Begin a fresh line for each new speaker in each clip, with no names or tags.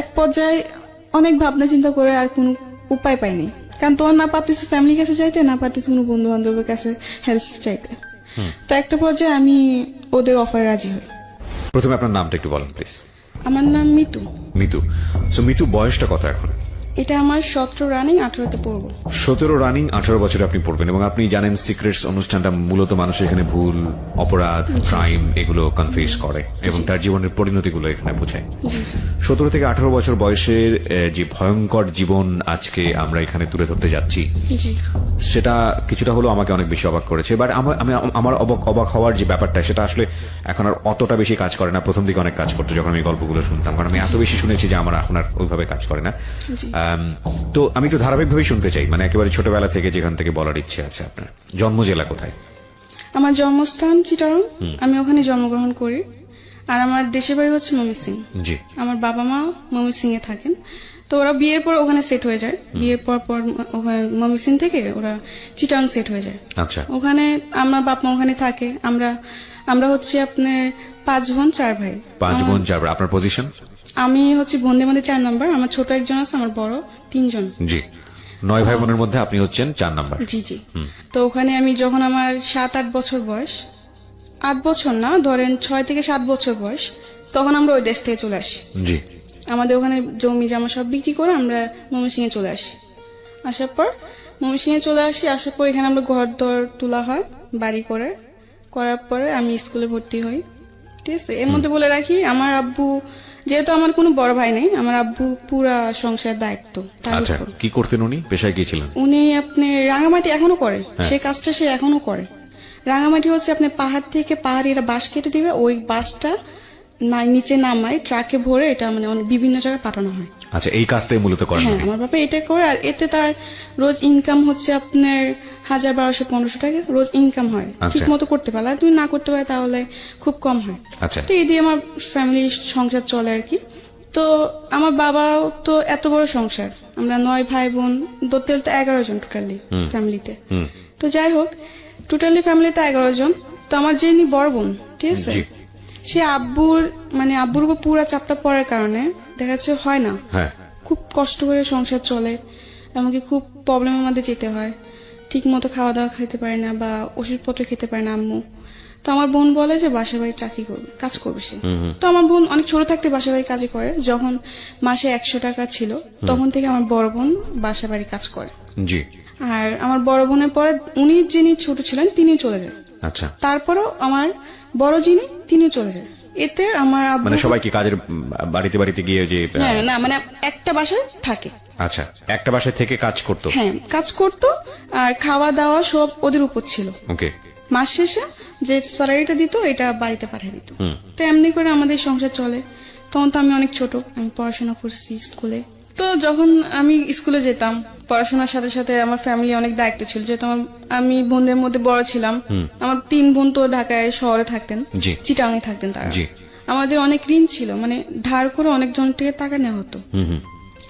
এক পর্যায়ে অনেক ভাবনা চিন্তা করে আর কোনো উপায় পাইনি, কারণ তোমার না পারতেছি ফ্যামিলির কাছে চাইতে, না পারতেছি কোনো বন্ধু বান্ধবের কাছে হেল্প চাইতে। তো একটা পর্যায়ে আমি ওদের অফারে রাজি হই।
প্রথমে আপনার নামটা একটু বলেন প্লিজ।
আমার নাম মিতু।
মিতু। সো মিতু, বয়সটা কত এখন?
এটা আমার 17 রানিং, 18তে পড়বো।
17 রানিং, 18 বছরে আপনি পড়বেন, এবং আপনি জানেন সিক্রেটস অনুষ্ঠানটা মূলত মানুষের এখানে ভুল, অপরাধ, ক্রাইম এগুলো কনফেস করে এবং তার জীবনের পরিণতিগুলো এখানে বোঝায়। 17 থেকে 18 বছর বয়সের যে ভয়ঙ্কর জীবন আজকে আমরা এখানে তুলে ধরতে যাচ্ছি, সেটা কিছুটা হলো আমাকে অনেক বেশি অবাক করেছে। বাট আমার অবাক হওয়ার যে ব্যাপারটা, সেটা আসলে এখন আর অতটা বেশি কাজ করে না। প্রথম দিকে অনেক কাজ করতো যখন আমি গল্পগুলো শুনতাম, কারণ আমি এত বেশি শুনেছি যে আমার এখন আর ওইভাবে কাজ করে না। তো আমি একটু ধারাবাহিকভাবে শুনতে চাই, মানে একেবারে ছোটবেলা থেকে যেখান থেকে বলার ইচ্ছে আছে। আপনার জন্ম জেলা কোথায়?
আমার জন্মস্থান চিটাগাং, আমি ওখানে জন্মগ্রহণ করি। আর আমার দেশের বাড়ি হচ্ছে ময়মনসিংহ।
জি।
আমার বাবা মা ময়মনসিংহে থাকেন, তো ওরা বিয়ের পর ওখানে সেট হয়ে যায়। বিয়ের পর ময়মনসিংহ থেকে ওরা চিটাগাং সেট হয়ে যায়।
আচ্ছা।
ওখানে আমার বাপ মা ওখানে থাকে। আমরা হচ্ছে আপনার 5 বোন 4 ভাই।
5 বোন 4 ভাই। আপনার পজিশন?
আমি হচ্ছে বোনদের মধ্যে 4 নাম্বার। আমার ছোট একজন আছে, আমার বড় 3 জন।
জি। 9 ভাই বোনের মধ্যে আপনি হচ্ছেন 4 নাম্বার।
জি জি। তো ওখানে আমি যখন আমার 7-8 বছর বয়স, 8 বছর না, ধরেন 6 থেকে 7 বছর বয়স, তখন আমরা ওই দেশ থেকে চলে আসি।
জি।
আমাদের ওখানে জমি জামা সব বিক্রি করে আমরা ময়মনসিংহে চলে আসি। আসার পর আসার পর এখানে আমরা ঘর দর তোলা হয়, বাড়ি করার পরে আমি স্কুলে ভর্তি হই। ঠিক আছে। এর মধ্যে বলে রাখি, আমার আব্বু, যেহেতু আমার কোনো বড় ভাই নেই, আমার আব্বু পুরা সংসারের দায়িত্ব।
আচ্ছা, কি করতেন উনি? পেশায় কি ছিলেন
উনি? আপনি রাঙামাটি এখনো করে, সেই কাজটা সে এখনো করে। রাঙামাটি হচ্ছে আপনি পাহাড় থেকে পাহাড়িরা বাঁশ কেটে দিবে, ওই বাঁশটা নিচে নামায় ট্রাকে ভরে এটা মানে বিভিন্ন জায়গায় পাঠানো হয়।
আচ্ছা, এই কাজটাই মূলত করেন?
হ্যাঁ, আমার বাবা এটা করে। আর এতে তার রোজ ইনকাম হচ্ছে আপনার 1000, 1200, 1500 টাকা রোজ ইনকাম হয়। ঠিক মতো করতে পারলে, তুমি না করতে পারে তাহলে খুব কম হয়।
আচ্ছা।
তো এই দিয়ে আমার ফ্যামিলি সংসার চলে আর কি। তো আমার বাবাও তো এত বড় সংসার, আমরা 9 ভাই বোন, ধরতে 11 জন টোটালি ফ্যামিলিতে। তো যাই হোক, টোটালি ফ্যামিলিতে 11 জন। তো আমার যিনি বড় বোন, ঠিক আছে, সে আব্বুর উপর পুরা চাপটা পড়ার কারণে দেখা যাচ্ছে হয় না, খুব কষ্ট করে সংসার চলে, এমনকি খুব প্রবলেমের মধ্যে যেতে হয়। ঠিক মতো খাওয়া দাওয়া খেতে পারে না বা ওষুধপত্র খেতে পারে না আম্মু। তো আমার বোন বলে যে বাসা বাড়ি চাকরি করবে, কাজ করবে সে। তো আমার বোন অনেক ছোট থাকতে বাসা বাড়ি কাজে করে। যখন মাসে 100 টাকা ছিল, তখন থেকে আমার বড় বোন বাসা বাড়ি কাজ করে।
জি।
আর আমার বড় বোনের পরে উনি যিনি ছোট ছিলেন তিনি চলে যায়।
আচ্ছা।
তারপরেও আমার বড় যিনি তিনি চলে যায়। এতে আমার
মানে সবাই কি কাজের বাড়িতে গিয়ে যে
না, মানে একটা বাসায় থাকে।
আচ্ছা, একটা বাসায় থেকে কাজ করতো?
হ্যাঁ, কাজ করতো। আর খাওয়া দাওয়া সব ওদের উপর ছিল।
ওকে।
মাস শেষে যে স্যালারিটা দিত এটা বাড়িতে পাঠিয়ে দিত। তো এমনি করে আমাদের সংসার চলে। তখন তো আমি অনেক ছোট, আমি পড়াশোনা করছি স্কুলে। তো যখন আমি স্কুলে যেতাম, পড়াশোনার সাথে সাথে আমার ফ্যামিলি অনেক দায়িত্ব ছিল, যেহেতু আমি বোনদের মধ্যে বড় ছিলাম। আমার 3 বোন তো ঢাকায় শহরে থাকতেন, চিটাগাংয়ে থাকতেন তারা। আমাদের অনেক ঋণ ছিল, মানে ধার করে অনেক জন থেকে টাকা নেওয়া হতো।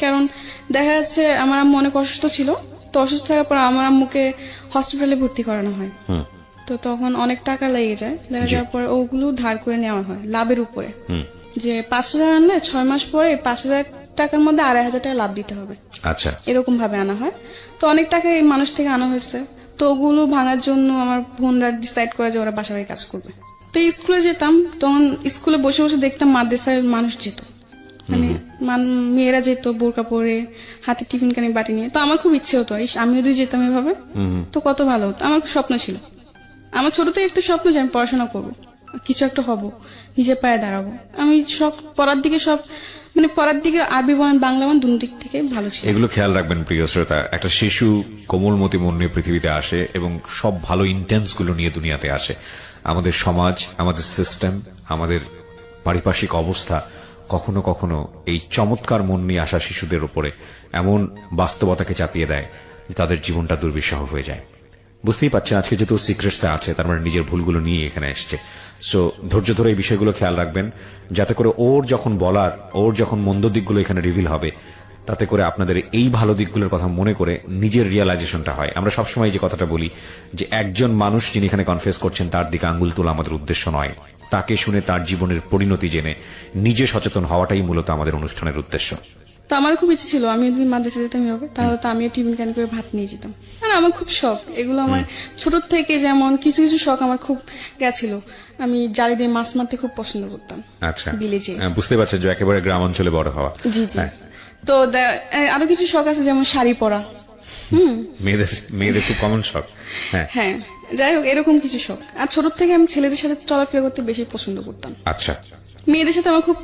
কারণ দেখা যাচ্ছে আমার আম্মু অনেক অসুস্থ ছিল, তো অসুস্থ থাকার পর আমার আম্মুকে হসপিটালে ভর্তি করানো হয়। তো তখন অনেক টাকা লেগে যাওয়ার পর ওগুলো ধার করে নেওয়া হয় লাভের উপরে। যে 5000 আনলে 6 মাস পরে 5000 টাকার মধ্যে 2500 টাকা লাভ দিতে হবে।
আচ্ছা।
এরকম ভাবে আনা হয়। তো অনেক টাকা এই মানুষ থেকে আনা হয়েছে। তো ওগুলো ভাঙার জন্য আমার বোনরা ডিসাইড করে যে ওরা বাসা বাড়ি কাজ করবে। তো স্কুলে যেতাম, তখন স্কুলে বসে বসে দেখতাম মাদ্রাসার মানুষ যেত, মানে মেয়েরা যেত বোরকা পরে, হাতে টিফিন কানি বাটি নিয়ে। তো আমার খুব ইচ্ছে হতো আমিও যদি যেতাম এভাবে, তো কত ভালো হতো। আমার স্বপ্ন ছিল, আমার ছোট থেকে একটা স্বপ্ন যে আমি পড়াশোনা করবো, কিছু একটা হব, নিজের পায়ে দাঁড়াবো। আমি পড়ার দিকে আরবি বলেন বাংলা বলেন দুই দিক থেকে ভালো ছিল।
এগুলো খেয়াল রাখবেন প্রিয় শ্রোতা, একটা শিশু কোমলমতি মন নিয়ে পৃথিবীতে আসে এবং সব ভালো ইন্টেন্স গুলো নিয়ে দুনিয়াতে আসে। আমাদের সমাজ, আমাদের সিস্টেম, আমাদের পারিপার্শ্বিক অবস্থা কখনো কখনো এই চমৎকার মন নিয়ে আসা শিশুদের উপরে এমন বাস্তবতাকে চাপিয়ে দেয় যে তাদের জীবনটা দুর্বিষহ হয়ে যায়। বুঝতেই পারছেন আজকে যেহেতু সিক্রেটসটা আছে, তার মানে নিজের ভুলগুলো নিয়ে এখানে এসছে। সো ধৈর্য ধরে এই বিষয়গুলো খেয়াল রাখবেন, যাতে করে ওর যখন মন্দ দিকগুলো এখানে রিভিল হবে, তাতে করে আপনাদের এই ভালো দিকগুলোর কথা মনে করে নিজের রিয়ালাইজেশনটা হয়। আমরা সবসময় যে কথাটা বলি যে একজন মানুষ যিনি এখানে কনফেস করছেন তার দিকে আঙ্গুল তোলা আমাদের উদ্দেশ্য নয়, তাকে শুনে তার জীবনের পরিণতি জেনে নিজে সচেতন হওয়াটাই মূলত আমাদের অনুষ্ঠানের উদ্দেশ্য।
তো আমার খুব ইচ্ছে ছিল আমি যদি মাদ্রাসা যেতাম এভাবে, তাহলে তো আমিও টিফিন ক্যান করে ভাত নিয়ে যেতাম। আর আমার খুব শখ এগুলো, আমার ছোট থেকে যেমন কিছু কিছু শখ আমার খুব গেছিল। আমি জালি দিয়ে মাছ মারতে খুব পছন্দ করতাম।
আচ্ছা,
ভিলেজে।
বুঝতে পারছেন যে একেবারে গ্রাম অঞ্চলে বড় হওয়া।
জি জি। তো আরো কিছু শখ আছে, যেমন শাড়ি পরা।
মেয়েদের খুব কমন শখ।
হ্যাঁ, যাই হোক এরকম কিছু শখ। আর ছোট থেকে আমি ছেলেদের সাথে চলাফেরা করতে বেশি পছন্দ করতাম।
আচ্ছা,
মেয়েদের সাথে আমার খুব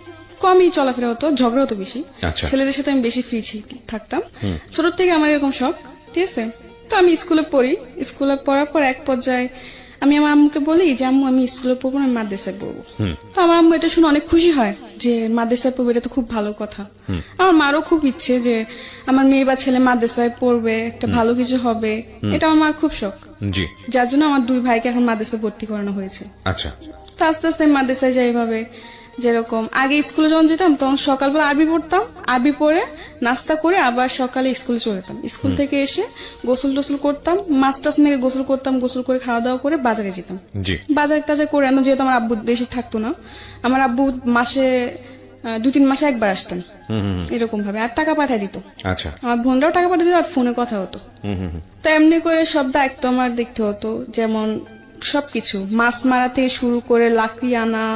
কমই চলাফেরা হতো, ঝগড়া হতো বেশি।
আচ্ছা।
ছেলেদের সাথে আমি বেশি ফ্রি থাকতাম। ছোট থেকে আমার এরকম শখ, ঠিক আছে। তো আমি স্কুলে পড়ি, স্কুলে পড়ার পর এক পর্যায়ে আমি আমার আম্মুকে বলি যে আম্মু আমি স্কুলে পড়বো না, আমি মাদ্রাসায় পড়বো। তো আমার আম্মু এটা শুনে অনেক খুশি হয় যে মাদ্রাসায় পড়বে, এটা তো খুব ভালো কথা। আমার মারও খুব ইচ্ছে যে আমার মেয়ে বা ছেলে মাদ্রাসায় পড়বে, একটা ভালো কিছু হবে, এটা আমার মার খুব শখ।
জি।
যার জন্য আমার দুই ভাইকে এখন মাদ্রাসায় ভর্তি করানো হয়েছে।
আচ্ছা।
তো আস্তে আস্তে আমি মাদ্রাসায় যাই এভাবে। যেরকম আগে স্কুলে যখন যেতাম তখন সকালবেলা আরবি পড়তাম, আরবি পড়ে নাস্তা করে আবার সকালে স্কুলে চলে যেতাম। স্কুল থেকে এসে গোসল টোসল করতাম, মাছ টাছ মেরে গোসল করতাম, গোসল করে খাওয়া দাওয়া করে বাজারে যেতাম।
জি।
বাজার টাজার করে আনতাম, যেহেতু আমার আব্বু দেশে থাকতো না। আমার আব্বু মাসে 2-3 মাসে একবার আসতেন এরকম ভাবে, আর টাকা পাঠাই দিত।
আচ্ছা।
আমার বোনরাও টাকা পাঠিয়ে দিত, আর ফোনে কথা হতো। তো এমনি করে সব দায়িত্ব আমার দেখতে হতো, যেমন সবকিছু মাছ মারা থেকে শুরু করে লাকড়ি আনা,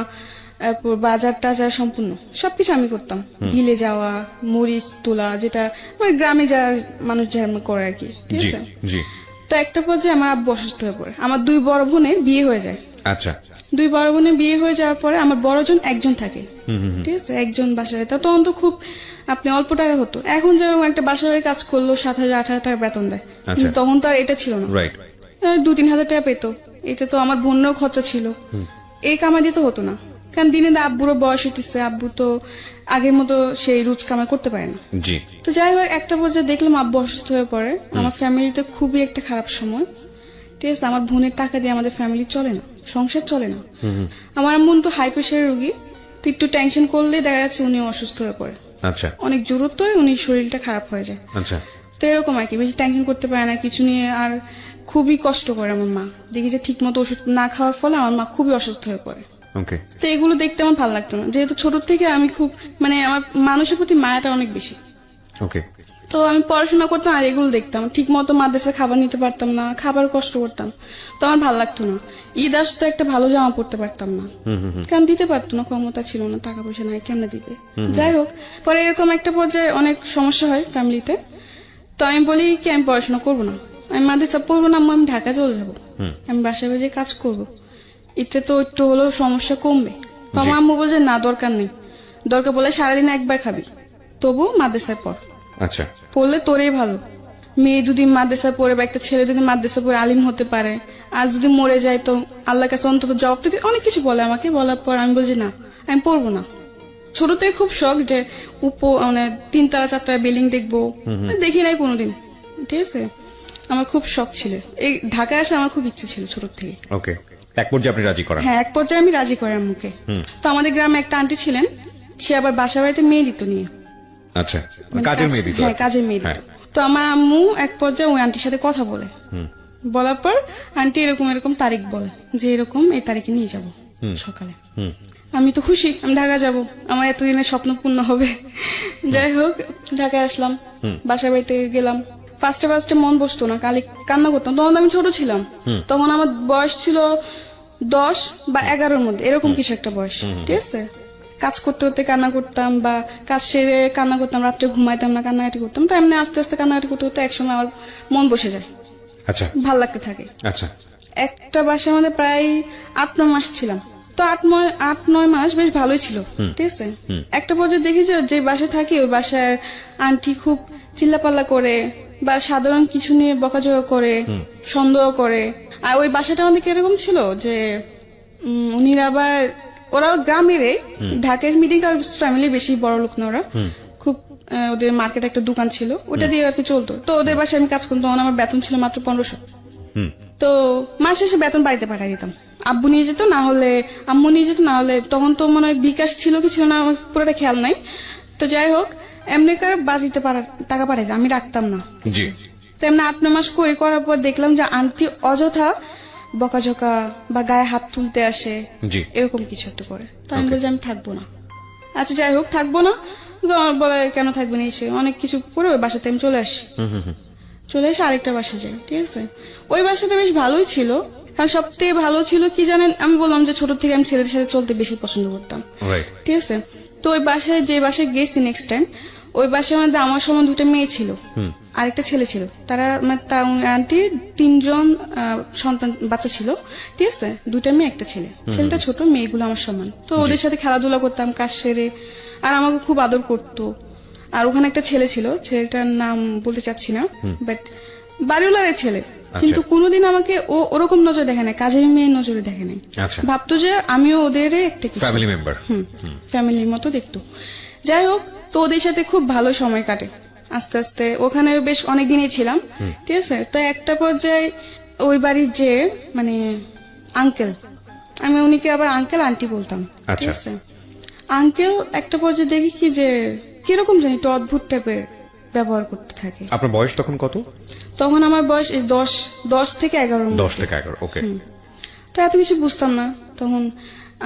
তারপর বাজার টাজার সম্পূর্ণ সবকিছু আমি করতাম। ভিলে যাওয়া, মরিচ তোলা, যেটা মানে গ্রামে যারা মানুষ যেমন করে আর কি, ঠিক
জি
আছে।
জি।
তো একটা পর্যায়ে আমার আব্বু অসুস্থ হয়ে পড়ে, আমার 2 বড় বোনের বিয়ে হয়ে যায়।
আচ্ছা।
2 বড় বোনের বিয়ে হয়ে যাওয়ার পরে আমার বড়জন একজন থাকে, ঠিক আছে, একজন বাসায়। তা তখন তো খুব আপনি অল্প টাকা হতো, এখন যেরকম একটা বাসায় কাজ করলো 7,000-8,000 টাকা বেতন দেয়, কিন্তু তখন তো আর এটা ছিল না।
রাইট।
2-3 হাজার টাকা পেতো, এতে তো আমার বোনেরও খরচা ছিল, এই কামাই দিতে হতো না। কারণ দিনে আব্বুরও বয়স হইতেছে, আব্বু তো আগের মতো সেই রোজ কামাই করতে পারে না।
জি।
তো যাই হোক একটা পর্যায়ে দেখলাম আব্বু অসুস্থ হয়ে পড়ে, আমার ফ্যামিলিতে খুবই একটা খারাপ সময়, ঠিক আছে। আমার বোনের টাকা দিয়ে আমাদের ফ্যামিলি চলে না, সংসার চলে না। আমার আম্মু তো হাই প্রেশারের রোগী, তো একটু টেনশন করলেই দেখা যাচ্ছে উনি অসুস্থ হয়ে পড়ে।
আচ্ছা।
অনেক জরুরত হয়, উনি শরীরটা খারাপ হয়ে যায়।
আচ্ছা।
তো এরকম আর কি, বেশি টেনশন করতে পারে না কিছু নিয়ে, আর খুবই কষ্ট করে আমার মা। দেখি যে ঠিক মতো ওষুধ না খাওয়ার ফলে আমার মা খুবই অসুস্থ হয়ে পড়ে।
ওকে।
তো এগুলো দেখতে আমার ভালো লাগতো না, যেহেতু ছোট থেকে আমি খুব মানে আমার মানুষের প্রতি মায়াটা অনেক বেশি।
ওকে।
তো আমি পড়াশোনা করতাম আর এগুলো দেখতাম, ঠিক মতো মাদ্রাসায় খাবার নিতে পারতাম না, খাবার কষ্ট করতাম, তো আমার ভালো লাগতো না। ঈদ আসতো একটা ভালো জামা পড়তে পারতাম না, কারণ দিতে পারতো না, ক্ষমতা ছিল না, টাকা পয়সা নাই, কেমনে দিবে। যাই হোক পরে এরকম একটা পর্যায়ে অনেক সমস্যা হয় ফ্যামিলিতে। তো আমি বলি কি আমি পড়াশোনা করবো না, আমি মাদ্রাসা পড়বো না, আমি ঢাকা চলে যাবো, আমি বাসায় বাসায় কাজ করবো, এতে তো একটু হলেও সমস্যা কমবে। তো আমার আম্মু বলছে না দরকার নেই, দরকার বলে সারাদিন একবার খাবি, তবু মাদ্রাসায় পড়,
আচ্ছা,
পড়লে তোরই ভালো। মেয়ে যদি মাদ্রাসায় পড়ে বা একটা ছেলে যদি মাদ্রাসায় পড়ে আলিম হতে পারে, আজ যদি মরে যায় তো আল্লাহর কাছে অন্তত জবাব দিতে, অনেক কিছু বলে আমাকে। বলার পর আমি বলছি না আমি পড়বো না। ছোট থেকে খুব শখ যে মানে 3 তলা 4 তলা বিল্ডিং দেখবো, দেখি নাই কোনোদিন, ঠিক আছে। আমার খুব শখ ছিল, এই ঢাকায় আসা আমার খুব ইচ্ছে ছিল ছোট থেকে।
ওকে। এক পর্যায়ে আপনি রাজি করেন?
হ্যাঁ, এক পর্যায়ে আমি রাজি করি আম্মুকে। তো আমাদের গ্রামে একটা আন্টি ছিলেন, সে আবার বাসা বাড়িতে মেয়ে দিত নিয়ে।
আচ্ছা, কাজের মেয়ে দিত?
হ্যাঁ, কাজের মেয়ে দিত। তো আমার আম্মু এক পর্যায়ে ওই আন্টির সাথে কথা বলে, বলার পর আন্টি এরকম এরকম তারিখ বলে যে এরকম এই তারিখে নিয়ে যাব সকালে। আমি তো খুশি, আমি ঢাকা যাব, আমার এতদিনের স্বপ্ন পূর্ণ হবে। যাই হোক ঢাকায় আসলাম, বাসা বাড়িতে গেলাম। ফার্স্টে মন বসতো না, কান্না করতাম। তখন আমি ছোট ছিলাম, তখন আমার বয়স ছিল 10 বা 11-র মধ্যে, এরকম কিছু একটা বয়স, ঠিক আছে। কাজ করতে করতে কান্না করতাম, বা কাজ সেরে কান্না করতাম, রাত্রে ঘুমাইতাম না, কান্নাকাটি করতাম। তো এমনি আস্তে আস্তে কান্নাকাটি করতে করতে একসময় আমার মন বসে যায়,
আচ্ছা,
ভাল লাগতে থাকে।
আচ্ছা।
একটা বাসার মধ্যে প্রায় 8-9 মাস ছিলাম। তো 8-9 মাস বেশ ভালোই ছিল, ঠিক আছে। একটা পর্যায়ে দেখি যে বাসায় থাকি ওই বাসার আন্টি খুব চিল্লাপাল্লা করে, বা সাধারণ কিছু নিয়ে বকাঝকা করে, সন্দেহ করে। আর ওই বাসাটা আমাদের কিরকম ছিল যে উনিরা আবার ওরা গ্রামেরই, ঢাকার মিডিল ক্লাস ফ্যামিলি, বেশি বড় লোক না ওরা, খুব ওদের মার্কেটে একটা দোকান ছিল, ওটা দিয়ে আর কি চলতো। তো ওদের বাসায় আমি কাজ করতাম, তখন আমার বেতন ছিল মাত্র 1500। তো মাস শেষে বেতন বাড়িতে পাঠিয়ে দিতাম, আব্বু নিয়ে যেত, না হলে আম্মু নিয়ে যেত, না হলে তখন তো মনে হয় বিকাশ ছিল কি ছিল না আমার পুরোটা খেয়াল নাই। তো যাই হোক এমনি করে বাড়িতে টাকা পাঠাই দিতাম, আমি রাখতাম না।
জি।
তো এমনি 8-9 মাস করার পর দেখলাম যে আন্টি অযথা বকাঝকা বা গায়ে হাত তুলতে আসে,
জি।
এরকম কিছু একটা করে। তো আমি বলছি আমি থাকবো না। আচ্ছা যাই হোক, থাকবো না। তো আমার বলে কেন থাকবে না, এসে অনেক কিছু করে ওই বাসাতে আমি চলে আসি। চলে এসে আরেকটা বাসায় যাই, ঠিক আছে। ওই বাসাটা বেশ ভালোই ছিল, কারণ সব থেকে ভালো ছিল কি জানেন, আমি বললাম যে ছোট থেকে আমি ছেলেদের সাথে চলতে বেশি পছন্দ করতাম,
রাইট।
ঠিক আছে। তো ওই বাসায়, যে বাসায় গেছি নেক্সট টাইম, ওই বাসার মধ্যে আমার সমান দুটো মেয়ে ছিল, আরেকটা ছেলে ছিল। তারা মানে আন্টির 3 জন সন্তান বাচ্চা ছিল, ঠিক আছে। 2টা মেয়ে, একটা ছেলে। ছেলেটা ছোট, মেয়েগুলো আমার সমান। তো ওদের সাথে খেলাধুলা করতাম কাজ সেরে, আর আমাকে খুব আদর করতো। আর ওখানে একটা ছেলে ছিল, ছেলেটার নাম বলতে চাচ্ছি না, বাট বাড়িওয়ালার ছেলে, কিন্তু কোনোদিন আমাকে ও ওরকম নজর দেখে না, কাজের মেয়ের নজরে দেখে নাই।
আচ্ছা।
ভাবতো যে আমিও ওদের একটা কিছু,
ফ্যামিলি মেম্বার।
ফ্যামিলির মতো দেখতো। যাই হোক, তো ওদের সাথে খুব ভালো সময় কাটে। আস্তে আস্তে ওখানে বেশ অনেকদিনই ছিলাম, ঠিক আছে। তো একটা পর্যায়ে ওই বাড়ির যে মানে আঙ্কেল, আমি উনিকে আবার আঙ্কেল আন্টি বলতাম, ঠিক
আচ্ছা।
আছে। আঙ্কেল একটা পর্যায়ে দেখি কি যে কিরকম জানি একটু অদ্ভুত টাইপের ব্যবহার করতে থাকে।
আপনার বয়স তখন কত?
তখন আমার বয়স এই 10 থেকে 11।
10 থেকে 11, ওকে।
তো এত কিছু বুঝতাম না তখন।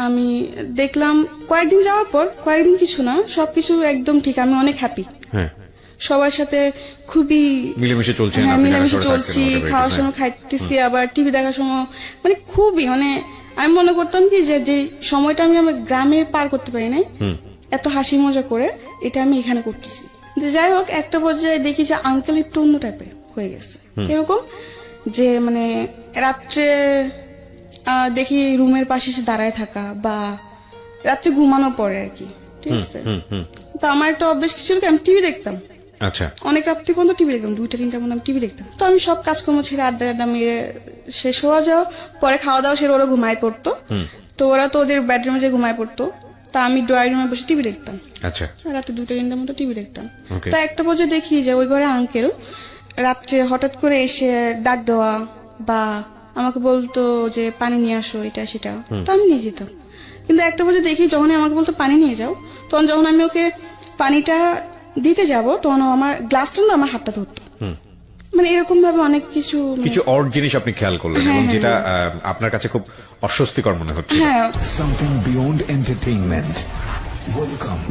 আমি দেখলাম কয়েকদিন যাওয়ার পর, কয়েকদিন কিছু না, সবকিছু একদম ঠিক, আমি অনেক হ্যাপি।
হ্যাঁ,
সবার সাথে খুবই
মিলেমিশে চলছেন।
হ্যাঁ,
আপনি
মিলেমিশে
ঢাকা শহরে
চলছি,
থাকতেন, whatever it
খাওয়ার
is,
সময় খাইতেছি, আবার টিভি দেখার সময় মানে খুবই মানে আমি মনে করতাম কি যে যে সময়টা আমি আমার গ্রামে পার করতে পারি নাই এত হাসি মজা করে, এটা আমি এখানে করতেছি। যে যাই হোক, একটা পর্যায়ে দেখি যে আঙ্কেল একটু অন্য টাইপের হয়ে গেছে। এরকম যে মানে রাত্রে দেখি রুমের পাশে এসে দাঁড়ায় থাকা, বা রাত্রে ঘুমানো পরে আর কি, ঠিক আছে। তো আমার একটা অভ্যেস কি ছিল কি, আমি টিভি দেখতাম।
আচ্ছা।
অনেক রাত্রি পর্যন্ত টিভি দেখতাম, 2টা-3টা পর্যন্ত আমি টিভি দেখতাম। তো আমি সব কাজকর্ম ছেড়ে আড্ডা মেরে শেষ হওয়া যাওয়া পরে খাওয়া দাওয়া সেরে ওরা ঘুমায় পড়তো। তো ওরা তো ওদের বেডরুমে যে ঘুমায় পড়তো, তা আমি ড্রয়িং রুমে বসে টিভি দেখতাম।
আচ্ছা।
রাতে 2টা-3টার মতো টিভি দেখতাম।
Okay.
তো একটা পর্যায়ে দেখি যে ওই ঘরে আঙ্কেল রাত্রে হঠাৎ করে এসে ডাক দেওয়া, বা আমাকে বলতো যে পানি নিয়ে আসো, এটা সেটা। তো আমি নিয়ে যেতাম। কিন্তু একটা পর্যায়ে দেখি যখন আমাকে বলতো পানি নিয়ে যাও, তখন যখন আমি ওকে পানিটা দিতে যাব, তখন ও আমার গ্লাসটা না আমার হাতটা ধরতো। মানে এরকম ভাবে অনেক কিছু
কিছু অড জিনিস আপনি খেয়াল করলেন, এবং যেটা আপনার কাছে খুব অস্বস্তিকর মনে হচ্ছে।
হ্যাঁ।
Something beyond entertainment.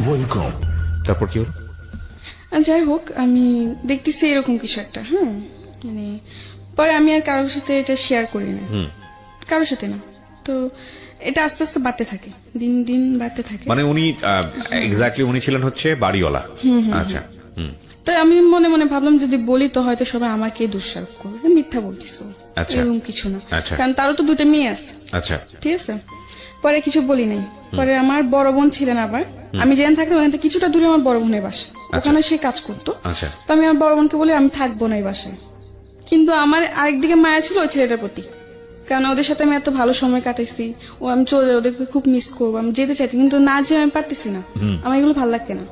Welcome.
তারপর কি হলো?
যাই হোক, আমি দেখতেছি এরকম কিছু একটা, মানে পরে আমি আর কারোর সাথে এটা শেয়ার করি না, কারোর সাথে না। তো এটা আস্তে আস্তে বাড়তে থাকে, দিন দিন বাড়তে থাকে।
মানে উনি এক্স্যাক্টলি উনি ছিলেন হচ্ছে বাড়িওয়ালা। আচ্ছা।
তো আমি মনে মনে ভাবলাম যদি বলি তো হয়তো সবাই আমাকে দোষারোপ করবে, মিথ্যা বলতেছো,
আচ্ছা।
এরকম কিছু না।
আচ্ছা।
কারণ তারও তো 2টা মেয়ে আছে,
আচ্ছা।
ঠিক আছে। পরে কিছু বলি নাই। পরে আমার বড় বোন ছিলেন, আবার আমি যেখানে থাকতাম ওখান থেকে কিছুটা দূরে আমার বড় বোনের বাসা, ওখানে সে কাজ করতো।
আচ্ছা।
তো আমি আমার বড় বোনকে বলি আমি থাকবো না এই বাসায়। কিন্তু আমার আরেকদিকে মায়া ছিল ওই ছেলেটার প্রতি, কারণ ওদের সাথে আমি এত ভালো সময় কাটাইছি, ও আমি চলে যাই, ওদেরকে খুব মিস করবো, আমি যেতে চাইছি, কিন্তু না যে আমি পারতেছি না, আমার এগুলো ভালো লাগছে না।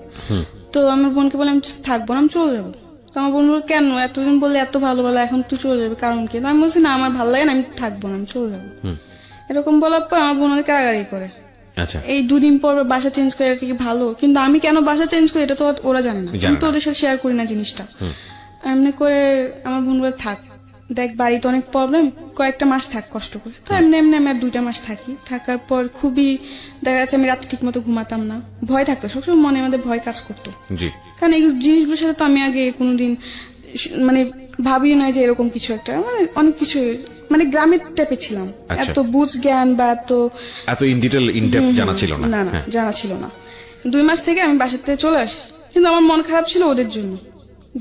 তো আমার বোনকে বলে আমি থাকবো না, আমি চলে যাবো। তো আমার বোন বলল কেন, এতদিন বললে এত ভালো ভালো, এখন তুই চলে যাবে, কারণ কি? তো আমি বলছি না আমার ভালো লাগে না, আমি থাকবো না, আমি চলে যাবো। এরকম বলার পর আমার বোন অনেক কারাগারি করে।
আচ্ছা।
এই 2 দিন পর বাসা চেঞ্জ করে, এটা কি ভালো? কিন্তু আমি কেন বাসা চেঞ্জ করি এটা তো ওরা জানে না, আমি তো ওদের সাথে শেয়ার করি না জিনিসটা। এমনি করে আমার বোন বলে থাক, দেখ বাড়িতে অনেক প্রবলেম, কয়েকটা মাস থাক কষ্ট করে। তো এমনি এমনি আমি আর 2টা মাস থাকি। থাকার পর খুবই দেখা যাচ্ছে আমি রাতে ঠিক মতো ঘুমাতাম না, ভয় থাকতো সবসময়, মনে মধ্যে ভয় কাজ করতো।
জি।
কারণ এই জিনিসগুলোর সাথে তো আমি আগে কোনোদিন মানে ভাবিও নাই যে এরকম কিছু একটা, মানে অনেক কিছু মানে গ্রামের টাইপে ছিলাম,
আচ্ছা।
এত বুঝ জ্ঞান বা
এত ইন ডিটেল ইন ডেপথ জানা ছিল না।
না জানা ছিল না। 2 মাস থেকে আমি বাসার থেকে চলে আসি, কিন্তু আমার মন খারাপ ছিল ওদের জন্য,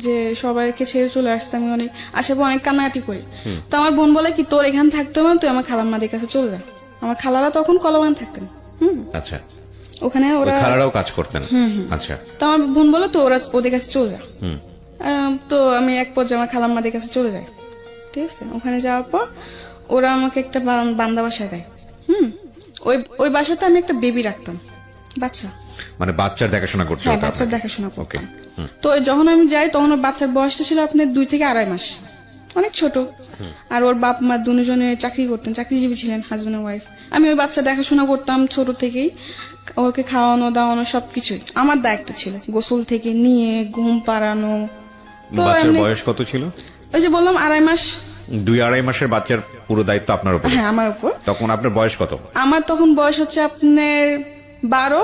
যে সবাইকে ছেড়ে চলে আসছে। আমি অনেক আশেপাশে অনেক কান্নাকাটি করি। তো আমার বোন বলে কি তোর এখানে থাকতে হবে না, তুই আমার খালাম্মাদের কাছে চলে যা। আমার খালারা তখন কলাবাগান থাকতেন।
আচ্ছা।
ওখানে ওরা
খালারাও কাজ করতেন। আচ্ছা।
তো আমার বোন বলে তো ওরা ওদের কাছে চলে যা। তো আমি এক পর্যায়ে আমার খালাম্মাদের কাছে চলে যাই, ঠিক আছে। ওখানে যাওয়ার পর ওরা আমাকে একটা বান্দা বাসায় দেয়। ওই বাসাতে আমি একটা বেবি রাখতাম, বাচ্চা,
মানে বাচ্চার দেখাশোনা করতে
হ্যাঁ
হতো
বাচ্চার
আপনাকে।
দেখাশোনা করতাম। তো যখন আমি যাই তখন ওর বাচ্চার বয়সটা ছিল আপনার 2 থেকে 2.5 মাস, অনেক ছোট। আর ওর বাপ মা দুজনে চাকরি করতেন, চাকরিজীবী ছিলেন, হাজবেন্ড আর ওয়াইফ। আমি ওই বাচ্চা দেখাশোনা করতাম ছোট থেকেই, ওকে খাওয়ানো দাওয়ানো সবকিছুই আমার দায়িত্ব ছিল, গোসল থেকে নিয়ে ঘুম পাড়ানো। তো
বাচ্চার
এমনি
বয়স কত ছিল?
ওই যে বললাম 2.5 মাস।
2-2.5 মাসের বাচ্চার পুরো দায়িত্ব আপনার উপর।
হ্যাঁ আমার উপর।
তখন আপনার বয়স কত?
আমার তখন বয়স হচ্ছে আপনার 12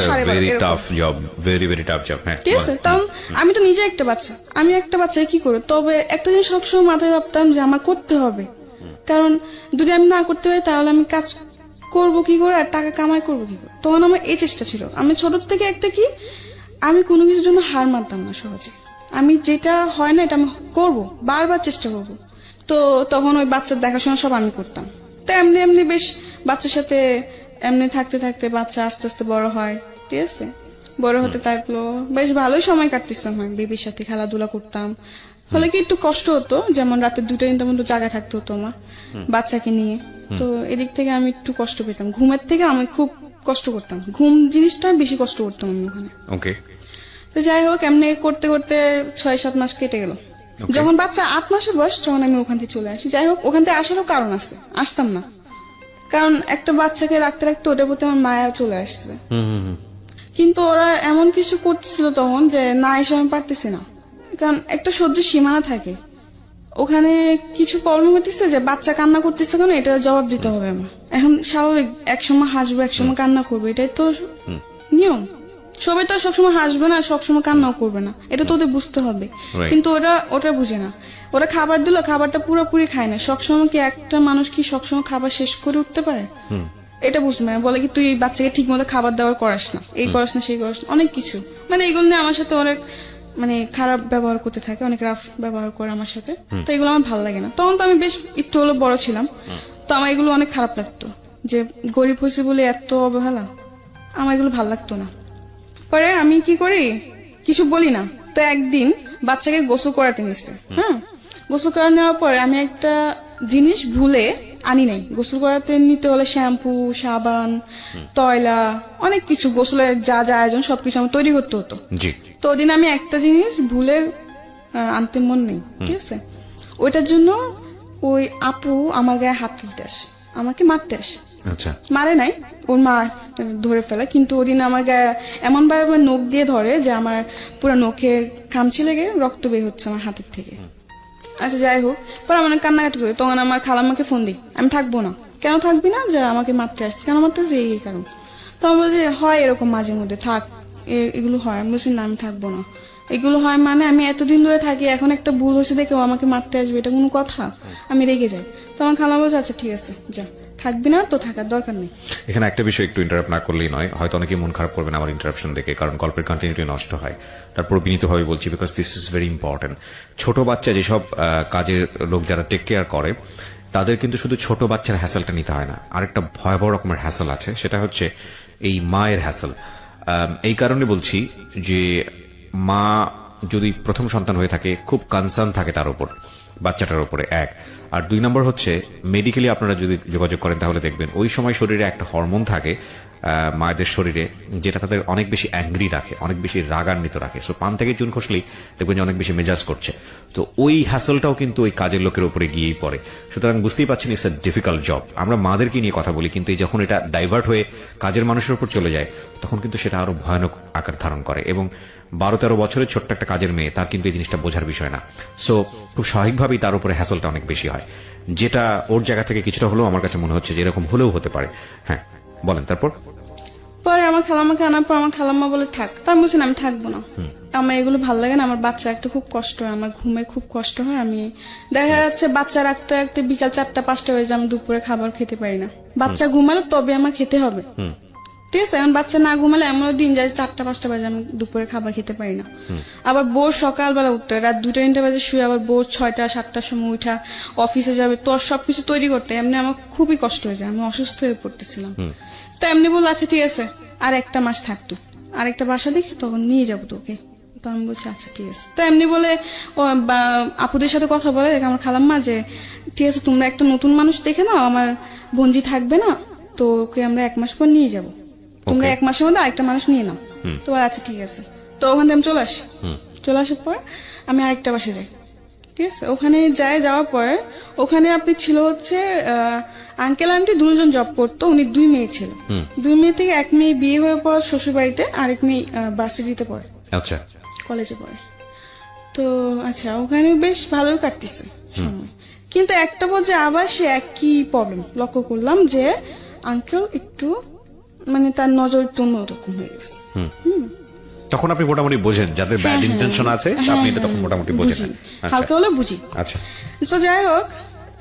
সাড়ে 12
ভেরি
এরকম।
Tough job, very very tough job. হ্যাঁ
ঠিক আছে, তখন আমি তো নিজে একটা বাচ্চা, আমি একটা বাচ্চাকে কি করবো? তবে একটা জিনিস সবসময় মাথায় ভাবতাম যে আমার করতে হবে, কারণ যদি আমি না করতে পারি তাহলে আমি কাজ করবো কি করে আর টাকা কামাই করবো কি করে। তখন আমার এই চেষ্টা ছিল, আমি ছোট থেকে একটা কি, আমি কোনো কিছুর জন্য হার মানতাম না সহজে। আমি যেটা হয় না এটা আমি করবো, বারবার চেষ্টা করবো। তো তখন ওই বাচ্চার দেখাশোনা সব আমি করতাম। তো এমনি এমনি বেশ বাচ্চার সাথে এমনি থাকতে থাকতে বাচ্চা আস্তে আস্তে বড় হয়, ঠিক আছে, বড় হতে থাকলো, বেশ ভালোই সময় কাটতেছিলাম, হয় বেবির সাথে খেলাধুলা করতাম। ফলে কি একটু কষ্ট হতো, যেমন রাতে 2টা-3টা পর্যন্ত জায়গা থাকতে হতো আমার বাচ্চাকে নিয়ে। তো এদিক থেকে আমি একটু কষ্ট পেতাম, ঘুমের থেকে আমি খুব কষ্ট করতাম, ঘুম জিনিসটা বেশি কষ্ট করতাম আমি ওখানে।
ওকে।
তো যাই হোক, এমনি করতে করতে 6-7 মাস কেটে গেল। যখন বাচ্চা 8 মাসের বয়স তখন আমি ওখান থেকে চলে আসি। যাই হোক, ওখান থেকে আসারও কারণ আছে, আসতাম না, কারণ একটা বাচ্চাকে রাখতে রাখতে ওদের প্রতি আমার মায়া চলে আসছে। কিন্তু ওরা এমন কিছু করতেছিল তখন যে না এসে আমি পারতেছি না, কারণ একটা সহ্যের সীমানা থাকে। ওখানে কিছু প্রবলেম হতেছে যে বাচ্চা কান্না করতেছে কেন, এটা জবাব দিতে হবে আমার। এখন স্বাভাবিক, একসময় হাসবো একসময় কান্না করবো, এটাই তো নিয়ম। সবাই তো সবসময় হাসবে না, সবসময় কান্নাও করবে না, এটা তো ওদের বুঝতে হবে। কিন্তু ওটা বুঝে না। ওরা খাবার দিল, খাবারটা পুরোপুরি খায় না। সবসময় কি একটা মানুষ কি সবসময় খাবার শেষ করে উঠতে পারে? এটা বুঝবে না, বলে কি তুই বাচ্চাকে ঠিক মতো খাবার দাবার করাস না, এই করাস না সেই করাস না, অনেক কিছু। মানে এগুলো নিয়ে আমার সাথে অনেক খারাপ ব্যবহার করতে থাকে, অনেক রাফ ব্যবহার করে আমার সাথে। তো এগুলো আমার ভালো লাগে না। তখন তো আমি বেশ একটু হলো বড় ছিলাম, তো আমার এগুলো অনেক খারাপ লাগতো যে গরিব হয়েছে বলে এত অবহেলা, আমার এগুলো ভালো লাগতো না। পরে আমি কি করি, কিছু বলি না। তো একদিন বাচ্চাকে গোসল করাতে নিচ্ছে, হ্যাঁ, গোসল করা নেওয়ার পরে আমি একটা জিনিস ভুলে আনি নাই। গোসল করাতে নিতে হলে শ্যাম্পু, সাবান, তয়লা, অনেক কিছু, গোসলের যা যা আয়োজন সবকিছু আমার তৈরি করতে হতো।
জি।
তো ওদিন আমি একটা জিনিস ভুলে আনতে মন নেই, ঠিক আছে, ওইটার জন্য ওই আপু আমার গায়ে হাত তুলতে আসে, আমাকে মারতে আসে।
আচ্ছা।
মারে নাই, ওর মা ধরে ফেলে, কিন্তু ওদিন আমার গায়ে এমন ভাবে নখ দিয়ে ধরে যে আমার পুরো নখের খামচি লেগে রক্ত বের হচ্ছে আমার হাতের থেকে। আচ্ছা যাই হোক, পরে আমার কান্নাকাটি করি। তখন আমার খালাম্মাকে ফোন দিই, আমি থাকবো না। কেন থাকবি না? যে আমাকে মারতে আসছে। কেন মারতে আসছে? এই কারণ। তো আমি বলছি হয় এরকম মাঝে মধ্যে, থাক, এগুলো হয়। আমি বলছি না আমি থাকবো না, এগুলো হয় মানে আমি এতদিন ধরে থাকি, এখন একটা ভুল হয়েছে দেখে ও আমাকে মারতে আসবে, এটা কোনো কথা? আমি রেগে যাই। তো আমার খালাম্মা বলছে আচ্ছা ঠিক আছে যা, থাকবি না তো থাকার দরকার নেই।
এখানে একটা বিষয় একটু ইন্টারাপ্ট না করলেই নয়, হয়তো অনেকে মন খারাপ করবেন আমার ইন্টারাপশন দেখে, কারণ গল্পের কন্টিনিউটি নষ্ট হয়। তারপর বিনীতভাবে বলছি, because this is very important. ছোট বাচ্চা যেসব কাজের লোক যারা টেক কেয়ার করে, তাদের কিন্তু শুধু ছোট বাচ্চার হ্যাসেলটা নিতে হয় না, আরেকটা ভয়াবহ রকমের হ্যাসেল আছে, সেটা হচ্ছে এই মায়ের হ্যাসেল। এই কারণে বলছি যে মা যদি প্রথম সন্তান হয়ে থাকে, খুব কনসার্ন থাকে তার উপর, বাচ্চাটার উপরে, এক। আর 2 নম্বর হচ্ছে মেডিকেলি আপনারা যদি যোগাযোগ করেন তাহলে দেখবেন ওই সময় শরীরে একটা হরমোন থাকে মায়েদের শরীরে, যেটা তাদের অনেক বেশি অ্যাংরি রাখে, অনেক বেশি রাগান্বিত রাখে। সো পান থেকে চুন খসলেই দেখবেন যে অনেক বেশি মেজাজ করছে। তো ওই হ্যাসলটাও কিন্তু ওই কাজের লোকের উপরে গিয়েই পড়ে। সুতরাং বুঝতেই পারছেন ইটস এ ডিফিকাল্ট জব। আমরা মাদেরকে নিয়ে কথা বলি, কিন্তু যখন এটা ডাইভার্ট হয়ে কাজের মানুষের উপর চলে যায়, তখন কিন্তু সেটা আরো ভয়ানক আকার ধারণ করে। এবং 12-13 বছরের ছোট্ট একটা কাজের মেয়ে, তার কিন্তু এই জিনিসটা বোঝার বিষয় না। সো খুব স্বাভাবিকভাবেই তার উপরে হ্যাসলটা অনেক বেশি হয়, যেটা ওর জায়গা থেকে কিছুটা হলেও আমার কাছে মনে হচ্ছে যে এরকম হলেও হতে পারে। হ্যাঁ বলেন। তারপর
পরে আমার খালাম্মাকে আনার পর আমার খালাম্মা বলে থাক, তার বলছি না আমি থাকবো না, আমার এগুলো ভালো লাগে না, আমার বাচ্চা একটা খুব কষ্ট হয়, আমার ঘুমে খুব কষ্ট হয়। আমি দেখা যাচ্ছে বাচ্চা রাখতে রাখতে বিকাল 4টা-5টা হয়ে যায়, আমি দুপুরে খাবার খেতে পারি না। বাচ্চা ঘুমালে তবে আমার খেতে হবে, ঠিক আছে। এখন বাচ্চা না ঘুমালে এমন দিন যায় 4টা-5টা বাজে আমি দুপুরে খাবার খেতে পারি না। আবার বোর সকালবেলা উঠতে হয়, রাত 2টা-3টা বাজে শুয়ে আবার বোর 6টা-7টার সময় উঠা অফিসে যাবে, তোর সবকিছু তৈরি করতে এমনি আমার খুবই কষ্ট হয়ে যায়, আমি অসুস্থ হয়ে পড়তেছিলাম। তো এমনি বললো আচ্ছা ঠিক আছে আর 1টা মাস থাকতো, আর একটা বাসা দেখে তখন নিয়ে যাবো তোকে। তো আমি বলছি আচ্ছা ঠিক আছে। তো এমনি বলে আপুদের সাথে কথা বলে আমার খালাম্মা যে ঠিক আছে তোমরা একটা নতুন মানুষ দেখে নাও, আমার বোনজি থাকবে না, তো ওকে আমরা 1 মাস পর নিয়ে যাবো, তোমরা 1 মাসের মধ্যে আরেকটা মানুষ নিয়ে নাও। তো আচ্ছা ঠিক আছে। তো ওখান থেকে আমি চলে আসি, চলে আসার পর আমি আরেকটা বাসে যাই, ঠিক আছে। ওখানে যাওয়ার পরে ওখানে আপনি ছিল হচ্ছে আঙ্কেল আন্টি 2জন জব করতো, উনি 2 মেয়ে ছিল। 2 মেয়ে থেকে 1 মেয়ে বিয়ে হয়ে পর শ্বশুর বাড়িতে, আরেক মেয়ে ভার্সিটিতে পড়ে,
আচ্ছা
কলেজে পড়ে। তো আচ্ছা ওখানে বেশ ভালোই কাটতেছে সময়, কিন্তু একটা পর্যায়ে আবার সে একই প্রবলেম লক্ষ্য করলাম যে আঙ্কেল একটু মানে তার নজর একটু অন্যরকম হয়ে গেছে।
তখন আপনি মোটামুটি বোঝেন যাদের ব্যাড ইন্টেনশন আছে, আপনি এটা তখন মোটামুটি বোঝেন।
বুঝি, হালকা হলে বুঝি।
আচ্ছা,
তো যাই হোক,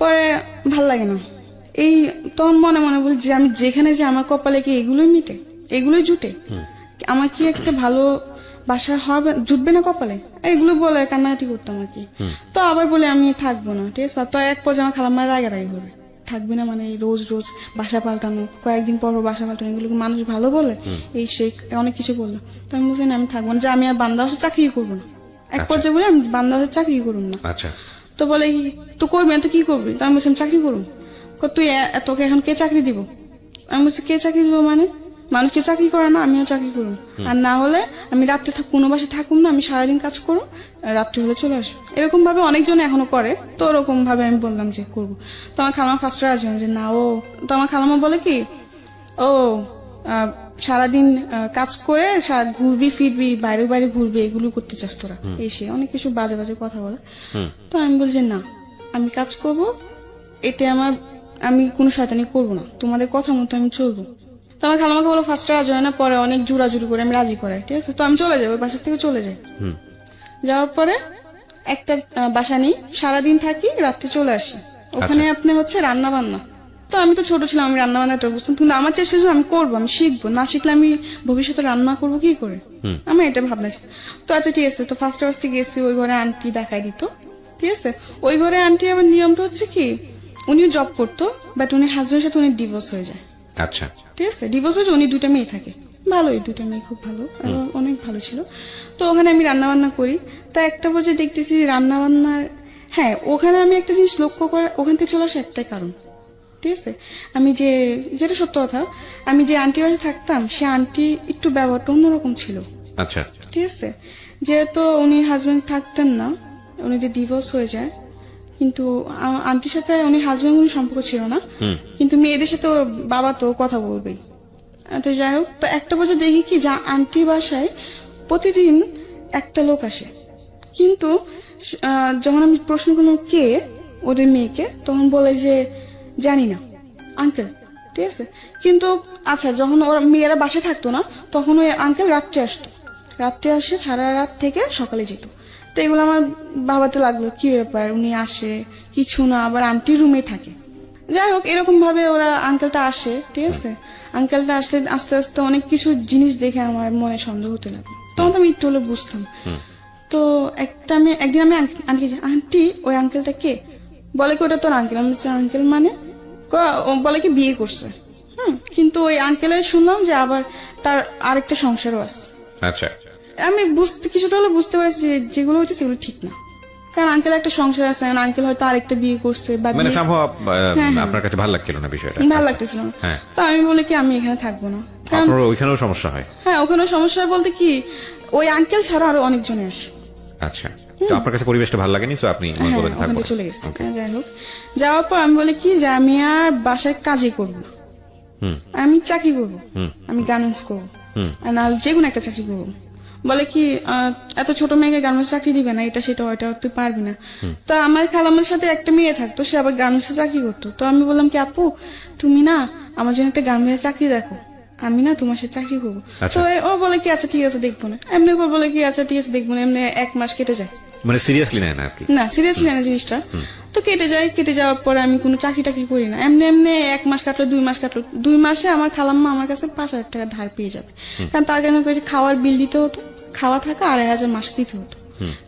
পরে ভাল লাগে না। এই তখন মনে মনে বলি যে আমি যেখানে যে আমার কপালে কি এগুলোই মিটে, এগুলোই জুটে, আমার কি একটা ভালো বাসা হবে, জুটবে না কপালে, এগুলো বলে কান্নাকাটি করতাম আর কি। তো আবার বলে আমি থাকবো না, ঠিক আছে। তো এক পর্যায়ে আমার খালাম্মার রাগারাগি হবে, থাকবে না মানে রোজ রোজ বাসা পাল্টানো, কয়েকদিন পর বাসা পাল্টানো, এগুলো কি মানুষ ভালো বলে? এই সে অনেক কিছু বললো। তো আমি বুঝি না, আমি থাকবো না, যে আমি আর বান্দা বাসা চাকরি করবো না। এক পর্যায়ে বলে আমি বান্দা বাসা চাকরি করবো না।
আচ্ছা।
তো বলে তো করবি না তো কি করবি? তো আমি বলছি আমি চাকরি করবো। তুই তোকে এখন কে চাকরি দিব? আমি বলছি কে চাকরি দিব মানে? মানুষকে চাকরি করে না, আমিও চাকরি করবো। আর না হলে আমি রাত্রে কোনো বাসে থাকুম না, আমি সারাদিন কাজ করবো, রাত্রে হলে চলে আসবো। এরকম ভাবে অনেকজন এখনো করে। তো ওরকম ভাবে আমি বললাম যে করবো। তো আমার খালামা ফার্স্ট রাজি হয় যে না ও। তো আমার খালামা বলে কি, ও সারাদিন কাজ করে ঘুরবি ফিরবি, বাইরে বাইরে ঘুরবি, এগুলো করতে চাস তোরা, এসে অনেক কিছু বাজে বাজে কথা বলে। তো আমি বলছি না, আমি কাজ করব, এতে আমি কোনো শয়তানি করবো না, তোমাদের কথা মতো আমি চলবো। তো আমার খালামাকে বলো ফার্স্টে রাজি হয় না, পরে অনেক জোরাজুরি করে আমি রাজি করাই, ঠিক আছে। তো আমি চলে যাই, ওই বাসা থেকে চলে যাই। যাওয়ার পরে একটা বাসা নিই, সারাদিন থাকি, রাত্রে চলে আসি। ওখানে আপনি হচ্ছে রান্না বান্না। তো আমি তো ছোট ছিলাম, আমি রান্না বান্নাটা বুঝতাম, কিন্তু আমার চেষ্টা ছিল আমি করবো, আমি শিখবো, না শিখলে আমি ভবিষ্যতে রান্না করবো কি করে, আমি এটা ভাবনা ছিল। তো আচ্ছা ঠিক আছে, তো ফার্স্টে গেছি, ওই ঘরে আন্টি দেখাই দিত, ঠিক আছে। ওই ঘরে আন্টি আবার নিয়মটা হচ্ছে কি, উনিও জব করতো, বাট উনি হাজবেন্ডের সাথে উনি ডিভোর্স হয়ে যায়।
আচ্ছা,
ঠিক আছে, ডিভোর্স হয়েছে, উনি 2টা মেয়ে থাকে, ভালোই, 2টা মেয়ে খুব ভালো, এবং অনেক ভালো ছিল। তো ওখানে আমি রান্না বান্না করি। তা একটা পর্যায়ে দেখতেছি রান্না বান্নার, হ্যাঁ ওখানে আমি একটা জিনিস লক্ষ্য করে, ওখান থেকে চলে আসে একটাই কারণ, ঠিক আছে। আমি যেটা সত্য কথা, আমি যে আন্টি বাসে থাকতাম, সে আন্টি একটু ব্যবহারটা অন্যরকম ছিল।
আচ্ছা,
ঠিক আছে, যেহেতু উনি হাজবেন্ড থাকতেন না, উনি যে ডিভোর্স হয়ে যায়, কিন্তু আন্টির সাথে উনি হাজবেন্ড কোনো সম্পর্ক ছিল না, কিন্তু মেয়েদের সাথে ওর বাবা তো কথা বলবেই। তো যাই হোক, তো একটা বছর দেখি কি, যা আন্টি বাসায় প্রতিদিন একটা লোক আসে, কিন্তু যখন আমি প্রশ্ন করলাম কে ওদের মেয়েকে, তখন বলে যে জানি না, আঙ্কেল, ঠিক আছে। কিন্তু আচ্ছা, যখন ওরা মেয়েরা বাসায় থাকতো না, তখন ওই আঙ্কেল রাত্রে আসতো, রাত্রে আসে সারা রাত থেকে সকালে যেত। তো এগুলো আমার ভাবাতে লাগলো, কি ব্যাপার, উনি আসে কিছু না, আবার আন্টির রুমে থাকে। যাই হোক, এরকম ভাবে ওরা আঙ্কেলটা আসে, ঠিক আছে। আঙ্কেলটা আসলে আস্তে আস্তে অনেক কিছু জিনিস দেখে আমার মনে সন্দেহ হতে লাগলো। তখন তো আমি একটু হলে বুঝতাম। তো একদিন আমি আন্টি ওই আঙ্কেলটা কে? বলে কি ওটা তোর আঙ্কেল। আমি বলছি আঙ্কেল মানে? বলে কি বিয়ে করছে। কিন্তু ওই আঙ্কেলের শুনলাম যে আবার তার আরেকটা সংসারও আছে।
আচ্ছা,
আমি কিছুটা হলে বুঝতে পারছি যে যেগুলো হচ্ছে সেগুলো ঠিক না, কারণ আঙ্কেল একটা সংসার আছে, আঙ্কেল হয়তো আরেকটা বিয়ে করছে, বা
মানে আপনার কাছে ভালো লাগছিল না বিষয়টা?
ভালো লাগতেছিল না।
হ্যাঁ।
তো আমি বলি কি আমি এখানে থাকবো না।
আপনার ওইখানেও সমস্যা হয়?
হ্যাঁ, ওখানেও সমস্যা বলতে কি, ওই আঙ্কেল ছাড়া আরো অনেকজনে আসে।
আচ্ছা, তো আপনার কাছে পরিবেশটা ভালো লাগেনি, তো আপনি
ওখানে চলে গেছি। যাই হোক, যাওয়ার পর আমি বলি কি যে আমি আর বাসায় কাজই করবো না, আমি চাকরি করবো, আমি গার্মেন্টস করবো, আর না যে কোনো একটা চাকরি করবো। বলে কি এত ছোট মেয়েকে গার্মেন্টস চাকরি দিবে না, এটা সেটা ওইটা তুই পারবি না। তো আমার খালাম্মার সাথে একটা মেয়ে থাকতো, সে আবার গার্মেন্টসে চাকরি করতো। তো আমি বললাম কি আপু, তুমি না আমার জন্য একটা গার্মেন্টসে চাকরি দেখো, আমি না তোমার সাথে চাকরি করবো। তো ও বলে কি আচ্ছা ঠিক আছে দেখবো না, এমনি করে বলে কি আচ্ছা ঠিক আছে দেখবো না। এমনি 1 মাস কেটে যায়,
মানে সিরিয়াসলি নেয় না আর কি?
না সিরিয়াসলি নেয় না জিনিসটা। তো কেটে যাওয়ার পরে আমি কোনো চাকরি টাকরি করি না, এমনি 1 মাস কাটলো, 2 মাস কাটলো। 2 মাসে আমার খালাম্মা আমার কাছে 5,000 টাকা ধার পেয়ে যাবে, কারণ তার কারণে খাওয়ার বিল দিতে হতো, খাওয়া থাকা 2,500 মাসে দিতে হতো।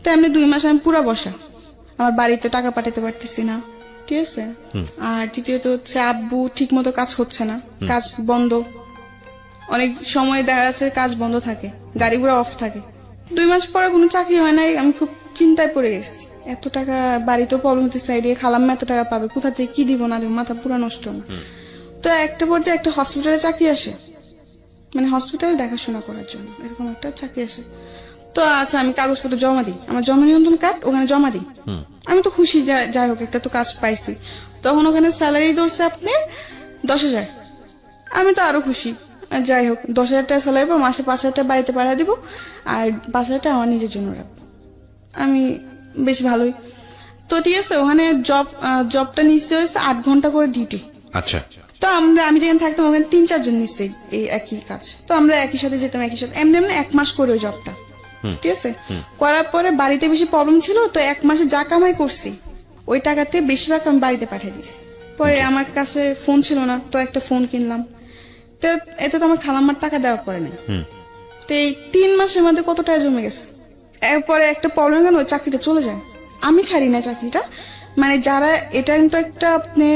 তো এমনি 2 মাস আমি পুরা বসা, আমার বাড়িতে টাকা পাঠাতে পারতেছি না, ঠিক আছে। আর দ্বিতীয়ত হচ্ছে আব্বু ঠিক মতো কাজ হচ্ছে না, কাজ বন্ধ, অনেক সময় দেখা যাচ্ছে কাজ বন্ধ থাকে, গাড়ি ঘোড়া অফ থাকে। 2 মাস পরে কোনো চাকরি হয় নাই, আমি খুব চিন্তায় পড়ে গেছি। এত টাকা বাড়িতেও প্রবলেম হচ্ছে, সাইডে খালাম্মা এত টাকা পাবে কোথা থেকে, কি দিব না দিব, মাথা পুরা নষ্ট না। তো একটা পর্যায়ে একটা হসপিটালে চাকরি আসে, মানে হসপিটালে দেখাশোনা করার জন্য এরকম একটা চাকরি আসে। তো আচ্ছা আমি কাগজপত্র জমা দিই, আমার জমা নিয়ন্ত্রণ কার্ড ওখানে জমা দিই। আমি তো খুশি, যাই হোক একটা তো কাজ পাইছি। তখন ওখানে স্যালারি ধরছে আপনি 10,000, আমি তো আরো খুশি। যাই হোক 10,000 টাকা স্যালারি পর মাসে 5,000 টাকা বাড়িতে পাঠিয়ে দিব, আর 5,000 টাকা আমার নিজের জন্য রাখবো, আমি বেশ ভালোই। তো ঠিক আছে, ওখানে জবটা নিচ্ছে হয়েছে 8 ঘন্টা করে ডিউটি।
আচ্ছা,
তো আমি যেখানে থাকতাম ওখানে 3-4 জন নিচ্ছে এই একই কাজ। তো আমরা একই সাথে যেতাম, একই সাথে এমনি 1 মাস করে ওই জবটা, ঠিক আছে। করার পরে বাড়িতে বেশি প্রবলেম ছিল, তো 1 মাসে যা কামাই করছি ওই টাকাতে বেশিরভাগ আমি বাড়িতে পাঠিয়ে দিছি। পরে আমার কাছে ফোন ছিল না, তো একটা ফোন কিনলাম। তো এতে তো আমার খালাম্মার টাকা দেওয়া পড়ে নাই। তো এই 3 মাসের মধ্যে কত টাকা জমে গেছে। এরপরে একটা প্রবলেম কেন, ওই চাকরিটা চলে যায়। আমি ছাড়ি না চাকরিটা, মানে যারা এটা কিন্তু একটা আপনার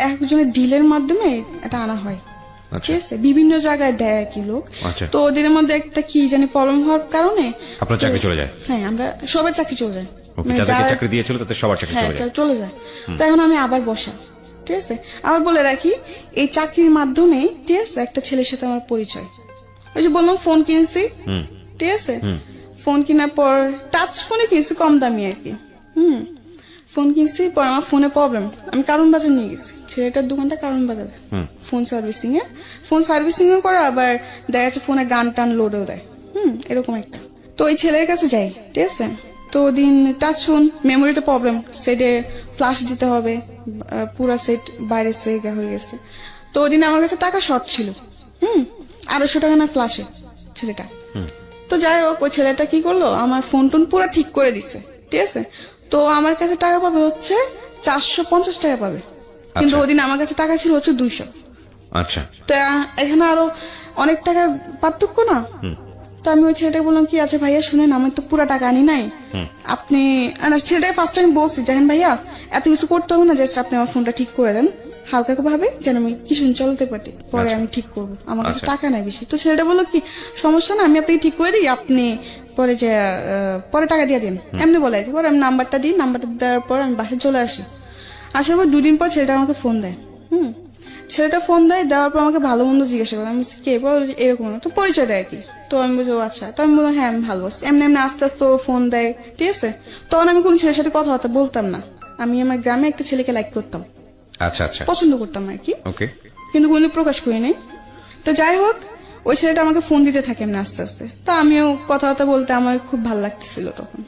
একজনের ডিলের মাধ্যমে এটা আনা হয়,
আচ্ছা,
ঠিক আছে, বিভিন্ন জায়গায় দেয় কি লোক।
আচ্ছা।
তো ওদের মধ্যে একটা কি জানি প্রবলেম হওয়ার কারণে
আপনার চাকরি চলে যায়?
হ্যাঁ, আমরা সবার চাকরি চলে যায়।
ওকে,
মানে
যাদেরকে
যারা-
চাকরি দিয়েছিল তাদের সবার চাকরি
হ্যাঁ,
চলে যায়।
চলে যায়। তো এখন আমি আবার বসা, ঠিক আছে। আবার বলে রাখি, এই চাকরির মাধ্যমে ঠিক আছে একটা ছেলের সাথে আমার পরিচয়। ওই যে বললাম ফোন কিনছি, ঠিক আছে। ফোন কেনার পর টাচ ফোনে কিনছি, কম দামি আর কি। ফোন কিনছি, পর আমার ফোনে প্রবলেম, আমি কারণ বাজার নিয়ে গেছি, ছেলেটার দোকানটা কারণ বাজার, ফোন সার্ভিসিং এ করে, আবার দেখা যাচ্ছে ফোনে গান টান লোডও দেয়, এরকম একটা। তো ওই ছেলের কাছে যাই, ঠিক আছে। তো ওদিন টাচ ফোন, মেমোরিতে প্রবলেম, সেটে ফ্লাশ দিতে হবে, পুরা সেট বাইরে সেগা হয়ে গেছে। তো ওদিন আমার কাছে টাকা শর্ট ছিল, 250 টাকা না ফ্লাশে ছেলেটা। তো যাই হোক, ওই ছেলেটা কি করলো, আমার ফোন টোন পুরো ঠিক করে দিচ্ছে, ঠিক আছে। তো আমার কাছে টাকা পাবে হচ্ছে 450 টাকা পাবে, কিন্তু
আচ্ছা।
ওদিন আমার কাছে টাকা ছিল হচ্ছে 200।
আচ্ছা,
তো এখানে আরো অনেক টাকার পার্থক্য না। তো আমি ওই ছেলেটাকে বললাম কি, আচ্ছা ভাইয়া শুনেন, আমি তো পুরো টাকা আনি নাই, আপনি ছেলেটাকে ফার্স্ট টাইম বলছি, দেখেন ভাইয়া এত কিছু করতে হবে না, জাস্ট আপনি আমার ফোনটা ঠিক করে দেন হালকা ভাবে, যেন আমি কিছু চলতে পারি, পরে আমি ঠিক করবো, আমার কাছে টাকা নাই বেশি। তো ছেলেটা বললো কি, সমস্যা না, আমি আপনাকে ঠিক করে দিই, আপনি পরে যে পরে টাকা দিয়ে দিন, এমনি বলে আর কি। পরে আমি নাম্বারটা দিই, নাম্বারটা দেওয়ার পর আমি বাসায় চলে আসি। আসার পর 2 দিন পর ছেলেটা আমাকে ফোন দেয়। ছেলেটা ফোন দেওয়ার পর আমাকে ভালো মন্দ জিজ্ঞাসা করে, আমি কে, এরকম না, তো পরিচয় দেয় আর কি। তো আমি বলছি ও আচ্ছা। তো আমি বললাম হ্যাঁ আমি ভালো আছি। এমনি আস্তে আস্তে ও ফোন দেয়, ঠিক আছে। তখন আমি কোন ছেলের সাথে কথাবার্তা বলতাম না, আমি আমার গ্রামে একটা ছেলেকে লাইক করতাম,
আচ্ছা, আচ্ছা,
পছন্দ করতাম আর কি,
ওকে।
কিন্তু কোনো প্রকাশ করি নাই। তো যাই হোক, ওই ছেলেটা আমাকে ফোন দিতে থাকে এমনি আস্তে আস্তে। তো আমিও কথাবার্তা বলতে আমার খুব ভালো লাগতেছিল তখন।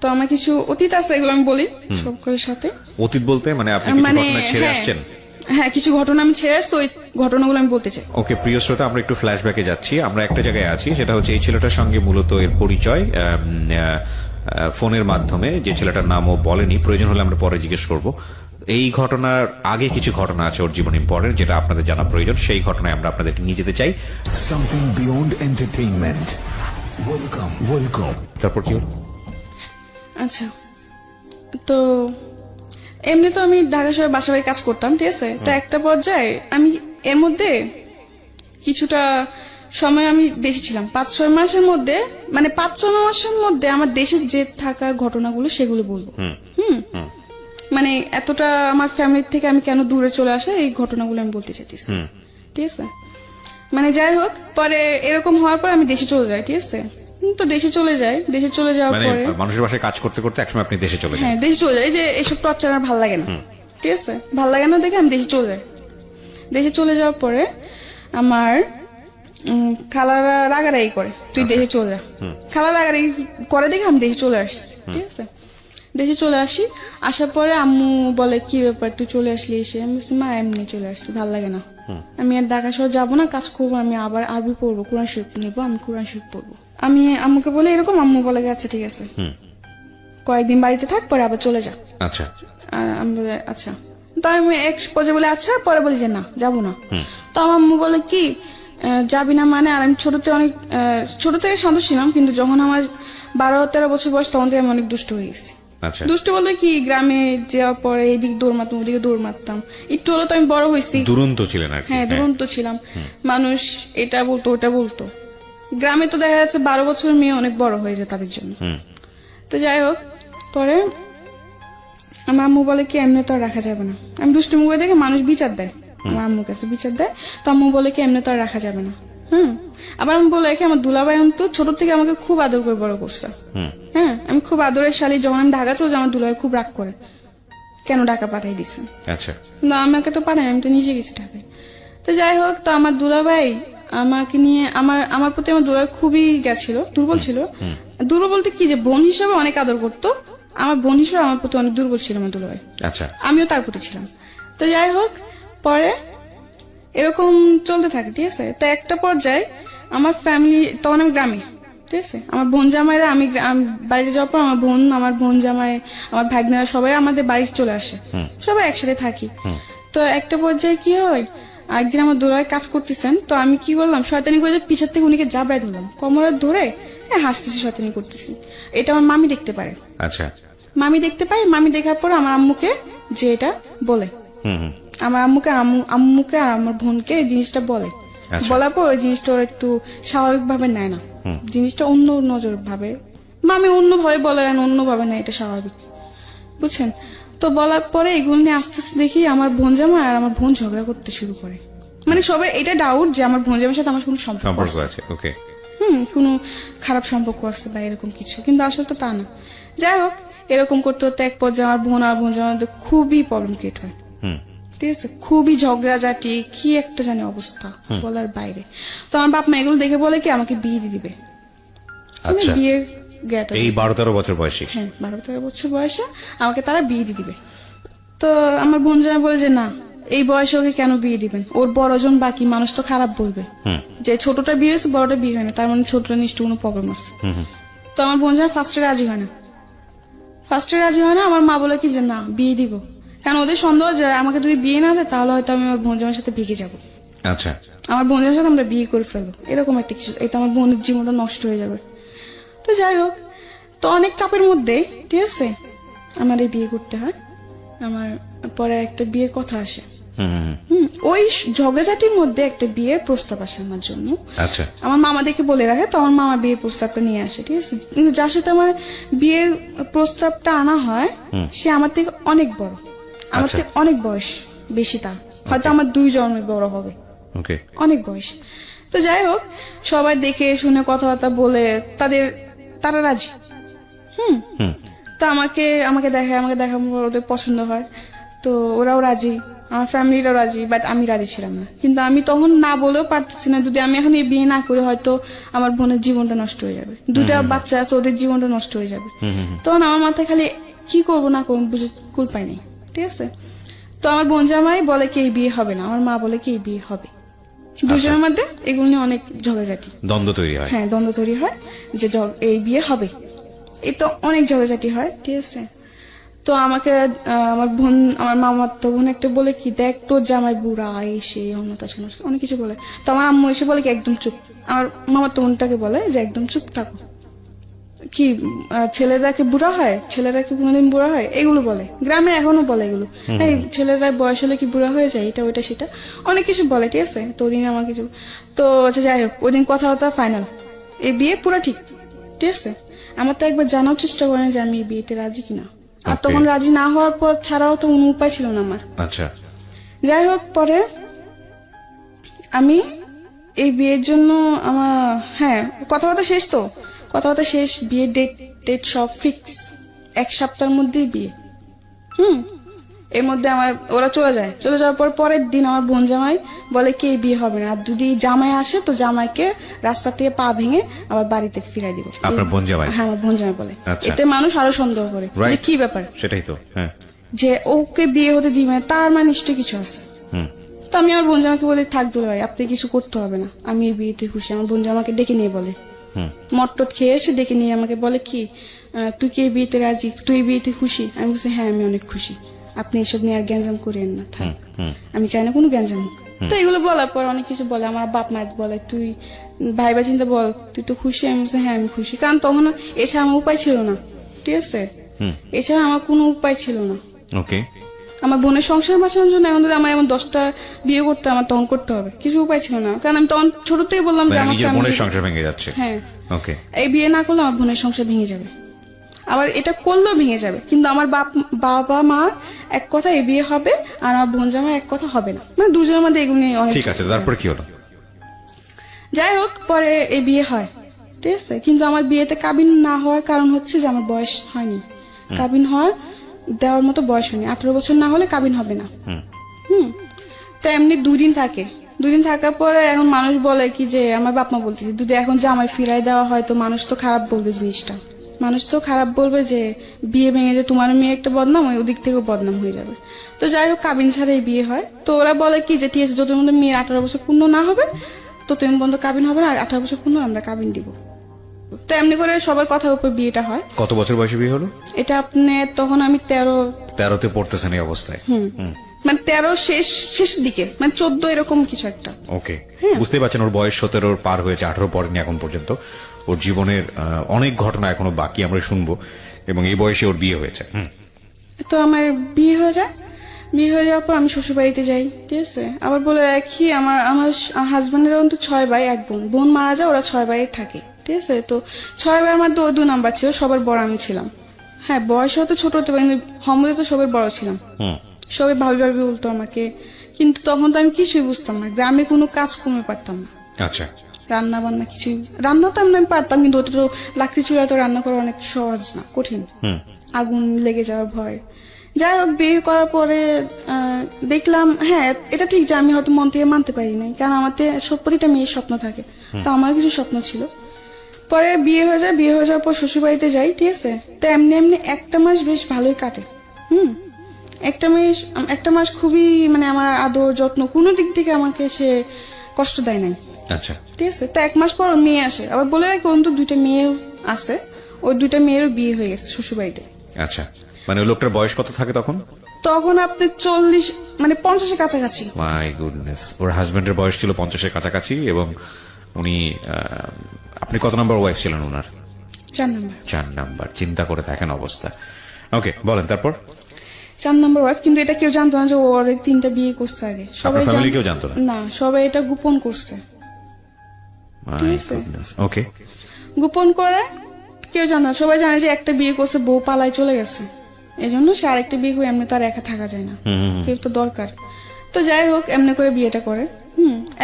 তো আমার কিছু অতীত আছে, এগুলো আমি বলি সকলের সাথে।
অতীত বলতে মানে আপনি কিছু ঘটনা ছেড়ে আসছেন?
হ্যাঁ, কিছু ঘটনা আমি ছেড়ে আসছি, ওই ঘটনাগুলো আমি বলতে চাই।
ওকে, প্রিয় শ্রোতা, আমরা একটু ফ্ল্যাশব্যাকে যাচ্ছি। আমরা একটা জায়গায় আছি, সেটা হচ্ছে এই ছেলেটার সঙ্গে মূলত এর পরিচয় ফোনের মাধ্যমে। যে ছেলেটার নামও বলেনি, প্রয়োজন হলে আমরা পরে জিজ্ঞেস করব। এই ঘটনার আগে কিছু ঘটনা আছে ওর জীবনে পরের, যেটা আপনাদের জানা প্রয়োজন। সেই ঘটনায় আমরা আপনাদেরকে নিয়ে যেতে চাই।
Something beyond entertainment. Welcome.
তারপর কি হলো?
আচ্ছা, তো এমনি তো আমি ঢাকা শহরে বাসা বাড়ি কাজ করতাম, ঠিক আছে। তো একটা পর্যায়ে আমি এর মধ্যে কিছুটা সময় আমি দেশে ছিলাম, 5-6 মাসের মধ্যে, মানে 5-6 মাসের মধ্যে আমার দেশের যে থাকা ঘটনাগুলো সেগুলো বলবো। মানে এতটা আমার ফ্যামিলির থেকে আমি কেন দূরে চলে আসা, এই ঘটনাগুলো আমি বলতে চাইতেছি, ঠিক আছে। মানে যাই হোক, পরে এরকম হওয়ার পর আমি দেশে চলে যাই, ঠিক আছে। তো দেশে চলে যাওয়ার
মানে
পরে
মানুষের বাসায় কাজ করতে করতে একসময় আপনি দেশে চলে যান?
হ্যাঁ, দেশে চলে যাই। যে এসব টর্চার আমার ভালো লাগে না, ঠিক আছে, ভালো লাগে না দেখে আমি দেশে চলে যাই। দেশে চলে যাওয়ার পরে আমার খালারা রাগারাগি করে, তুই দেশে চলে যা। খালা রাগারাগি করে দেখে আমি দেশে চলে আসছি, ঠিক আছে। দেশে চলে আসি, আসার পরে আম্মু বলে কি ব্যাপার তুই চলে আসলি এসে। আমি বলছি মা এমনি চলে আসছি, ভালো লাগে না, আমি আর ঢাকা শহর যাবো না, কাজ করবো, আমি আবার আরবি পড়বো, কোরআন শরীফ নেবো, আমি কোরআন শরীফ পড়বো। আমি আম্মুকে বলে এরকম, আম্মু বলে আচ্ছা ঠিক আছে, কয়েকদিন বাড়িতে থাক, পরে আবার চলে যা।
আচ্ছা,
আমি বলে আচ্ছা। তো আমি এক পর্যায়ে বলে আচ্ছা, পরে বলি যে না যাবো না। তো আমার আম্মু বলে কি যাবি না মানে, আর আমি ছোট থেকে শান্ত ছিলাম, কিন্তু যখন আমার 12-13 বছর বয়স, তখন থেকে আমি অনেক দুষ্ট হয়ে গেছি।
আচ্ছা,
দুষ্ট বলতে কি, গ্রামে যাওয়ার পরে এইদিকে দৌড় মারতাম, ওদিকে দৌড় মারতাম, একটু হলো তো আমি বড় হয়েছি।
দুরন্ত ছিলেন আর কি?
হ্যাঁ, দুরন্ত ছিলাম। মানুষ এটা বলতো ওটা বলতো, গ্রামে তো দেখা যাচ্ছে 12 বছর মেয়ে অনেক বড় হয়ে যায় তাদের জন্য। তো যাই হোক, পরে আমার আম্মু বলে কি এমনি তো আর রাখা যাবে না, আমি দুষ্টুমি করে দেখে মানুষ বিচার দেয়, আমার আম্মুর কাছে বিচার দেয়। তো আম্মু বলে কি এমনি তো আর রাখা যাবে না। আবার আমি বলে কি আমার দুলাভাই তো ছোট থেকে আমাকে খুব আদর করে বড় করছে। হ্যাঁ, আমি খুব আদরের শালী। যখন আমি ঢাকা চলে যাই, আমার দুলাভাই খুব রাগ করে, কেন ঢাকা পাঠাই দিছে।
আচ্ছা,
না আমাকে তো পাঠাই, আমি তো নিজে গেছি ঢাকায়। তো যাই হোক, তো আমার দুলাভাই আমাকে নিয়ে, আমার প্রতি আমার দুলাভাই খুবই গেছিল, দুর্বল ছিল। দুর্বল বলতে কি, যে বোন হিসাবে অনেক আদর করতো, আমার বোন হিসেবে আমার প্রতি অনেক দুর্বল ছিল আমার দুলাভাই,
আচ্ছা
আমিও তার প্রতি ছিলাম। তো যাই হোক, পরে এরকম চলতে থাকে, ঠিক আছে। তো একটা পর্যায়ে আমার ফ্যামিলি, তখন আমি গ্রামে, ঠিক আছে, আমার বোন জামাইরা, আমি বাড়িতে যাওয়ার পর আমার বোন জামাই, আমার ভাগ্নেরা সবাই আমাদের বাড়ি চলে আসে, সবাই একসাথে থাকি। তো একটা পর্যায়ে কি হয়, একদিন আমার দুলাভাই কাজ করতেছেন, তো আমি কি করলাম, শয়তানি করে যে পিছের থেকে উনিকে জাবড়ায় ধরলাম, কোমরে ধরে হাসতেছি, শয়তানি করতেছি। এটা আমার মামি দেখতে পারে।
আচ্ছা
মামি দেখতে পাই, মামি দেখার পর আমার আম্মুকে যে এটা বলে, আমার আম্মুকে আর আমার বোনকে এই জিনিসটা বলে।
আচ্ছা।
বলার পর ওই জিনিসটা ওরা একটু স্বাভাবিক ভাবে নেয় না, জিনিসটা অন্য নজর ভাবে, মামি অন্য ভাবে বলে আর অন্য ভাবে নেয়, এটা স্বাভাবিক, বুঝছেন। তো বলার পরে এগুলো নিয়ে আস্তে আস্তে দেখি আমার বোন জামা আর আমার বোন ঝগড়া করতে শুরু করে। মানে সবাই এটা ডাউট যে আমার বোন জামার সাথে আমার কোনো সম্পর্ক
সম্পর্ক
আছে,
আছে। ওকে,
কোনো খারাপ সম্পর্ক আছে বা এরকম কিছু, কিন্তু আসলে তো তা না। যাই হোক, এরকম করতে করতে এক পর্যায়ে আমার বোন আর বোন জামার মধ্যে খুবই প্রবলেম ক্রিয়েট হয়, ঠিক আছে, খুবই ঝগড়াঝাটি, কি একটা জানি অবস্থা বলার বাইরে। তো আমার বাপ মা এগুলো দেখে বলে কি আমাকে বিয়ে দিয়ে দিবে,
আচ্ছা।
বিয়ের গেট,
এই 12-13 বছর বয়সী?
হ্যাঁ 12-13 বছর বয়সে আমাকে তারা বিয়ে দিয়ে দিবে। তো আমার বোন জামাই বলে যে না, এই বয়সে ওকে কেন বিয়ে দিবেন, ওর বড়জন বাকি মানুষ তো খারাপ বলবে যে ছোটটা বিয়ে হয়েছে বড়টা বিয়ে হয় না, তার মানে ছোটটা নিশ্চয় কোনো প্রবলেম আছে। তো আমার বোন জামাই ফার্স্টে রাজি হয় না, আমার মা বলে কি যে না বিয়ে দিব, কারণ ওদের সন্দেহ যে আমাকে যদি বিয়ে না দেয় তাহলে হয়তো আমি আমার বোন জামাইয়ের সাথে ভেগে যাবো,
আচ্ছা,
আমার বোনের সাথে আমরা বিয়ে করে ফেলবো, এরকম একটা কিছু, এটা আমার বোনের জীবনটা নষ্ট হয়ে যাবে। তো যাই হোক, তো অনেক চাপের মধ্যে, ঠিক আছে, আমার এই বিয়ে করতে হয়। আমার পরে একটা বিয়ের কথা আসে, ওই ঝগড়াঝাটির মধ্যে একটা বিয়ের প্রস্তাব আসে আমার জন্য।
আচ্ছা,
আমার মামা দেখে বলে রাখে, তো আমার মামা বিয়ের প্রস্তাবটা নিয়ে আসে, ঠিক আছে, কিন্তু যার সাথে আমার বিয়ের প্রস্তাবটা আনা হয় সে আমার থেকে অনেক বড়, আমার থেকে অনেক বয়স বেশি, তার হয়তো আমার 2 জন্মের বড় হবে,
ওকে,
অনেক বয়স। তো যাই হোক, সবাই দেখে শুনে কথাবার্তা বলে তারা রাজি। তো আমাকে দেখে ওদের পছন্দ হয়, তো ওরাও রাজি, আমার ফ্যামিলিরাও রাজি, বাট আমি রাজি ছিলাম না। কিন্তু আমি তখন না বলেও পারতেছি না, যদি আমি এখন এই বিয়ে না করি হয়তো আমার বোনের জীবনটা নষ্ট হয়ে যাবে, 2টা বাচ্চা আছে, ওদের জীবনটা নষ্ট হয়ে যাবে। তখন আমার মাথায় খালি কি করব না করবো বুঝে কুল পাই নাই, ঠিক আছে। তো আমার বোন জামাই বলে কি এই বিয়ে হবে না, আমার মা বলে কি এই বিয়ে হবে, দুজনের মধ্যে এগুলো নিয়ে অনেক ঝগড়াঝাটি,
দ্বন্দ্ব তৈরি হয়।
হ্যাঁ দ্বন্দ্ব তৈরি হয় যে এই বিয়ে হবে, এই তো অনেক ঝগড়াঝাটি হয়, ঠিক আছে। তো আমাকে আমার মামার তো বোন একটা বলে কি দেখ তোর জামাই বুড়া, এসে অনেক কিছু বলে। তো আমার আম্মু এসে বলে কি একদম চুপ, আমার মামার তো বোনটাকে বলে যে একদম চুপ থাকো, কি ছেলেরা কি বুড়া হয়, ছেলেরা কি কোনোদিন বুড়া হয়, এগুলো বলে, গ্রামে এখনো বলে এগুলো, এই ছেলেরা বয়স হলে কি বুড়া হয়ে যায়, এটা ওইটা সেটা অনেক কিছু বলে, ঠিক আছে। তো ওদিন আমার কিছু, তো আচ্ছা যাই হোক, ওই দিন কথাবার্তা ফাইনাল, এই বিয়ে পুরো ঠিক, ঠিক আছে। আমার তো একবার জানার চেষ্টা করেন যে আমি এই বিয়েতে রাজি কিনা, আর তখন রাজি না হওয়ার পর ছাড়াও তো কোনো উপায় ছিল না আমার।
আচ্ছা,
যাই হোক, পরে আমি এই বিয়ের জন্য আমার, হ্যাঁ কথাবার্তা শেষ, বিয়ের ডেট সব ফিক্স, 1 সপ্তাহের মধ্যেই বিয়ে। এর মধ্যে ওরা চলে যাওয়ার পরের দিন আমার বোন জামাই বলে কি এই বিয়ে হবে না, আর যদি জামাই আসে তো জামাইকে রাস্তা থেকে পা ভেঙে আবার বাড়িতে ফিরাই দিব।
আপনার বোন জামাই?
হ্যাঁ আমার বোন জামাই বলে।
আচ্ছা।
এতে মানুষ আরো সন্দেহ করে যে কি ব্যাপার,
সেটাই তো, হ্যাঁ,
যে ওকে বিয়ে হতে দিবে না, তার মানে নিশ্চয়ই কিছু আছে। তো আমি আমার বোন জামাকে বলি থাক দুলা ভাই, আপনি কিছু করতে হবে না, আমি এই বিয়েতে খুশি। আমার বোন জামাকে ডেকে নিয়ে বলে, মটটট খেয়ে এসে ডেকে নিয়ে আমাকে বলে কি তুই কি এই বিয়েতে রাজি, তুই এই বিয়েতে খুশি? আমি বলছি হ্যাঁ আমি অনেক খুশি, আপনি এসব নিয়ে আর গ্যাঞ্জাম করেন না, থাক, আমি চাই না কোনো গ্যাঞ্জাম হোক। তো এগুলো বলার পর অনেক কিছু বলে, আমার বাপ মা বলে তুই ভাইবা চিন্তা বল তুই তো খুশি? আমি বলছি হ্যাঁ আমি খুশি, কারণ তখন এছাড়া আমার উপায় ছিল না, ঠিক আছে, এছাড়া আমার কোনো উপায় ছিল না।
ওকে,
আমার বোনের সংসার বাঁচানোর জন্য এখন যদি আমার এমন 10টা বিয়ে করতে আমার তখন করতে হবে, কিছু উপায় ছিল না, কারণ আমি তখন ছোট থেকে বললাম যে আমার
বোনের সংসার ভেঙে যাচ্ছে।
হ্যাঁ,
ওকে,
এই বিয়ে না করলে আমার বোনের সংসার ভেঙে যাবে, আবার এটা করলেও ভেঙে যাবে, কিন্তু আমার বাবা মা এক কথা এই বিয়ে হবে আর আমার বোন জামাই এক কথা হবে না, মানে দুজনের মধ্যে এগুলো নিয়ে অনেক।
ঠিক আছে, তারপর কি হলো?
যাই হোক, পরে এই বিয়ে হয়, ঠিক আছে, কিন্তু আমার বিয়েতে কাবিন না হওয়ার কারণ হচ্ছে যে আমার বয়স হয়নি, কাবিন দেওয়ার মতো বয়স হয়নি, 18 বছর না হলে কাবিন হবে না। তো এমনি 2 দিন থাকার পরে এখন মানুষ বলে কি যে আমার বাপ মা বলতেছে যদি এখন জামাই ফিরাই দেওয়া হয় তো মানুষ তো খারাপ বলবে জিনিসটা, মানুষ তো খারাপ বলবে যে বিয়ে ভেঙে যে তোমার মেয়ে একটা বদনাম, ওই ওদিক থেকেও বদনাম হয়ে যাবে। তো যাই হোক, কাবিন ছাড়াই বিয়ে হয়। তো ওরা বলে কি যে ঠিক আছে, যত মধ্যে মেয়ের 18 বছর পূর্ণ না হবে তো তুমি বন্ধ কাবিন হবে না, 18 বছর পূর্ণ আমরা কাবিন দিব। তো এমনি করে সবার কথার উপর বিয়েটা হয়।
কত বছর বয়সে বিয়ে হলো?
এটা আপনি তখন আমি
13তে পড়তেছেন এই অবস্থায়?
মানে 13 শেষের দিকে, মানে 14 এরকম কিছু একটা।
ওকে, বুঝতেই পারছেন ওর বয়স 17 পার হয়েছে, 18 পড়েনি এখন পর্যন্ত। ওর জীবনের অনেক ঘটনা এখনো বাকি, আমরা শুনবো। এবং এই বয়সে ওর বিয়ে হয়েছে।
তো আমার বিয়ে হয়ে যায়। বিয়ে হয়ে যাওয়ার পর আমি শ্বশুর বাড়িতে যাই, ঠিক আছে। আবার বলে রাখি, আমার হাজবেন্ডের অন্ত 6 ভাই 1 বোন। বোন মারা যায়, ওরা 6 ভাই থাকে, ঠিক আছে। তো 6 ভাইয়ের মধ্যে 2 নাম্বার ছিল, সবার বড় আমি ছিলাম। হ্যাঁ, বয়স হয়তো ছোট হতে পারি, হমদে তো সবার বড় ছিলাম। সবাই ভাবি ভাবি বলতো আমাকে, কিন্তু তখন তো আমি কিছুই বুঝতাম না, গ্রামে কোনো কাজ কমে পারতাম না।
আচ্ছা,
রান্না বান্না কিছুই, রান্না তো আমি পারতাম, কিন্তু ওটা তো লাকড়ি চুলা তো রান্না করা অনেক সহজ না, কঠিন। আগুন লেগে যাওয়ার ভয়। যাই হোক, বিয়ে করার পরে দেখলাম, হ্যাঁ এটা ঠিক যে আমি হয়তো মন থেকে মানতে পারি নাই, কারণ আমার প্রতিটা মেয়ের স্বপ্ন থাকে, তো আমার কিছু স্বপ্ন ছিল। পরে বিয়ে হয়ে যায়। বিয়ে হয়ে যাওয়ার পর শ্বশুর বাড়িতে যাই, ঠিক আছে। তো এমনি এমনি 1 মাস বেশ ভালোই কাটে। একটা মাস খুবই, মানে আমার আদর যত্ন কোনো দিক থেকে আমাকে সে কষ্ট দেয় নাই।
আচ্ছা,
ঠিক আছে। তো 1 মাস পর ওর মেয়ে আসে। আবার বলে রাখি, ওর তো 2টা মেয়ে আছে, ওই 2টা মেয়েরও বিয়ে হয়ে গেছে শ্বশুর বাড়িতে।
আচ্ছা, মানে ওই লোকটার বয়স কত থাকে তখন?
তখন আপনি 40, মানে 50-এর কাছাকাছি।
মাই গুডনেস, ওর হাজবেন্ডের বয়স ছিল 50-এর কাছাকাছি। এবং উনি, আপনি কত নাম্বার ওয়াইফ ছিলেন ওনার?
4 নাম্বার।
4 নাম্বার। চিন্তা করে দেখেন অবস্থা। ওকে, বলেন তারপর।
4 নাম্বার ওয়াইফ, কিন্তু এটা কেউ জানতো না যে ওর 3টা বিয়ে করছে আগে।
আপনার ফ্যামিলি কেউ জানতো না?
না, সবাই এটা গোপন করছে।
My goodness. ওকে,
গোপন করে কেউ জানে না, সবাই জানে যে একটা বিয়ে করছে, বউ পালায় চলে গেছে, এই জন্য সে আরেকটা বিয়ে করে, এমনি তার একা থাকা যায় না, কেউ তো দরকার। তো যাই হোক, এমনি করে বিয়েটা করে।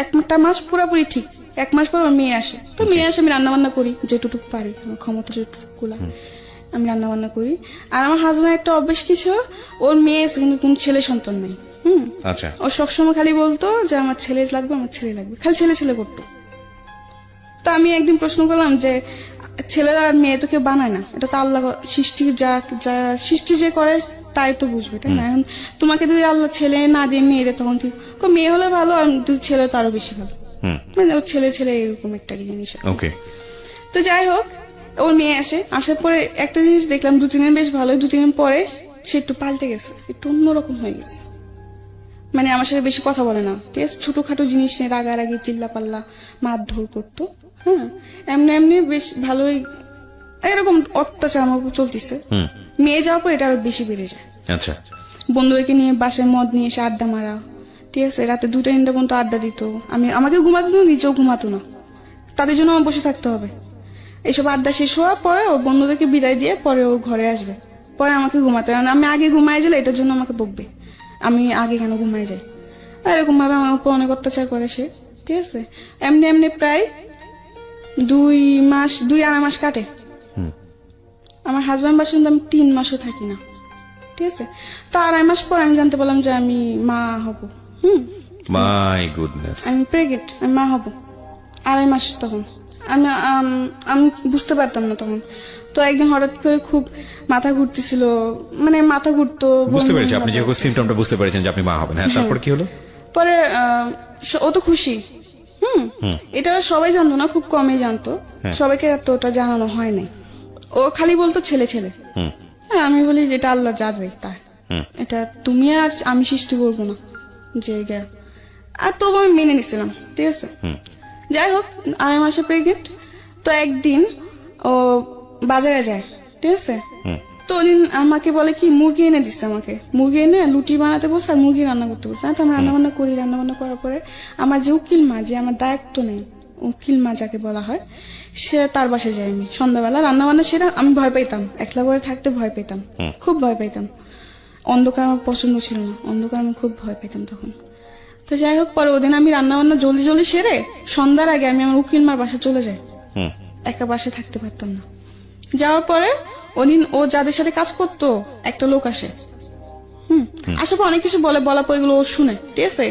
1টা মাস পুরোপুরি ঠিক। 1 মাস পর ওর মেয়ে আসে। তো মেয়ে আসে, আমি রান্না বান্না করি যেটুকু পারি, আমার ক্ষমতা যেটুকু আমি রান্না বান্না করি। আর আমার হাজবেন্ড একটা অভ্যেস কি ছিল, ওর মেয়ে এসে কিন্তু কোন ছেলে সন্তান নেই।
আচ্ছা,
ও সবসময় খালি বলতো যে আমার ছেলে লাগবে, আমার ছেলে লাগবে, খালি ছেলে ছেলে করতো। তো আমি একদিন প্রশ্ন করলাম যে ছেলে আর মেয়ে তো কেউ বানায় না, এটা তো আল্লাহ সৃষ্টি, যা সৃষ্টি যে করে তাই তো বুঝবে, তাই না? এখন তোমাকে যদি আল্লাহ ছেলে না দিয়ে মেয়ে দেয়, তখন কি মেয়ে হলে ভালো, আর যদি ছেলে তো আরো বেশি ভালো, মানে ওর ছেলে ছেলে এরকম একটা জিনিস।
ওকে।
তো যাই হোক, ওর মেয়ে আসে। আসার পরে একটা জিনিস দেখলাম, 2-3 দিন বেশ ভালো, 2-3 দিন পরে সে একটু পাল্টে গেছে, একটু অন্যরকম হয়ে গেছে। মানে আমার সাথে বেশি কথা বলে না, ঠিক আছে। ছোটখাটো জিনিস নিয়ে রাগারাগি, চিল্লা পাল্লা, মারধর করতো। হ্যাঁ, এমনি এমনি বেশ ভালোই এরকম অত্যাচার আমার উপর চলতেছে। মেয়ে যাওয়ার পর এটা আরো বেশি বেড়ে যায়।
আচ্ছা,
বন্ধুদেরকে নিয়ে বাসায় মদ নিয়ে এসে আড্ডা মারা, ঠিক আছে। রাতে 2টা-3টা পর্যন্ত আড্ডা দিত। আমাকে ঘুমাতে দিত, নিজেও ঘুমাতো না, তাদের জন্য আমার বসে থাকতে হবে। এইসব আড্ডা শেষ হওয়ার পরে ও বন্ধুদেরকে বিদায় দিয়ে পরে ও ঘরে আসবে, পরে আমাকে ঘুমাতে হবে। আমি আগে ঘুমাই গেলে এটার জন্য আমাকে বকবে, আমি আগে কেন ঘুমাই যাই। এরকম ভাবে আমার উপর অনেক অত্যাচার করে সে, ঠিক আছে। এমনি এমনি প্রায় 2-2.5 মাস কাটে। আমার হাজবেন্ড বাসা কিন্তু আমি 3 মাসও থাকি না, ঠিক আছে। তো 2.5 মাস পর আমি জানতে পারলাম যে আমি মা হব।
মাই গুডনেস,
আমি প্রেগনেন্ট, আমি মা হব। 2.5 মাস তখন আমি বুঝতে পারতাম না তখন। তো একদিন হঠাৎ করে খুব মাথা ঘুরতেছিল, মানে মাথা ঘুরতো।
বুঝতে পেরেছি, আপনি যেহেতু সিমটমটা বুঝতে পেরেছেন যে আপনি মা হবেন। হ্যাঁ, তারপর কি হলো?
পরে ও তো খুশি। এটা সবাই জানতো না, খুব কমই জানতো, সবাইকে এতটা জানানো হয় নাই। ও খালি বলতো ছেলে ছেলে। হ্যাঁ, আমি বলি যেটা আল্লাহ যা যায় তাই, এটা তুমি আর আমি সৃষ্টি করবো না যে। আর তবু আমি মেনে নিছিলাম, ঠিক আছে। যাই হোক, 2.5 মাসে প্রেগনেন্ট। তো একদিন ও বাজারে যায়, ঠিক আছে। তো ওদিন আমাকে বলে কি, মুরগি এনে দিচ্ছে আমাকে। মুরগি এনে লুটি বানাতে বলছে আর মুরগি রান্না করতে বলছে। তো আমি রান্না বান্না করি। রান্না বান্না করার পরে আমার যে উকিল মা, যে আমার দায়িত্ব নেই, উকিল মা যাকে বলা হয়, সে তার বাসায় যাই আমি সন্ধ্যাবেলা। রান্না বান্না সেটা আমি ভয় পাইতাম, একলা করে থাকতে ভয় পেতাম, খুব ভয় পাইতাম। অন্ধকার আমার পছন্দ ছিল না, অন্ধকার আমি খুব ভয় পেতাম তখন। তো যাই হোক, পরে ওদিন আমি রান্না বান্না জলদি জলদি সেরে সন্ধ্যার আগে আমি আমার উকিল মার বাসায় চলে যাই। একা বাসায় থাকতে পারতাম না। যাওয়ার পরে ওদিন ও যাদের সাথে কাজ করতো একটা লোক আসে। আসার পর অনেক কিছু বলার পর এগুলো ও শুনে, ঠিক আছে।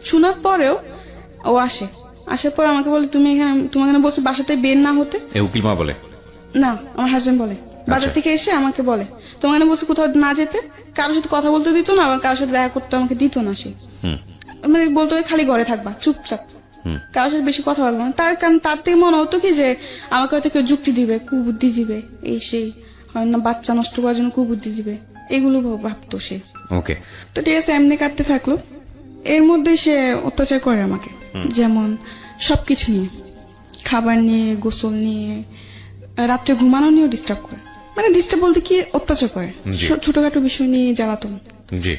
শোনার পরেও ও আসে। আসার পর আমাকে বলে, তুমি এখানে বসে বাসাতে বের না হতে।
উকিল মা বলে?
না, আমার হাজবেন্ড বলে, বাজার থেকে এসে আমাকে বলে তোমাকে বলছে কোথাও না যেতে, কারোর সাথে কথা বলতে দিত না, আবার কারোর সাথে দেখা করতে আমাকে দিত না। সে মানে বলতো খালি ঘরে থাকবা চুপচাপ, কারোর সাথে বেশি কথা বলবো না। তার কারণ তার থেকে মনে হতো কি যে আমাকে হয়তো কেউ যুক্তি দিবে, কুবুদ্ধি দিবে, এই সেই হয় না বাচ্চা নষ্ট করার জন্য কুবুদ্ধি দিবে, এগুলো ভাবতো সে।
ওকে,
তো ঠিক আছে, এমনি কাটতে থাকলো। এর মধ্যে সে অত্যাচার করে আমাকে, যেমন সবকিছু নিয়ে, খাবার নিয়ে, গোসল নিয়ে, রাত্রে ঘুমানো নিয়েও ডিস্টার্ব করে। মানে ডিস্টার্ব বলতে কি, অত্যাচার করে, ছোটখাটো বিষয় নিয়ে জ্বালাতন।
জি,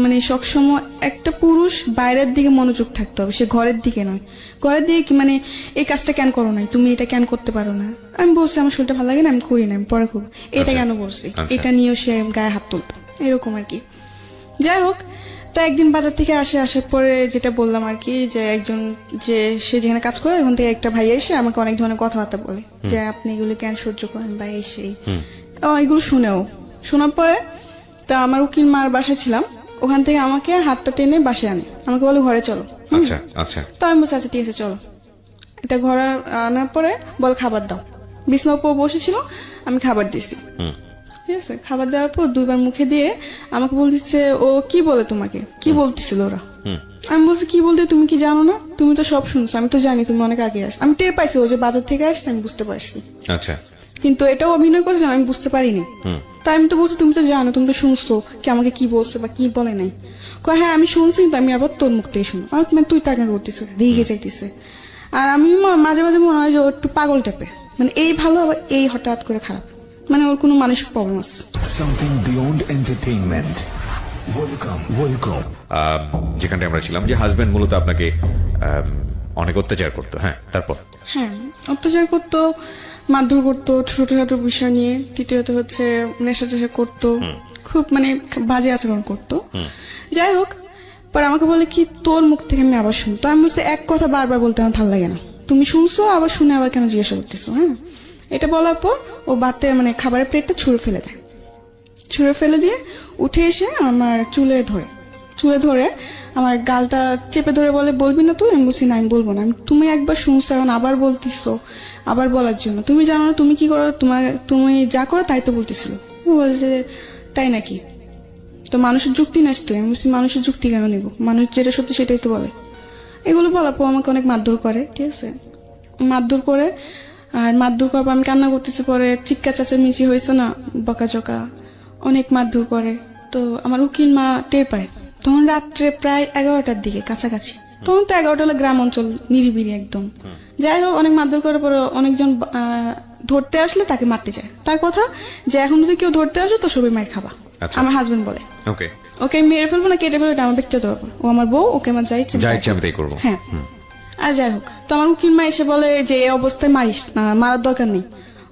মানে সবসময় একটা পুরুষ বাইরের দিকে মনোযোগ থাকতে হবে, সে ঘরের দিকে নয়। ঘরের দিকে কি মানে এই কাজটা কেন করো নাই, তুমি এটা কেন করতে পারো না। আমি বলছি আমার শরীরটা ভালো লাগে না, আমি করি না, আমি পরে করবো, এটা কেন বলছি, এটা নিয়েও সে গায়ে হাত তুলতো, এরকম আর কি। যাই হোক, তো একদিন বাজার থেকে আসার পরে যেটা বললাম আর কি, যে একজন যে সে যেখানে কাজ করে ওখান থেকে একটা ভাই এসে আমাকে অনেক ধরনের কথাবার্তা বলে যে আপনি এগুলো কেন সহ্য করেন বা এই সেই, এগুলো শোনার পরে তা আমার উকিল মার বাসায় ছিলাম, ওখান থেকে আমাকে হাতটা টেনে বাসায় আনে, আমাকে বলে ঘরে চলো।
আচ্ছা আচ্ছা,
তো আমি বলছি আচ্ছা ঠিক আছে চলো। এটা ঘরে আনার পরে বল খাবার দাও, বিছানার উপর বসেছিল, আমি খাবার দিয়েছি। ঠিক আছে, খাবার দেওয়ার পর দুইবার মুখে দিয়ে আমাকে বলতেছে ও কি বলে তোমাকে, কি বলতেছিল ওরা। আমি বলছি কি বলতে, তুমি কি জানো না, তুমি তো সব শুনছো, আমি তো জানি তুমি অনেক আগে আসছো, আমি টের পাইছি ও যে বাজার থেকে আসছে, আমি বুঝতে পারছি।
আচ্ছা,
কিন্তু এটাও অভিনয় করছে, আমি বুঝতে পারিনি। তাই আমি তো বলছি তুমি তো জানো, তুমি তো শুনছো কি আমাকে কি বলছে বা কি বলে নাই। হ্যাঁ আমি শুনছি, কিন্তু আমি আবার তোর মুখ থেকে শুনো। মানে তুই তাকে করতেছে, রেগে যাইতেছে। আর আমি মাঝে মাঝে মনে হয় যে ও একটু পাগল টাইপের, মানে এই ভালো আবার এই হঠাৎ করে খারাপ, মানে ওর কোনো মানসিক প্রবলেম আছে।
Something beyond entertainment. Welcome.
যেখানটা আমরা ছিলাম, যে হাজবেন্ড মূলত আপনাকে অনেক অত্যাচার করতো। হ্যাঁ, তারপর?
হ্যাঁ, অত্যাচার করতো, মারধর করতো ছোটখাটো বিষয় নিয়ে। তৃতীয়ত হচ্ছে নেশা টেশা করতো, খুব মানে বাজে আচরণ করতো। যাই হোক, পর আমাকে বলে কি তোর মুখ থেকে আমি আবার শুনতো। আমি বলছি এক কথা বারবার বলতে আমার ভালো লাগে না, তুমি শুনছো আবার শুনে আবার কেন জিজ্ঞাসা করতেছো। হ্যাঁ, এটা বলার পর ও বাতে মানে খাবারের প্লেটটা ছুঁড়ে ফেলে দেয়। ছুঁড়ে ফেলে দিয়ে উঠে এসে আমার চুলে ধরে আমার গালটা চেপে ধরে বলে বলবি না তুই। আমি বলছি না, আমি বলবো না। তুমি একবার শুনছো, এখন আবার বলতেছো, আবার বলার জন্য। তুমি জানো না তুমি কি করো, তুমি যা করো তাই তো বলতেছিল। ও বলছে তাই নাকি, তো মানুষের যুক্তি নাস তুই। আমি বলছি মানুষের যুক্তি কেন নিব, মানুষ যেটা সত্যি সেটাই তো বলে। এগুলো বলার পর আমাকে অনেক মারধর করে। ঠিক আছে, মারধর করে, আর মারধর করার পর আমি কান্না করতেছি। পরে চিৎকার চেঁচামেচি হয়েছে না, বকাঝকা, অনেক মারধর করে। তো আমার উকিল মা টের পায়, তখন রাত্রে প্রায় 11টার দিকে কাছাকাছি। তখন তো 11টা হলো গ্রাম অঞ্চল, নিরিবিলি একদম। যাই হোক, অনেক মারধর করার পর অনেকজন ধরতে আসলে তাকে মারতে যায়। তার কথা যে এখন যদি কেউ ধরতে আসো তো সবাই মার খাবা। আমার হাজবেন্ড বলে
ওকে,
ওকে মেরে ফেলবো না কেটে ফেলবো, এটা আমার ব্যক্তিগত ব্যাপার, ও আমার বউ, ওকে আমার যাই
আমি তাই করবো।
হ্যাঁ, আর যাই হোক, তো আমার উকিল মা এসে বলে যে এই অবস্থায় মারিস না, মারার দরকার নেই,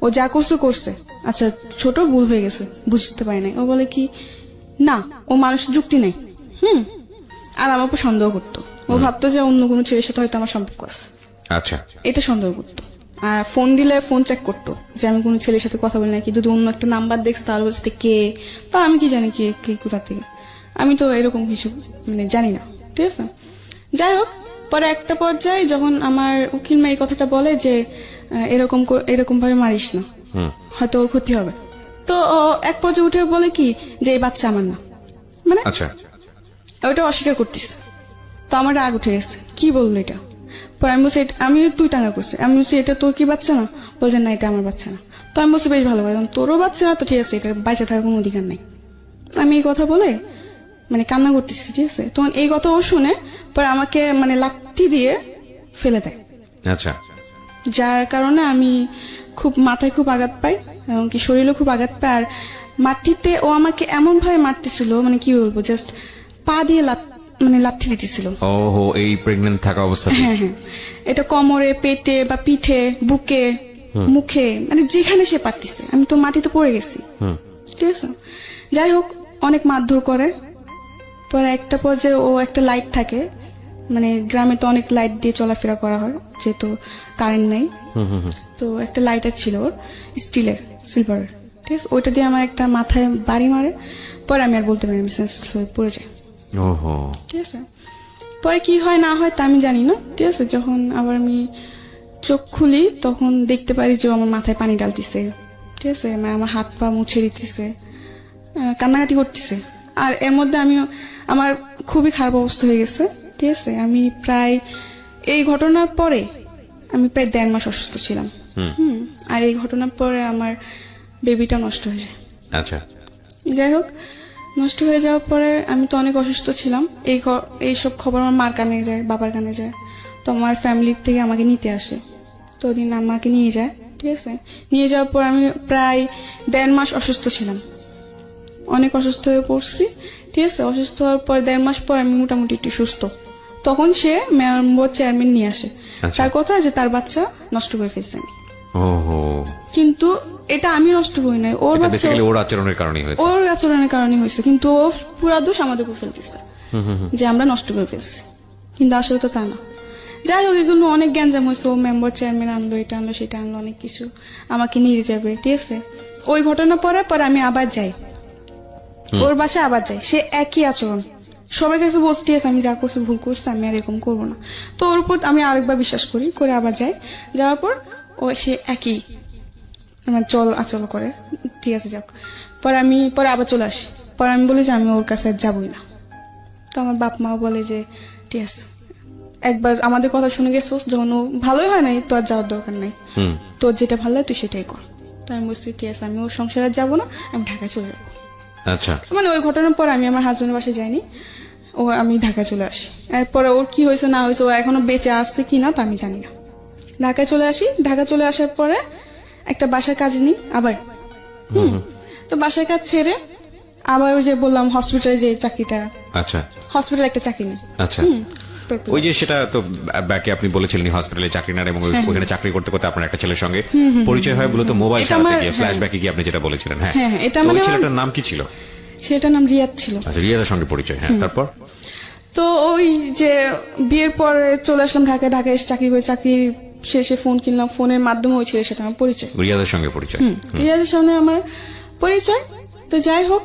ও যা করছে। আচ্ছা ছোট ভুল হয়ে গেছে, বুঝতে পারি নাই। ও বলে কি না, ও মানুষের যুক্তি নেই। আর আমার উপর সন্দেহ করতো, ও ভাবতো যে অন্য কোনো ছেলের সাথে হয়তো আমার সম্পর্ক আছে।
আচ্ছা,
এটা সন্দেহ করতো। আর ফোন দিলে ফোন চেক করতো যে আমি কোনো ছেলের সাথে কথা বলি নাকি, যদি অন্য একটা নাম্বার দেখছে তাহলে বলছে কে, তো আমি কি জানি কে কোথা থেকে, আমি তো এরকম কিছু মানে জানি না। ঠিক আছে, যাই হোক, পরে একটা পর্যায়ে যখন আমার উকিল মা এই কথাটা বলে যে এরকম ভাবে মারিস না, হয়তো ওর ক্ষতি হবে, তো এক পর্যায়ে উঠে বলে কি যে এই বাচ্চা আমার না, মানে
আচ্ছা,
ওটা অস্বীকার করতেছে। তো আমার রাগ উঠে গেছে, কি বললো এটা। পরে আমি বলছি আমি তুই টাঙ্গা করছি, আমি বলছি এটা তোর কি বাচ্চা না, বলছে না এটা আমার বাচ্চা না। তো আমি বলছি বেশ ভালো, তোরও বাচ্চা না তো ঠিক আছে, এটা বাইচে থাকার কোনো অধিকার নাই। আমি এই কথা বলে মানে কান্না করতেছি। ঠিক আছে, তখন এই কথা ও শুনে পরে আমাকে মানে লাথি দিয়ে ফেলে দেয়।
আচ্ছা,
যার কারণে আমি খুব মাথায় খুব আঘাত পাই, এমনকি শরীরে খুব আঘাত পাই। আর মাটিতে ও আমাকে এমন ভাবে মারতেছিল, মানে কি বলবো, জাস্ট পা দিয়ে লাথি দিতেছিল।
ওহো, এই প্রেগন্যান্ট থাকা অবস্থাতে?
হ্যাঁ, এটা কোমরে, পেটে বা পিঠে, বুকে, মুখে, মানে যেখানে সে পারতেছে। আমি তো মাটিতে পড়ে গেছি। ঠিক আছে, যাই হোক, অনেক মারধর করে। পরে একটা পর্যায়ে ও একটা লাইট থাকে, মানে গ্রামে তো অনেক লাইট দিয়ে চলাফেরা করা হয় যেহেতু কারেন্ট নাই, তো একটা লাইটার ছিল ওর, স্টিলের, সিলভারের। ঠিক আছে, ওইটা দিয়ে আমার একটা মাথায় বাড়ি মারে। পরে আমি আর বলতে পারি, আমি সেন্সলেস হয়ে পড়ে যাই।
ওহো,
ঠিক আছে, পরে কি হয় না হয় তা আমি জানি না। ঠিক আছে, যখন আবার আমি চোখ খুলি তখন দেখতে পারি যে ও আমার মাথায় পানি ডালতেছে, ঠিক আছে, মানে আমার হাত পা মুছে দিতেছে, কান্নাকাটি করতেছে। আর এর মধ্যে আমার খুবই খারাপ অবস্থা হয়ে গেছে, ঠিক আছে। আমি প্রায় এই ঘটনার পরে আমি প্রায় 1.5 মাস অসুস্থ ছিলাম। আর এই ঘটনার পরে আমার বেবিটা নষ্ট হয়ে যায়।
আচ্ছা,
যাই হোক, নষ্ট হয়ে যাওয়ার পরে আমি তো অনেক অসুস্থ ছিলাম। এইসব খবর আমার মার কানে যায়, বাবার কানে যায়। তো আমার ফ্যামিলির থেকে আমাকে নিতে আসে, তো ওদিন আমাকে নিয়ে যায়, ঠিক আছে। নিয়ে যাওয়ার পর আমি প্রায় 1.5 মাস অসুস্থ ছিলাম, অনেক অসুস্থ হয়ে পড়ছি, ঠিক আছে। অসুস্থ হওয়ার পর 1.5 মাস পর আমি মোটামুটি একটু সুস্থ। তখন সে মেম্বার চেয়ারম্যান নিয়ে আসে, তার কথা যে তার বাচ্চা নষ্ট করে ফেলছে আমি।
ওহো,
কিন্তু এটা আমি নষ্ট করি নাই, ওর বাচ্চা,
বেসিক্যালি ওর আচরণের কারণেই হয়েছে।
ওর আচরণের কারণে হয়েছে, কিন্তু ও পুরা দোষ আমাদের উপর ফেলতেছে যে আমরা নষ্ট করে ফেলছি, কিন্তু আসলে তো তা না। যাই হোক, এগুলো অনেক গ্যাঞ্জাম হয়েছে। ও মেম্বার চেয়ারম্যান আনলো, এটা আনলো, সেটা আনলো, অনেক কিছু আমাকে নিয়ে যাবে, ঠিক আছে। ওই ঘটনা পরে আমি আবার যাই ওর বাসায়, আবার যাই, সে একই আচরণ। সবাই কাছে বলছি, ঠিক আছে, আমি যা করছি ভুল করছি, আমি আর এরকম করবো না। তো ওর উপর আমি আরেকবার বিশ্বাস করে আবার যাই। যাওয়ার পর সে একই আমার আচল করে, ঠিক আছে, যাক। পরে আবার চলে আসি। পরে আমি বলি যে আমি ওর কাছে আর যাবই না। তো আমার বাপ মাও বলে যে ঠিক আছে, একবার আমাদের কথা শুনে গেছোস, যখন ও ভালোই হয় নাই তো আর যাওয়ার দরকার নাই, তোর যেটা ভালো হয় তুই সেটাই কর। তো আমি বলছি ঠিক আছে, আমি ওর সংসারে যাবো না, আমি ঢাকায় চলে যাবো।
আচ্ছা,
মানে ওই ঘটনার পর আমি আমার হাজবেন্ডের বাসায় যাইনি, আমি ঢাকায় চলে আসি। এরপরে ওর কি হয়েছে না হয়েছে, ও এখনো বেঁচে আসছে কিনা তা আমি জানি না। ঢাকায় চলে আসি। ঢাকা চলে আসার পরে একটা বাসার কাজ নিই আবার। তো বাসার কাজ ছেড়ে আবার ওই যে বললাম হসপিটালে যে চাকরিটা,
আচ্ছা,
হসপিটালে একটা চাকরি নেই।
আচ্ছা, ওই যে সেটা তো ব্যাকে আপনি বলেছিলেন হসপিটালে চাকরি নেন, এবং ওখানে চাকরি করতে করতে আপনার একটা ছেলের সঙ্গে পরিচয় হয় মূলত মোবাইল চালাতে গিয়ে, ফ্ল্যাশব্যাকে গিয়ে আপনি যেটা বলেছিলেন। হ্যাঁ,
এটা
ওই ছেলেটার নাম কি ছিল?
ছেলেটার নাম রিয়াদ ছিল।
আচ্ছা, রিয়াদের সঙ্গে পরিচয়। হ্যাঁ, তারপর
তো ওই যে বিয়ের পরে চলে আসলাম ঢাকায় এসে চাকরি করে, চাকরির শেষে ফোন কিনলাম, ফোনের মাধ্যমে ওই ছেলের সাথে আমার পরিচয়,
রিয়াদের সঙ্গে পরিচয়।
রিয়াদের সঙ্গে আমার পরিচয়। তো যাই হোক,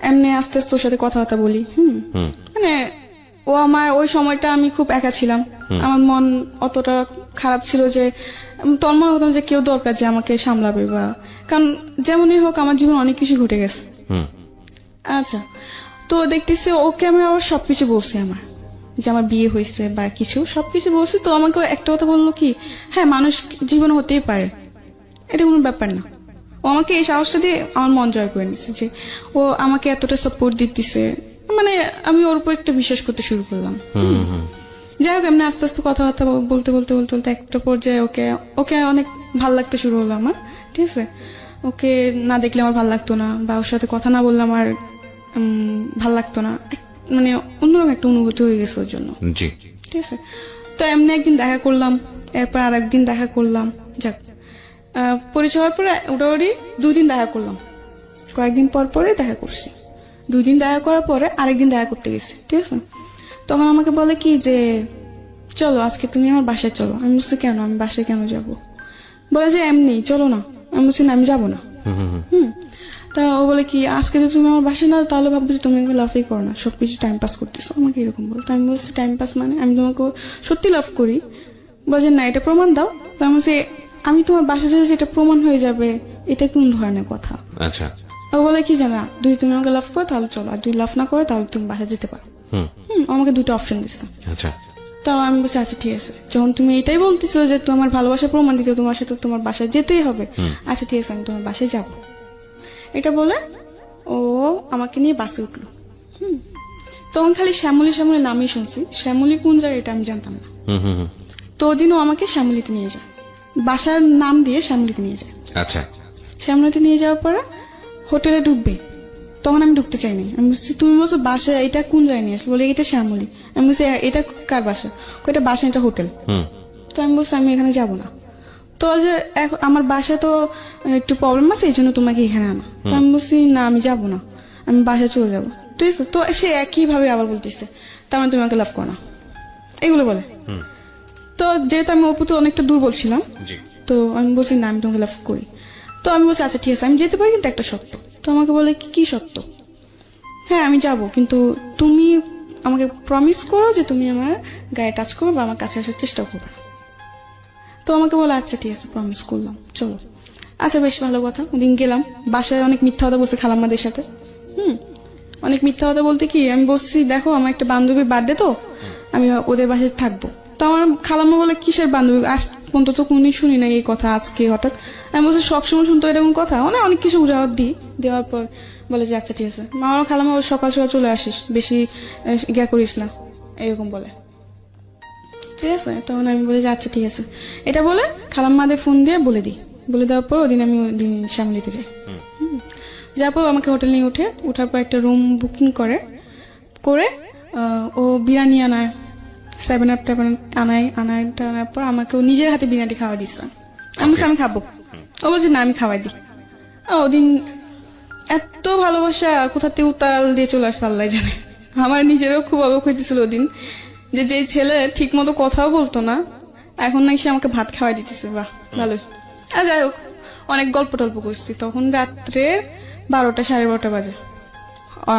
এমনি আস্তে আস্তে ওর সাথে কথাবার্তা বলি। মানে ও আমার ওই সময়টা আমি খুব একা ছিলাম, আমার মন অতটা খারাপ ছিল যে তোর মনে হতো যে কেউ দরকার যে আমাকে সামলাবে, বা কারণ যেমনই হোক আমার জীবন অনেক কিছু ঘটে গেছে। আচ্ছা, তো দেখতেছি ওকে আমি আবার সবকিছু বলছি, আমার যে আমার বিয়ে হয়েছে বা কিছু সবকিছু বলছি। তো আমাকে একটা কথা বললো কি, হ্যাঁ মানুষ জীবন হতেই পারে, এটা কোনো ব্যাপার না। ও আমাকে এই সাহসটা দিয়ে আমার মন জয় করে নিছে, যে ও আমাকে এতটা সাপোর্ট দিতেছে। মানে আমি ওর উপর একটা বিশ্বাস করতে শুরু করলাম। যাই হোক, এমনি আস্তে আস্তে কথাবার্তা বলতে বলতে বলতে বলতে একটা পর্যায়ে ওকে অনেক ভাল লাগতে শুরু হলো আমার, ঠিক আছে। ওকে না দেখলে আমার ভাল লাগতো না, বা ওর সাথে কথা না বললে আমার ভাল লাগতো না, মানে অন্যরকম একটা অনুভূতি হয়ে গেছে ওর জন্য,
জি,
ঠিক আছে। তো এমনি একদিন দেখা করলাম, এরপর আর একদিন দেখা করলাম, যাক পরিচয় হওয়ার পরে ওটাওরি 2 দিন দেখা করলাম, কয়েকদিন পর পরে দেখা করছি। 2 দিন দেখা করার পরে আরেকদিন দেখা করতে গেছি, ঠিক আছে। তখন আমাকে বলে কি যে চলো আজকে তুমি আমার বাসায় চলো। আমি বলছি কেন, আমি বাসায় কেন যাব? বলে যে এমনি চলো না। আমি বলছি না, আমি যাবো না। তা ও বলে কি আজকে যদি তুমি আমার বাসায় না, তাহলে ভাববে যে তুমি লাভই করো না, সবকিছু টাইম পাস করতেছো, আমাকে এরকম বলতো। আমি বলছি টাইম পাস মানে আমি তোমাকে সত্যি লাভ করি। বলছে না, এটা প্রমাণ দাও। তো আমি বলছি আমি তোমার বাসায় যেতে যেটা প্রমাণ হয়ে যাবে, এটা কোন ধরনের কথা?
আচ্ছা,
ও বলে কি জানা, তুমি আমাকে লাভ করো তাহলে চলো, আর লাভ না করে তাহলে তুমি বাসায় যেতে পারো। আমাকে 2টা অপশন দিচ্ছে।
আচ্ছা,
তাও আমি বলছি আচ্ছা ঠিক আছে, যখন তুমি এটাই বলতেছো যে তোমার ভালোবাসা প্রমাণ দিতে তোমার সাথে তোমার বাসায় যেতেই হবে, আচ্ছা ঠিক আছে আমি তোমার বাসায় যাব। এটা বলে ও আমাকে নিয়ে বাসে উঠলো। তখন খালি শ্যামলী নামই শুনছি, শ্যামলী কোন জায়গায় এটা আমি জানতাম না। তো ওদিনও আমাকে শ্যামলীতে নিয়ে যায়, বাসার নাম দিয়ে শ্যামলীতে নিয়ে যায়।
আচ্ছা,
শ্যামলীতে নিয়ে যাওয়ার পরে হোটেলে ঢুকবে, তখন আমি ঢুকতে চাইনি। আমি বলছি তুমি বলছো বাসা, এটা কোন জায়গায় নিয়ে আসলো? বলে এটা শ্যামলী। আমি বলছি এটা কার বাসা? এটা বাসা, এটা হোটেল। তো আমি বলছি আমি এখানে যাব না। তো যে আমার বাসায় তো একটু প্রবলেম আছে, এই জন্য তোমাকে এখানে আনা। তো আমি বলছি না, আমি যাব না, আমি বাসায় চলে যাবো, ঠিক আছে। তো সে একই ভাবে আবার বলতেছে তার মানে তুমি আমাকে লাভ করো না, এগুলো বলে। তো যেহেতু আমি অপুতে অনেকটা দুর্বল ছিলাম, তো আমি বলছি না, আমি তোমাকে লাভ করি। তো আমি বলছি আচ্ছা ঠিক আছে আমি যেতে পারি, কিন্তু একটা শর্ত। তো আমাকে বলে কি শর্ত? হ্যাঁ আমি যাব, কিন্তু তুমি আমাকে প্রমিস করো যে তুমি আমার গায়ে টাচ করবে বা আমার কাছে আসার চেষ্টা করবে। তো তো আমাকে বলে আচ্ছা ঠিক আছে প্রমিস করলাম চলো। আচ্ছা বেশ ভালো কথা। ওদিন গেলাম, বাসায় অনেক মিথ্যা কথা বলছে খালাম্মাদের সাথে। অনেক মিথ্যা কথা বলতে কি, আমি বলছি দেখো আমার একটা বান্ধবীর বার্থডে তো আমি ওদের বাসায় থাকবো। তো আমার খালাম্মা বলে কিসের বান্ধবী, আজ পর্যন্ত তো কোনদিন শুনি না এই কথা, আজকে হঠাৎ। আমি বলছি সবসময় শুনতো এরকম কথা, অনেক কিছু জবাব দিই। দেওয়ার পর বলে যে আচ্ছা ঠিক আছে। আমার খালাম্মা বলে, সকাল সকাল চলে আসিস, বেশি ইয়া করিস না, এরকম বলে। ঠিক আছে, তখন আমি বলি যে আচ্ছা ঠিক আছে। এটা বলে খালাম্মাদের ফোন দিয়ে বলে দিই। বলে দেওয়ার পর ওদিন আমি ওদিন সামলিতে যাই। যার পর আমাকে হোটেল নিয়ে উঠার পর একটা রুম বুকিং করে ও বিরিয়ানি আনায়, 7-Up আনার পর আমাকে ও নিজের হাতে বিরিয়ানি খাওয়া দিচ্ছে। আমি বলছি আমি খাবো। ও বলছে না আমি খাওয়াই দিই। ওদিন এত ভালোবাসা কোথা থেকে উতাল দিয়ে চলে আসছে আল্লাহ জানে। আমার নিজেরও খুব অবাক হইতেছিল ওদিন, যে ছেলে ঠিক মতো কথাও বলতো না এখন নাকি সে আমাকে ভাত খাওয়াই দিতেছে। বাহ ভালোই। আর যাই হোক, অনেক গল্প টল্প করছি। তখন রাত্রে 12টা 12:30 বাজে।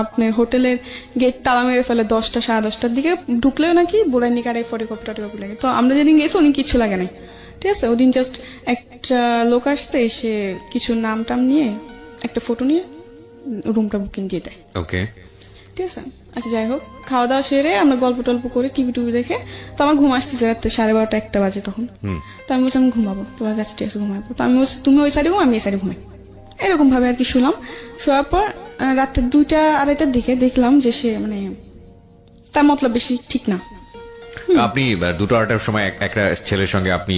আপনার হোটেলের গেট তালা মেরে ফেলে 10টা 10:30টার দিকে। ঢুকলেও নাকি বোরাই নিকারে ফটোকপি লাগে। তো আমরা যেদিন গেছি ওদিন কিছু লাগে নাই। ঠিক আছে, ওদিন জাস্ট একটা লোক আসছে, এসে কিছু নাম টাম নিয়ে একটা ফটো নিয়ে রুমটা বুকিং দিয়ে দেয়।
ওকে,
ঠিক আছে। আচ্ছা যাই হোক, খাওয়া দাওয়া সেরে আমরা গল্প টল্প করে টিভি দেখে, তো আমার ঘুম আসতেছে রাত্রে 12:30 1টা বাজে তখন। তো আমি বলছি আমি ঘুমাবো। তোমার যাচ্ছে ঠিক আছে ঘুমাবো। তো আমি বলছি তুমি ওই সাইডে ঘুম, আমি এই সাইডে ঘুমাই। এরকম ভাবে আর কি শুলাম। শোয়ার পর রাত্রে 2টা 2:30টার দিকে দেখলাম যে সে মানে তার মতলব বেশি ঠিক না।
আপনি 2টা 2:30টার সময় একটা ছেলের সঙ্গে আপনি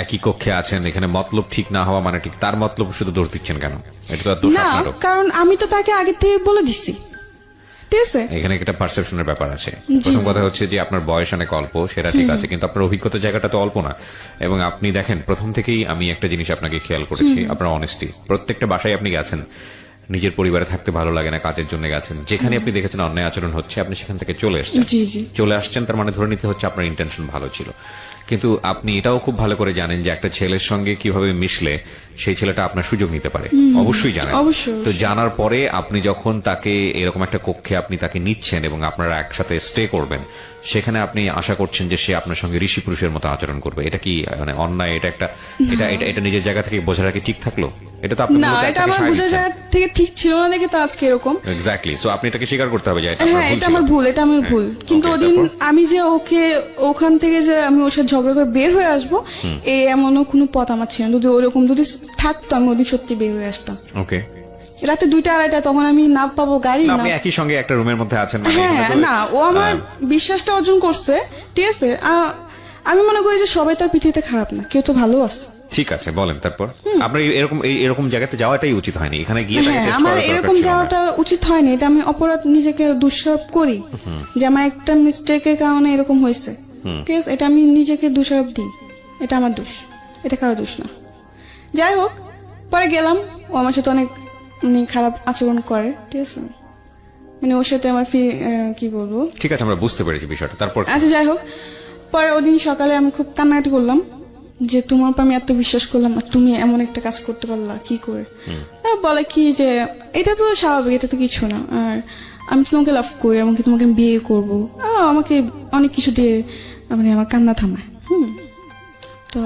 একই কক্ষে আছেন, এখানে মতলব ঠিক না হওয়া মানে ঠিক, তার মতলব শুধু দোষ দিচ্ছেন কেন? এটা তো দোষ
না,
আপনারও।
কারণ আমি তো তাকে আগে থেকে বলে দিচ্ছি। ঠিক আছে,
এখানে একটা পারসেপশনের ব্যাপার আছে। প্রথম কথা হচ্ছে যে আপনার বয়স অনেক অল্প, সেটা ঠিক আছে, কিন্তু আপনার অভিজ্ঞতার জায়গাটা তো অল্প না। এবং আপনি দেখেন, প্রথম থেকেই আমি একটা জিনিস আপনাকে খেয়াল করেছি, আপনার অনেস্টি। প্রত্যেকটা বাসায় আপনি গেছেন, নিজের পরিবারে থাকতে ভালো লাগে না, কাজের জন্য গেছেন, যেখানে আপনি দেখেছেন অন্যায় আচরণ হচ্ছে আপনি সেখান থেকে চলে আসছেন। চলে আসছেন তার মানে ধরে নিতে হচ্ছে আপনার ইন্টেনশন ভালো ছিল। কিন্তু আপনি এটাও খুব ভালো করে জানেন যে একটা ছেলের সঙ্গে কিভাবে মিশলে সেই ছেলেটা আপনার সুযোগ নিতে পারে, অবশ্যই জানেন। তো জানার পরে আপনি যখন তাকে এরকম একটা কক্ষে আপনি তাকে নিচ্ছেন এবং আপনারা একসাথে স্টে করবেন, সেখানে আপনি আশা করছেন যে সে আপনার সঙ্গে ঋষি পুরুষের মতো আচরণ করবে। এটা কি মানে অন্যায়? এটা একটা এটা নিজের জায়গা থেকে বোঝা রাখি ঠিক থাকলো? এটা তো আপনি
না, এটা আমার বোঝার জায়গা থেকে ঠিক ছিল না দেখে তো আজকে এরকম।
এক্স্যাক্টলি। সো আপনি এটাকে স্বীকার করতে হবে যে
এটা আমার ভুল, এটা আমার ভুল। কিন্তু ওদিন আমি যে ওকে ওখান থেকে যে আমি ওর সাথে ঝগড়া করে বের হয়ে আসবো, এমনও কোনো পথ আমার ছিল না। যদি ওরকম যদি থাকতো আমি ওদিন সত্যি বের হয়ে আসতাম।
ওকে,
রাতে 2টা 2:30 তখন আমি না পাবো গাড়ি না।
আপনি একই সঙ্গে একটা রুমের মধ্যে আছেন।
হ্যাঁ, না ও আমার বিশ্বাসটা অর্জন করছে। ঠিক আছে, আমি মনে করি যে সবাই তার পৃথিবীতে খারাপ না, কেউ তো ভালো আছে।
ঠিক আছে, বলেন তারপর। আপনার এরকম জায়গাতে যাওয়াটাই উচিত হয়নি, এখানে গিয়ে
আমার এরকম যাওয়াটা উচিত হয়নি। এটা আমি অপরাধ, নিজেকে দোষারোপ করি যে আমার একটা মিস্টেকের কারণে এরকম হয়েছে। ঠিক আছে, এটা আমি নিজেকে দোষারোপ দিই, এটা আমার দোষ, এটা কারো দোষ না। যাই হোক, পরে গেলাম, ও আমার সাথে অনেক খারাপ আচরণ করে। ঠিক আছে, মানে ওর সাথে আমার কি বলবো।
ঠিক আছে, আমরা বুঝতে পেরেছি বিষয়টা। তারপর
আচ্ছা যাই হোক, পরে ওদিন সকালে আমি খুব কান্নাকাটি করলাম যে তোমার উপর আমি এত বিশ্বাস করলাম আর তুমি এমন একটা কাজ করতে পারলা কি করে। বলে কি যে এটা তো স্বাভাবিক, এটা তো কিছু না, আর আমি তোমাকে লাভ করি, এমনকি তোমাকে বিয়ে করবো। আমাকে অনেক কিছু দিয়ে মানে আমার কান্না থামায়। তো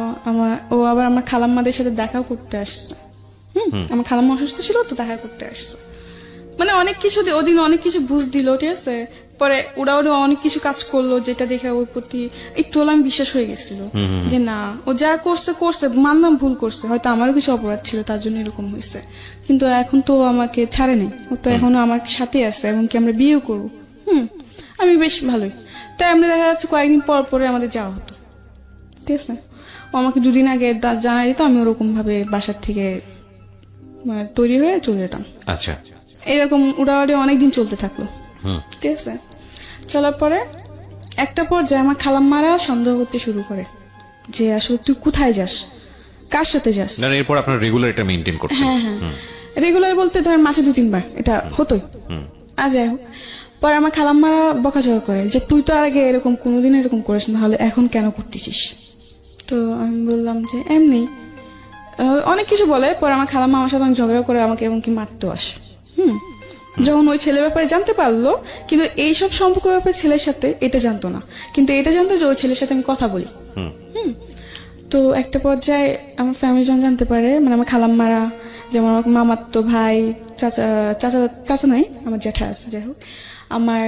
ও আবার আমার খালাম্মাদের সাথে দেখাও করতে আসছে। আমার খালাম্মা অসুস্থ ছিল তো দেখা করতে আসছে। মানে অনেক কিছু ওদিন অনেক কিছু বুঝ দিল। ঠিক আছে, পরে ওরা অনেক কিছু কাজ করলো যেটা দেখে ওর প্রতি একটু আমি বিশ্বাস হয়ে গেছিল যে না, ও যা করছে মানলাম ভুল করছে, হয়তো আমারও কিছু অপরাধ ছিল তার জন্য এরকম হয়েছে। কিন্তু এখন তো আমাকে ছাড়ে নেই, ও তো এখনো আমার সাথে আছে, এবং কি আমরা বিয়েও করবো। আমি বেশ ভালোই। তাই আমরা দেখা যাচ্ছে কয়েকদিন পর পরে আমাদের যাওয়া হতো। ঠিক আছে, ও আমাকে 2 দিন আগে জানাই দিত, আমি ওরকম ভাবে বাসার থেকে তৈরি হয়ে চলে যেতাম।
আচ্ছা,
এরকম উড়াউড়ি অনেকদিন চলতে থাকলো। ঠিক আছে, চলার পরে একটা পর্যায়ে আমার খালাম্মারা সন্দেহ করতে শুরু করে যে আসলে তুই কোথায় যাস, কার সাথে যাস।
এরপর আপনার রেগুলার এটা মেইনটেইন করতে?
হ্যাঁ, রেগুলার বলতে ধরেন মাসে 2-3 বার এটা হতোই। আর যাই হোক, পরে আমার খালাম্মারা বকাঝকা করে যে তুই তো আগে এরকম কোনোদিন এরকম করিস না, তাহলে এখন কেন করতেছিস। তো আমি বললাম যে এমনি, অনেক কিছু বলে। পরে আমার খালাম্মা আমার সাথে ঝগড়া করে আমাকে এমনকি মারতেও আসে। যখন ওই ছেলের ব্যাপারে জানতে পারলো, কিন্তু এইসব সম্পর্কের ব্যাপারে ছেলের সাথে এটা জানতো না, কিন্তু এটা জানতো যে ওই ছেলের সাথে আমি কথা বলি। তো একটা পর্যায়ে আমার ফ্যামিলি যখন জানতে পারে, মানে আমার খালাম্মারা, যেমন আমার মামাতো ভাই, চাচা চাচা চাচা নাই, আমার জ্যাঠা আছে, যাই হোক, আমার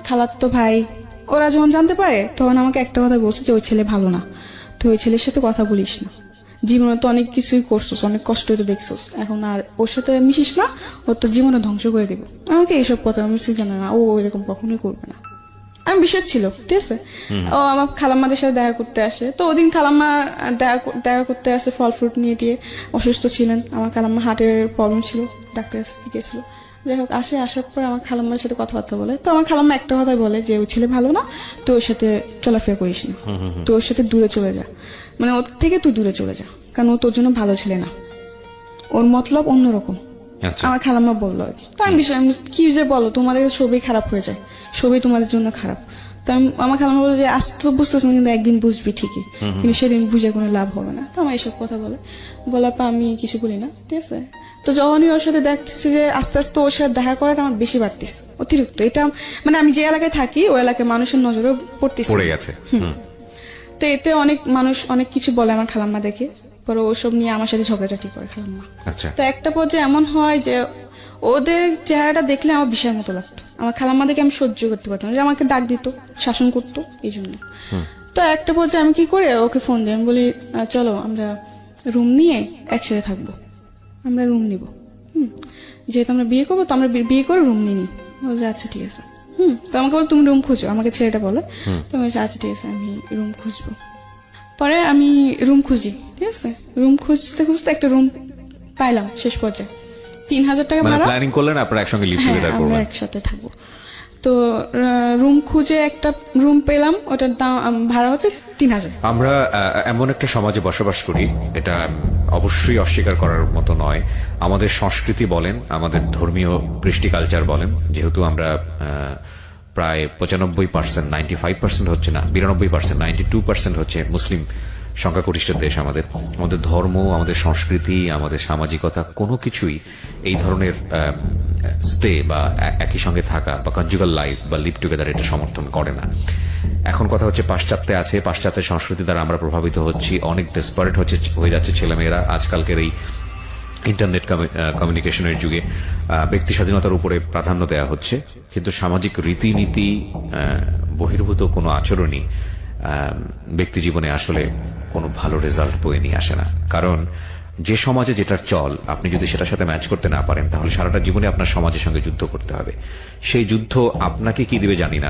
খালাতো ভাই, ওরা যখন জানতে পারে তখন আমাকে একটা কথা বলছে যে ওই ছেলে ভালো না, তো ওই ছেলের সাথে কথা বলিস না, জীবনে তো অনেক কিছুই করছোস, অনেক কষ্ট তো দেখছোস, এখন আর ওর সাথে মিশিস না, ওর তো জীবনে ধ্বংস করে দিব। আমাকে এইসব কথা আমি জানা না, ও এরকম কখনোই করবে না। আমি বিশ্বাস ছিল, ঠিক আছে। ও আমার খালাম্মাদের সাথে দেখা করতে আসে, তো ওদিন খালাম্মা দেখা করতে আসে, ফল ফ্রুট নিয়ে টিয়ে, অসুস্থ ছিলেন, আমার খালাম্মা হার্টের প্রবলেম ছিল, ডাক্তার গিয়েছিল, যাই হোক আসার পর আমার খালাম্মার সাথে কথাবার্তা বলে, তো আমার খালাম্মা একটা কথাই বলে যে ওই ছেলে ভালো না, তো ওর সাথে চলাফেরা করিস না, তো ওর সাথে দূরে চলে যা, মানে ওর থেকে তুই দূরে চলে যা, কারণ ও তোর জন্য ভালো ছেলে না, ওর মতলব অন্যরকম।
আচ্ছা।
আমার খালাম্মা বললো আর কি। তো আমি বিষয় কি যে বলো, তোমাদের সবই খারাপ হয়ে যায়, সবই তোমাদের জন্য খারাপ। তো আমার খালাম্মা বললো যে আজ তো বুঝতেছ না, কিন্তু একদিন বুঝবি ঠিকই, কিন্তু সেদিন বুঝে কোনো লাভ হবে না। তো আমার এইসব কথা বলার পর আমি কিছু বলি না, ঠিক আছে। তো যখনই ওর সাথে দেখতেছি যে আস্তে আস্তে ওর সাথে দেখা করাটা আমার বেশি বাড়তেছে, অতিরিক্ত। এটা মানে আমি যে এলাকায় থাকি ওই এলাকায় মানুষের নজরেও পড়তেছে,
পড়ে গেছে।
তো এতে অনেক মানুষ অনেক কিছু বলে আমার খালাম্মা দেখে, পরে ওসব নিয়ে আমার সাথে ঝগড়াঝাটি করে খালাম্মা।
আচ্ছা।
তো একটা পর্যায়ে এমন হয় যে ওদের চেহারাটা দেখলে আমার বিষয়ের মতো লাগতো, আমার খালাম্মা দেখে আমি সহ্য করতে পারতাম না, যে আমাকে ডাক দিত, শাসন করতো, এই জন্য। তো একটা পর্যায়ে আমি কি করে ওকে ফোন দিই, আমি বলি চলো আমরা রুম নিয়ে একসাথে থাকবো, আমরা রুম নিব, যেহেতু আমরা বিয়ে করবো, তো আমরা বিয়ে করে রুম নিয়ে নিই। বলছে আচ্ছা ঠিক আছে। তো আমাকে বলো তুমি রুম খুঁজো, আমাকে ছেলেটা বলে। তো আমি বলছি আচ্ছা ঠিক আছে, আমি রুম খুঁজবো। পরে আমি রুম খুঁজি, ঠিক আছে, রুম খুঁজতে খুঁজতে একটা রুম পাইলাম শেষ পর্যায়ে, 3,000 টাকা
মানে
ভাড়া।
প্ল্যানিং করলেন আপনারা একসঙ্গে লিভ
হ্যাঁ,
টুগেদার
আমরা
করবেন।
একসাথে থাকবো। তো রুম খুঁজে একটা রুম পেলাম, ওটার দাম ভাড়া হচ্ছে 3,000।
আমরা এমন একটা সমাজে বসবাস করি, এটা অবশ্যই অস্বীকার করার মতো নয়। আমাদের সংস্কৃতি বলেন, আমাদের ধর্মীয় কৃষ্টি কালচার বলেন, যেহেতু আমরা প্রায় 95%, 95% হচ্ছে না, 92%, 92% হচ্ছে মুসলিম সংখ্যাগরিষ্ঠ দেশ। আমাদের ধর্ম, আমাদের সংস্কৃতি, আমাদের সামাজিকতা কোনো কিছুই এই ধরনের স্টে বা একই সঙ্গে থাকা বা কনজুগাল লাইফ বা লিভ টুগেদার এটা সমর্থন করে না। এখন কথা হচ্ছে পাশ্চাত্যে আছে, পাশ্চাত্যের সংস্কৃতি দ্বারা আমরা প্রভাবিত হচ্ছি, অনেক ডেসপারেট হয়ে যাচ্ছে ছেলেমেয়েরা আজকালকের এই ইন্টারনেট কমিউনিকেশনের যুগে। ব্যক্তি স্বাধীনতার উপরে প্রাধান্য দেওয়া হচ্ছে, কিন্তু সামাজিক রীতিনীতি বহির্ভূত কোনো আচরণই ব্যক্তি জীবনে আসলে কোনো ভালো রেজাল্ট বয়ে নিয়ে আসে না। কারণ যে সমাজে যেটার চল, আপনি যদি সেটার সাথে ম্যাচ করতে না পারেন, তাহলে সারাটা জীবনে আপনার সমাজের সঙ্গে যুদ্ধ করতে হবে। সেই যুদ্ধ আপনাকে কি দিবে জানি না।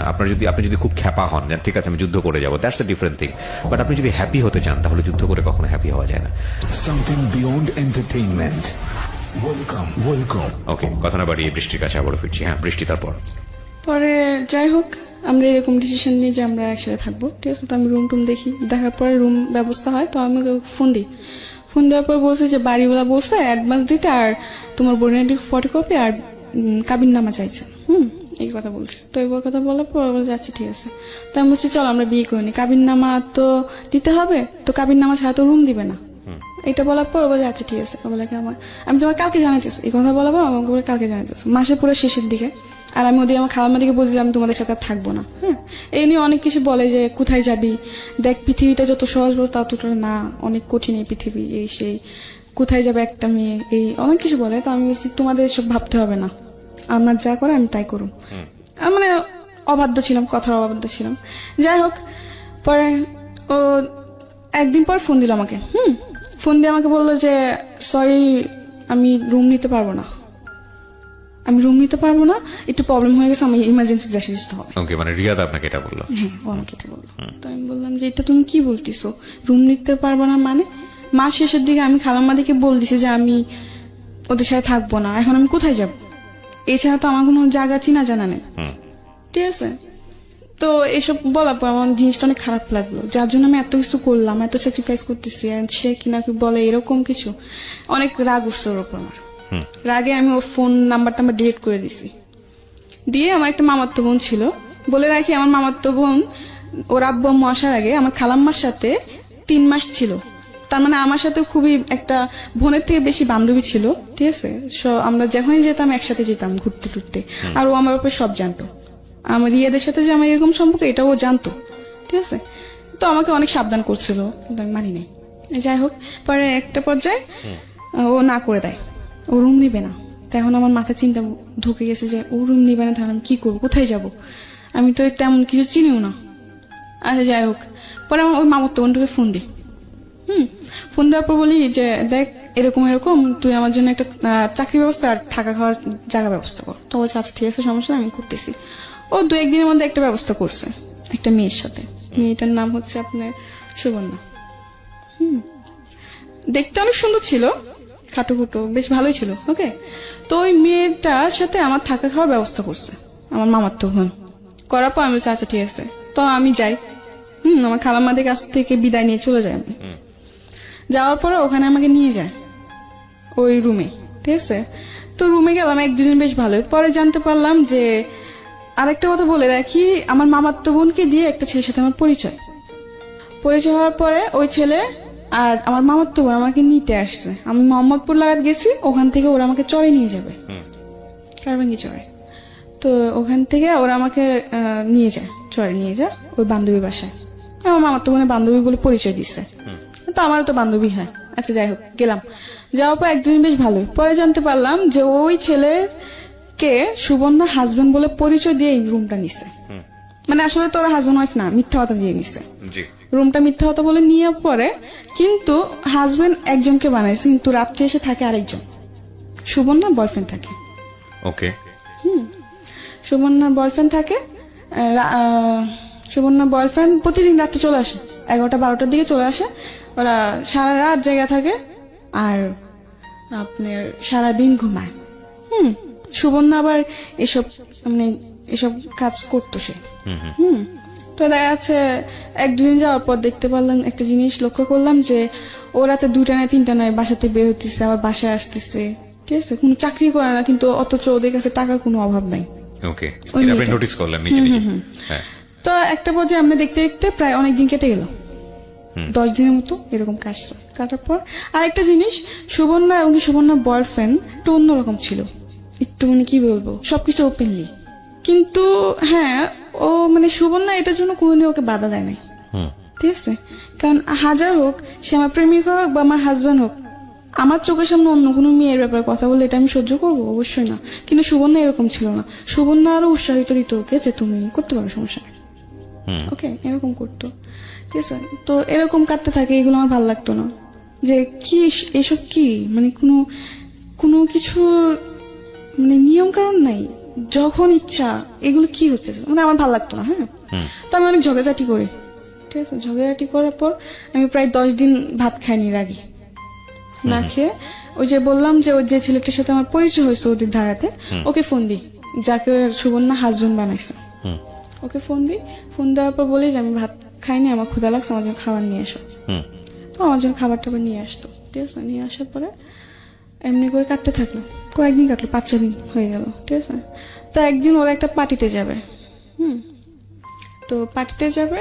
আপনি যদি খুব খ্যাপা হন, ঠিক আছে আমি যুদ্ধ করে যাবো, that's a different thing. But আপনি যদি হ্যাপি হতে চান, তাহলে যুদ্ধ করে কখনো হ্যাপি হওয়া যায় না।
Something beyond entertainment. Welcome.
ওকে, কথা না বাড়িয়ে বৃষ্টির কাছে আবারও ফিরছি। হ্যাঁ, বৃষ্টি তারপর
পরে যাই হোক আমরা এরকম ডিসিশন নিই যে আমরা একসাথে থাকবো, ঠিক আছে। তো আমি রুম টুম দেখি, দেখার পরে রুম ব্যবস্থা হয়, তো আমি ফোন দিই। ফোন দেওয়ার পর বলছে যে বাড়িওয়ালা বলছে অ্যাডভান্স দিতে, আর তোমার বোনের ফটোকপি আর কাবিননামা চাইছে, এই কথা বলছে। তো এই কথা বলার পর বলছে আচ্ছা ঠিক আছে। তো আমি বলছি চলো আমরা বিয়ে করিনি, কাবিননামা তো দিতে হবে, তো কাবিননামা ছাড়া তো রুম দিবে না। এটা বলার পর বলে আচ্ছা ঠিক আছে, বলে কি আমি তোমার কালকে জানাইতেছি, এই কথা বলার পর আমাকে বলে কালকে জানাইতেছি, মাসের পুরো শেষের দিকে। আর আমি ওদিকে আমার খালাম্মা দিকে বলছি যে আমি তোমাদের সাথে থাকবো না। এই নিয়ে অনেক কিছু বলে যে কোথায় যাবি, দেখ পৃথিবীটা যত সহজ বল ততটা না, অনেক কঠিন এই পৃথিবী, এই সেই, কোথায় যাবে একটা মেয়ে, এই অনেক কিছু বলে। তো আমি বলছি তোমাদের এসব ভাবতে হবে না, আমার যা করে আমি তাই করুম। মানে অবাধ্য ছিলাম, কথার অবাধ্য ছিলাম। যাই হোক, পরে ও একদিন পর ফোন দিল আমাকে, ফোন দিয়ে আমাকে বললো যে সরি আমি রুম নিতে পারবো না, একটু প্রবলেম হয়ে গেছে, আমি ইমার্জেন্সি দেশে যেতে হবে।
ওকে, মানে রিয়াদ আপনাকে এটা বললো?
হ্যাঁ, ও আমাকে এটা বললো। তো আমি বললাম যে এটা তুমি কি বলতেছো, রুম নিতে পারবো না মানে? মাস শেষের দিকে আমি খালাম্মা দিকে বল দিছি যে আমি ওদের সাথে থাকবো না, এখন আমি কোথায় যাব? এছাড়া তো আমার কোনো জায়গা চিনা জানা নেই, ঠিক আছে। তো এসব বলার পর আমার জিনিসটা অনেক খারাপ লাগলো, যার জন্য আমি এত কিছু করলাম, এত স্যাক্রিফাইস করতেছি, সে কিনা বলে এরকম কিছু। অনেক রাগ উঠছে ওর উপর আমার। রাগে আমি ওর ফোন নাম্বারটা ডিলিট করে দিছি। দিয়ে আমার একটা মামাতো বোন ছিল, বলে রাখি আমার মামাতো বোন ওর আব্বু আম্মু আসার আগে আমার খালাম্মার সাথে 3 মাস ছিল, তার মানে আমার সাথে খুবই একটা বোনের থেকে বেশি বান্ধবী ছিল, ঠিক আছে। আমরা যখনই যেতাম একসাথে যেতাম ঘুরতে টুরতে, আর ও আমার ব্যাপারে সব জানতো। আমার রিয়াদের সাথে যে আমার এরকম সম্পর্ক এটাও ও জানতো, ঠিক আছে। তো আমাকে অনেক সাবধান করছিল, কিন্তু আমি মানি নাই। যাই হোক, পরে একটা পর্যায়ে ও না করে দেয়, ও রুম নিবে না। তখন আমার মাথা চিন্তা ঢুকে গেছে যে ও রুম নিবে না, তাহলে আমি কি করবো, কোথায় যাব? আমি তো তেমন কিছু চিনিও না। আচ্ছা যাই হোক, পরে আমার ওই মামাতো বোনটাকে ফোন দিই। ফোন দেওয়ার পর বলি যে দেখ এরকম এরকম, তুই আমার জন্য একটা চাকরি ব্যবস্থা আর থাকা খাওয়ার জায়গা ব্যবস্থা কর। তো বলছে আচ্ছা ঠিক আছে, সমস্যা নেই, আমি করতেছি। ও 2-1 দিনের মধ্যে একটা ব্যবস্থা করছে একটা মেয়ের সাথে। মেয়েটার নাম হচ্ছে আপনার সুবর্ণা। দেখতে অনেক সুন্দর ছিল, খাটো খুটো, বেশ ভালোই ছিল। ওকে, তো ওই মেয়েটার সাথে আমার থাকা খাওয়ার ব্যবস্থা করছে আমার মামাতো বোন। করার পর আমি বলছি আচ্ছা ঠিক আছে, তো আমি যাই। আমার খালাম্মাদের কাছ থেকে বিদায় নিয়ে চলে যাই আমি। যাওয়ার পরে ওখানে আমাকে নিয়ে যায় ওই রুমে, ঠিক আছে। তো রুমে গেলাম 1-2 দিন, বেশ ভালোই। পরে জানতে পারলাম যে, আরেকটা কথা বলে রাখি, আমার মামাতো বোনকে দিয়ে একটা ছেলের সাথে আমার পরিচয় হওয়ার পরে ওই ছেলে আর আমার মামাতো বোন আমাকে নিতে আসছে। আমি মোহাম্মদপুর লাগাত গেছি, ওখান থেকে ওরা আমাকে চরে নিয়ে যাবে, কারবাঙ্গি চরে। তো ওখান থেকে ওরা আমাকে নিয়ে যায়, চরে নিয়ে যায় ওই বান্ধবী বাসায়। আমার মামাতো বোনের বান্ধবী বলে পরিচয় দিচ্ছে, তো আমারও তো বান্ধবী হয়। আচ্ছা যাই হোক, গেলাম। যাওয়ার পর 1-2 দিন বেশ ভালোই। পরে জানতে পারলাম যে ওই ছেলেকে সুবর্ণা হাজবেন্ড বলে পরিচয় দিয়ে এই রুমটা নিছে। মানে আসলে তো ওরা হাজবেন্ড ওয়াইফ না, মিথ্যা কথা দিয়ে নিছে রুমটা, মিথ্যা কথা বলে নিয়ে পরে। কিন্তু হাজবেন্ড একজনকে বানাইছে, কিন্তু রাত্রে এসে থাকে আরেকজন, সুবর্ণা বয়ফ্রেন্ড থাকে।
ওকে,
সুবর্ণার বয়ফ্রেন্ড থাকে। সুবর্ণার বয়ফ্রেন্ড প্রতিদিন রাত্রে চলে আসে, 11টা-12টার দিকে চলে আসে। ওরা সারা রাত জায়গা থাকে আর আপনার সারাদিন ঘুমায়। সুবর্ণা আবার এসব মানে এসব কাজ করতো সে। তো দেখা যাচ্ছে 1-2 দিন যাওয়ার পর দেখতে পারলাম একটা জিনিস, লক্ষ্য করলাম যে ও রাতে 2টা নয় 3টা নয় বাসাতে বের হতেছে, আবার বাসায় আসতেছে, ঠিক আছে। কোনো চাকরি করে না, কিন্তু অথচ ওদের কাছে টাকার কোনো অভাব নাই।
ওকে, এটা আপনি নোটিস করলেন নিজে নিজে? হ্যাঁ।
তো একটা পর্যায়ে আমরা দেখতে দেখতে প্রায় অনেক দিন কেটে গেল, 10 দিনের মতো এরকম কাটছে। কাটার পর আরেকটা জিনিস, সুবর্ণা এবং সুবর্ণার বয়ফ্রেন্ড একটু অন্যরকম ছিল, একটু মানে কি বলবো, সবকিছু ওপেনলি। কিন্তু হ্যাঁ, ও মানে সুবর্ণা এটার জন্য কোনোদিন ওকে বাধা দেয় নাই, ঠিক আছে। কারণ হাজার হোক, সে আমার প্রেমিকা হোক বা আমার হাজবেন্ড হোক, আমার চোখের সামনে অন্য কোনো মেয়ের ব্যাপারে কথা বললে এটা আমি সহ্য করবো? অবশ্যই না। কিন্তু সুবর্ণা এরকম ছিল না। সুবর্ণা আরো উৎসাহিত দিত ওকে যে তুমি করতে পারো, সমস্যা নেই। ওকে, এরকম করতো, ঠিক আছে। তো এরকম কাটতে থাকে, এগুলো আমার ভালো লাগতো না। যে কি এসব কি, মানে কোনো কিছু মানে নিয়ম কারণ নাই, যখন ইচ্ছা এগুলো কি হচ্ছে, মানে আমার ভালো লাগতো না। হ্যাঁ, তো আমি অনেক ঝগড়াঝাটি করি, ঠিক আছে। ঝগড়াঝাটি করার পর আমি প্রায় 10 দিন ভাত খাইনি রাগি না খেয়ে। ওই যে বললাম যে ওই যে ছেলেটার সাথে আমার পরিচয় হয়েছে ওদের ধারাতে, ওকে ফোন দিই, যাকে সুবর্ণা হাজবেন্ড বানাইছে। ওকে ফোন দেওয়ার পর বলি যে আমি ভাত খাইনি, আমার ক্ষুধা লাগছে, আমার জন্য খাবার নিয়ে এসো। তো আমার জন্য খাবার টাবার নিয়ে আসতো, ঠিক আছে। নিয়ে আসার পরে এমনি করে কাটতে থাকলো, কয়েকদিন কাটলো, 5-6 দিন হয়ে গেল, ঠিক আছে। তো একদিন ওরা একটা পার্টিতে যাবে, তো পার্টিতে যাবে,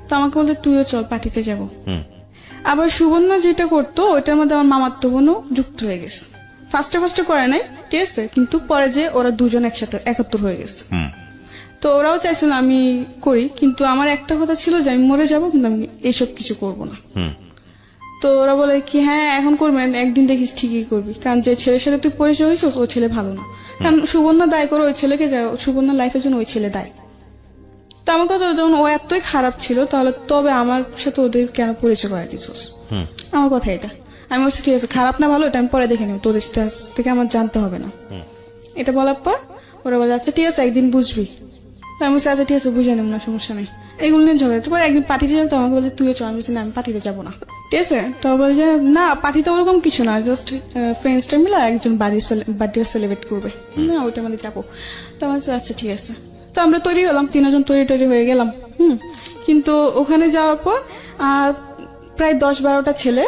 তো আমাকে বলতে তুইও চল পার্টিতে যাবো। আবার সুবর্ণা যেটা করতো ওইটার মধ্যে আমার মামাতো বোনও যুক্ত হয়ে গেছে। ফার্স্টে করে নাই, ঠিক আছে, কিন্তু পরে যে ওরা দুজন একসাথে একাত্তর হয়ে গেছে। তো ওরাও চাইছিল আমি করি, কিন্তু আমার একটা কথা ছিল যে আমি মরে যাবো, কিন্তু আমি এসব কিছু করব না। তো ওরা বলে কি হ্যাঁ এখন করবি না, একদিন দেখিস ঠিকই করবি, কারণ যে ছেলের সাথে তুই পরিচয় হয়েছিস ও ছেলে ভালো না। কারণ সুবর্ণা দায় করে ওই ছেলেকে, সুবর্ণার লাইফের জন্য ওই ছেলে দায়। তো আমার কথা যখন ও এতই খারাপ ছিল, তাহলে তবে আমার সাথে ওদের কেন পরিচয় করাই দিছিস? আমার কথা এটা। আমি বলছি ঠিক আছে, খারাপ না ভালো এটা আমি পরে দেখে নেব, তোদের থেকে আমার জানতে হবে না। এটা বলার পর ওরা বলে আচ্ছা ঠিক আছে একদিন বুঝবি। আমি বলছি আচ্ছা ঠিক আছে, বুঝে নেব না, সমস্যা নেই। এগুলো নিয়ে ঝগড়া। তারপর একদিন পার্টিতে যাবো, তো আমাকে বলছে তুইও চল। আমি বলছি না, আমি পার্টিতে যাবো না, ঠিক আছে। তো বলে যে না, পার্টিতে ওরকম কিছু না, জাস্ট ফ্রেন্ডসটা মিলে একজন বার্থডে সেলিব্রেট করবে, না ওইটা আমাদের যাবো। তো আমার আচ্ছা ঠিক আছে। তো আমরা তৈরি হলাম, 3জন তৈরি হয়ে গেলাম। কিন্তু ওখানে যাওয়ার পর প্রায় 10-12টা ছেলে,